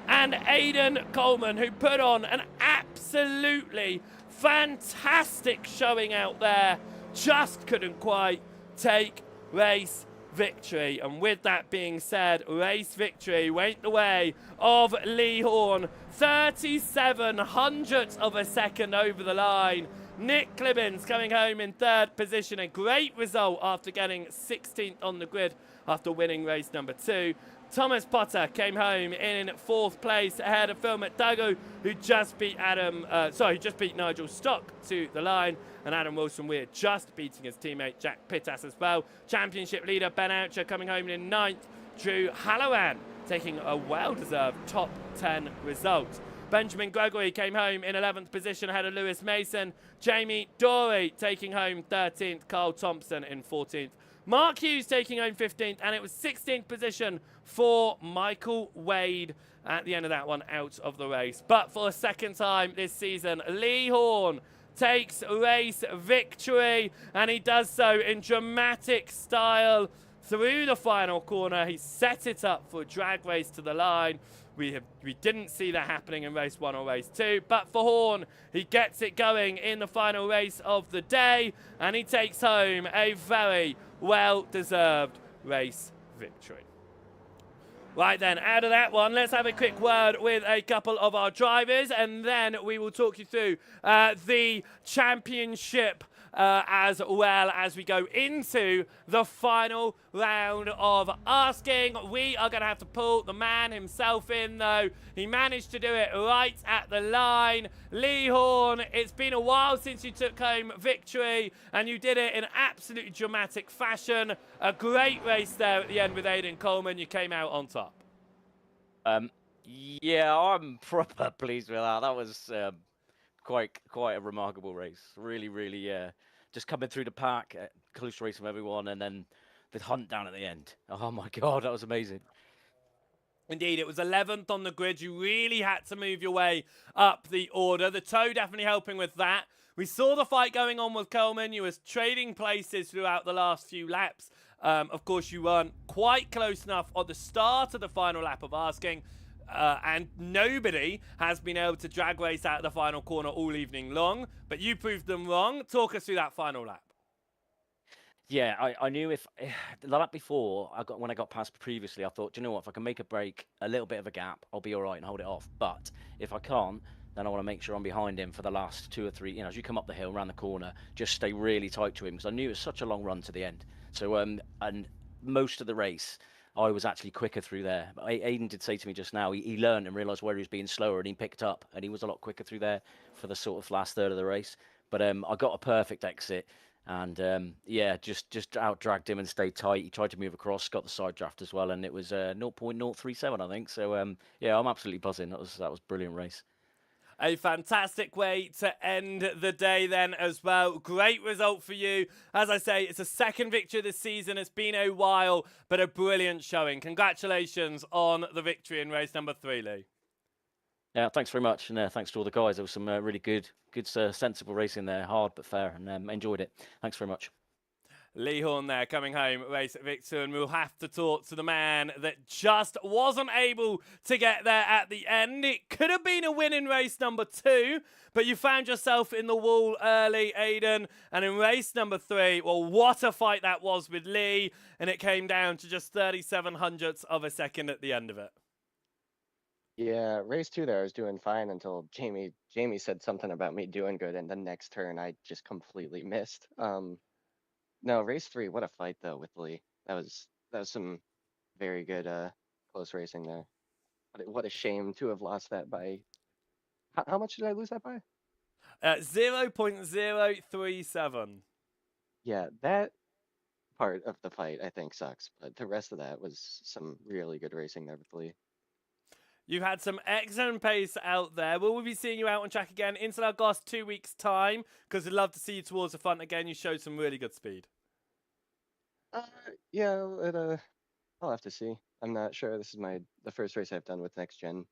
and Aiden Coleman, who put on an absolutely fantastic showing out there. Just couldn't quite take race victory. And with that being said, race victory went the way of Lee Horn. 37 hundredths of a second over the line. Nick Clibbins coming home in 3rd position. A great result after getting 16th on the grid after winning race number 2. Thomas Potter came home in 4th place ahead of Phil McDougall, who just beat Nigel Stock to the line, and Adam Wilson-Weir just beating his teammate Jack Pittas as well. Championship leader Ben Oucher coming home in 9th. Drew Halloran taking a well-deserved top 10 result. Benjamin Gregory came home in 11th position ahead of Lewis Mason. Jamie Dorey taking home 13th. Carl Thompson in 14th. Mark Hughes taking home 15th, and it was 16th position for Michael Wade at the end of that one out of the race. But for a second time this season, Lee Horn takes race victory, and he does so in dramatic style through the final corner. He set it up for a drag race to the line. We didn't see that happening in race 1 or race 2, but for Horn, he gets it going in the final race of the day, and he takes home a very well-deserved race victory. Right then, out of that one, let's have a quick word with a couple of our drivers, and then we will talk you through the championship as well as we go into the final round of asking. We are going to have to pull the man himself in, though. He managed to do it right at the line. Lee Horn, it's been a while since you took home victory, and you did it in absolutely dramatic fashion. A great race there at the end with Aiden Coleman. You came out on top. Yeah, I'm proper pleased with that. That was quite a remarkable race. Really, just coming through the pack, close race with everyone, and then the hunt down at the end. Oh my God, that was amazing. Indeed, it was 11th on the grid. You really had to move your way up the order. The tow definitely helping with that. We saw the fight going on with Coleman. You was trading places throughout the last few laps. Of course, you weren't quite close enough at the start of the final lap of asking. And nobody has been able to drag race out of the final corner all evening long. But you proved them wrong. Talk us through that final lap. Yeah, I knew if the lap before when I got past previously, I thought, do you know what? If I can make a break, a little bit of a gap, I'll be all right and hold it off. But if I can't, then I want to make sure I'm behind him for the last 2 or 3. You know, as you come up the hill, around the corner, just stay really tight to him because I knew it was such a long run to the end. So and most of the race, I was actually quicker through there. But Aiden did say to me just now, he learned and realised where he was being slower, and he picked up, and he was a lot quicker through there for the sort of last third of the race. But I got a perfect exit. And yeah, just out dragged him and stayed tight. He tried to move across, got the side draft as well, and it was 0.037, I think. So yeah, I'm absolutely buzzing. That was a brilliant race. A fantastic way to end the day then as well. Great result for you. As I say, it's a second victory this season. It's been a while, but a brilliant showing. Congratulations on the victory in race number 3, Lee. Yeah, thanks very much, and thanks to all the guys. There was some really good, sensible racing there, hard but fair, and enjoyed it. Thanks very much. Lee Horn there coming home race victor, and we'll have to talk to the man that just wasn't able to get there at the end. It could have been a win in race number 2, but you found yourself in the wall early, Aiden. And in race number 3, well, what a fight that was with Lee, and it came down to just 37 hundredths of a second at the end of it. Yeah, race 2 there, I was doing fine until Jamie said something about me doing good, and the next turn I just completely missed. No, race 3, what a fight though with Lee. That was some very good close racing there. What a shame to have lost that by. How much did I lose that by? 0.037. Yeah, that part of the fight I think sucks, but the rest of that was some really good racing there with Lee. You've had some excellent pace out there. Will we be seeing you out on track again in Lagos 2 weeks' time? Because we'd love to see you towards the front again. You showed some really good speed. Yeah, I'll have to see. I'm not sure. This is the first race I've done with NXTGEN.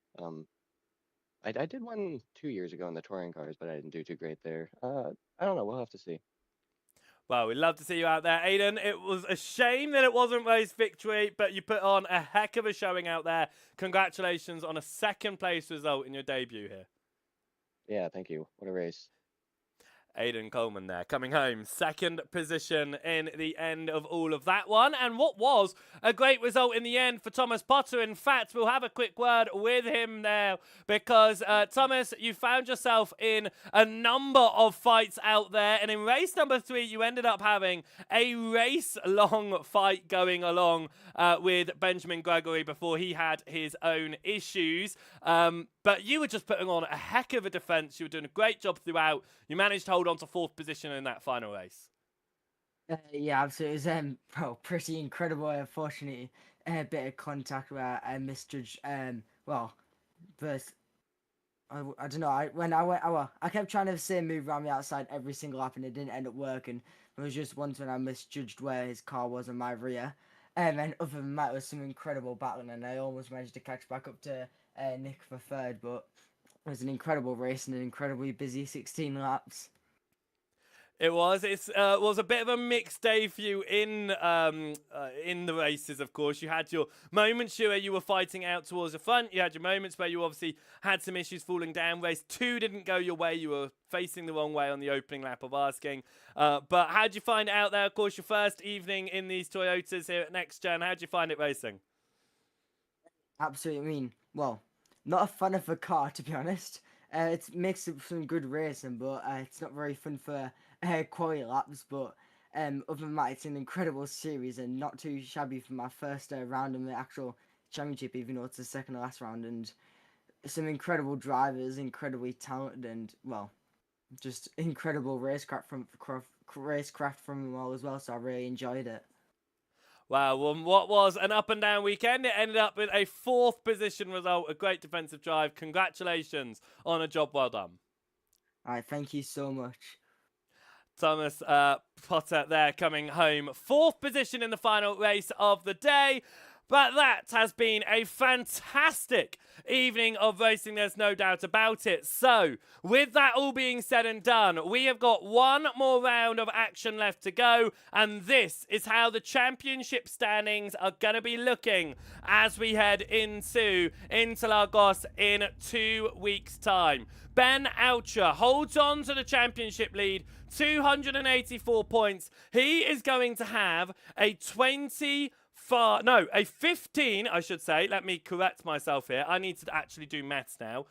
I did one 2 years ago in the touring cars, but I didn't do too great there. I don't know. We'll have to see. Well, we'd love to see you out there, Aiden. It was a shame that it wasn't race victory, but you put on a heck of a showing out there. Congratulations on a second place result in your debut here. Yeah, thank you. What a race. Aiden Coleman there, coming home, second position in the end of all of that one. And what was a great result in the end for Thomas Potter. In fact, we'll have a quick word with him now because, Thomas, you found yourself in a number of fights out there. And in race number 3, you ended up having a race-long fight going along with Benjamin Gregory before he had his own issues. But you were just putting on a heck of a defense. You were doing a great job throughout. You managed to hold on to 4th position in that final race. Yeah, absolutely. It was pretty incredible. Unfortunately, a bit of contact where I misjudged. First, I don't know. I kept trying to say move around the outside every single lap, and it didn't end up working. There was just once when I misjudged where his car was in my rear. And other than that, it was some incredible battling, and I almost managed to catch back up to Nick for 3rd, but it was an incredible race and an incredibly busy 16 laps. It was. It was a bit of a mixed day for you in the races, of course. You had your moments where you were fighting out towards the front. You had your moments where you obviously had some issues falling down. Race 2 didn't go your way. You were facing the wrong way on the opening lap of asking. But how did you find it out there? Of course, your first evening in these Toyotas here at NXTGEN. How did you find it racing? Absolutely. I mean, well, not a fan of the car, to be honest. It makes some good racing, but it's not very fun for quality laps. But other than that, it's an incredible series and not too shabby for my first round in the actual championship, even though it's the second to last round. And some incredible drivers, incredibly talented, and well, just incredible racecraft from them all as well. So I really enjoyed it. Wow, well, what was an up and down weekend? It ended up with a 4th position result, a great defensive drive. Congratulations on a job well done. All right, thank you so much. Thomas Potter there coming home. 4th position in the final race of the day. But that has been a fantastic evening of racing, there's no doubt about it. So, with that all being said and done, we have got one more round of action left to go, and this is how the championship standings are going to be looking as we head into Interlagos in 2 weeks' time. Ben Oucher holds on to the championship lead, 284 points. He is going to have a 15, I should say. Let me correct myself here. I need to actually do maths now.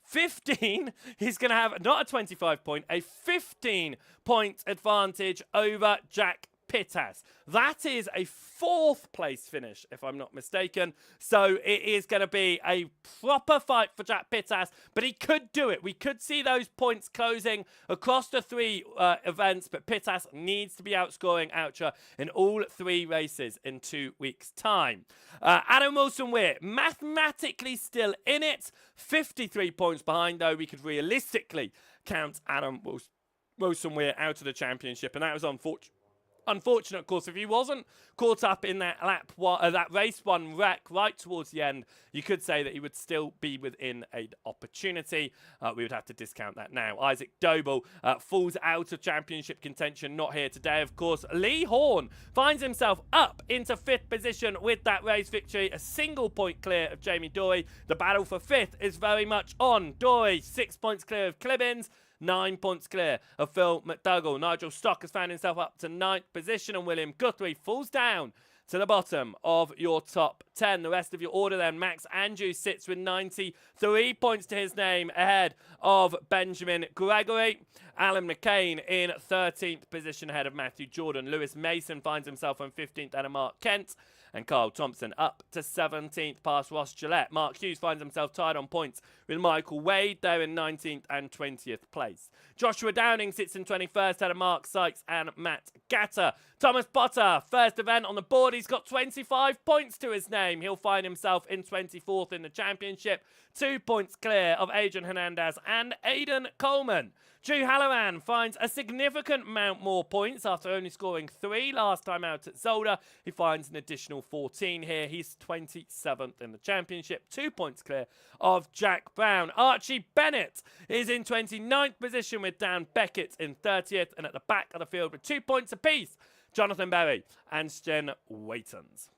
15, he's going to have not a 25 point, a 15 point advantage over Jack Pittas. That is a 4th place finish, if I'm not mistaken. So it is going to be a proper fight for Jack Pittas, but he could do it. We could see those points closing across the 3 events, but Pittas needs to be outscoring Oucher in all 3 races in 2 weeks' time. Adam Wilson-Weir, mathematically still in it, 53 points behind, though. We could realistically count Adam Wilson-Weir out of the championship, and that was unfortunate, of course. If he wasn't caught up in that that race 1 wreck right towards the end, you could say that he would still be within an opportunity. We would have to discount that now. Isaac Doble falls out of championship contention, not here today, of course. Lee Horn finds himself up into 5th position with that race victory, a single point clear of Jamie Dory. The battle for 5th is very much on. Dory, 6 points clear of Clibbins, 9 points clear of Phil McDougall. Nigel Stock has found himself up to 9th position, and William Guthrie falls down to the bottom of your top 10. The rest of your order then, Max Andrews sits with 93 points to his name ahead of Benjamin Gregory. Alan McCain in 13th position ahead of Matthew Jordan. Lewis Mason finds himself on 15th ahead of Mark Kent. And Carl Thompson up to 17th past Ross Gillette. Mark Hughes finds himself tied on points with Michael Wade there in 19th and 20th place. Joshua Downing sits in 21st ahead of Mark Sykes and Matt Gatter. Thomas Potter, first event on the board. He's got 25 points to his name. He'll find himself in 24th in the championship. 2 points clear of Adrian Hernandez and Aidan Coleman. Drew Halloran finds a significant amount more points after only scoring 3 last time out at Zolder. He finds an additional 14 here. He's 27th in the championship, 2 points clear of Jack Brown. Archie Bennett is in 29th position with Dan Beckett in 30th, and at the back of the field with 2 points apiece, Jonathan Berry and Sten Waitons.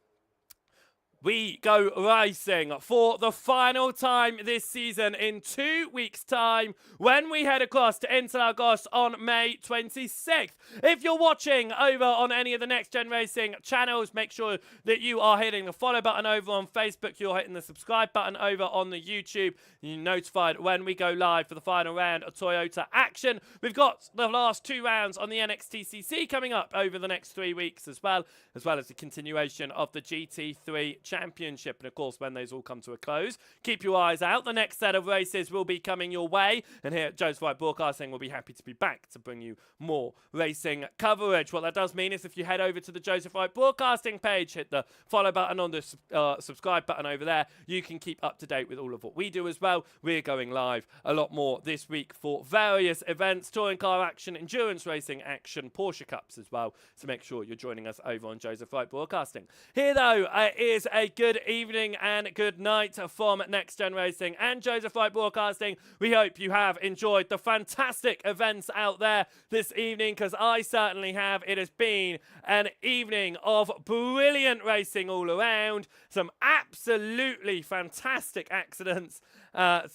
We go racing for the final time this season in 2 weeks' time when we head across to Interlagos on May 26th. If you're watching over on any of the Next Gen Racing channels, make sure that you are hitting the follow button over on Facebook. You're hitting the subscribe button over on the YouTube. You're notified when we go live for the final round of Toyota action. We've got the last 2 rounds on the NXTCC coming up over the next 3 weeks as well as the continuation of the GT3 Championship. And of course, when those all come to a close, keep your eyes out. The next set of races will be coming your way, and here at Joseph Wright Broadcasting, we'll be happy to be back to bring you more racing coverage. What that does mean is if you head over to the Joseph Wright Broadcasting page, hit the follow button on the subscribe button over there, you can keep up to date with all of what we do as well. We're going live a lot more this week for various events, touring car action, endurance racing action, Porsche Cups as well, so make sure you're joining us over on Joseph Wright Broadcasting. Here though is a good evening and good night from Next Gen Racing and Joseph Wright Broadcasting. We hope you have enjoyed the fantastic events out there this evening, because I certainly have. It has been an evening of brilliant racing all around, some absolutely fantastic accidents,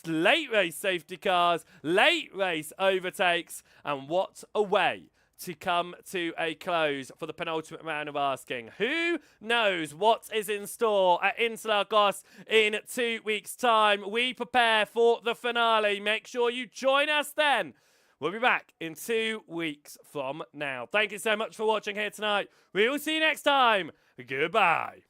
late race safety cars, late race overtakes, and what a way to come to a close for the penultimate round of asking. Who knows what is in store at Interlagos in 2 weeks' time? We prepare for the finale. Make sure you join us then. We'll be back in 2 weeks from now. Thank you so much for watching here tonight. We will see you next time. Goodbye.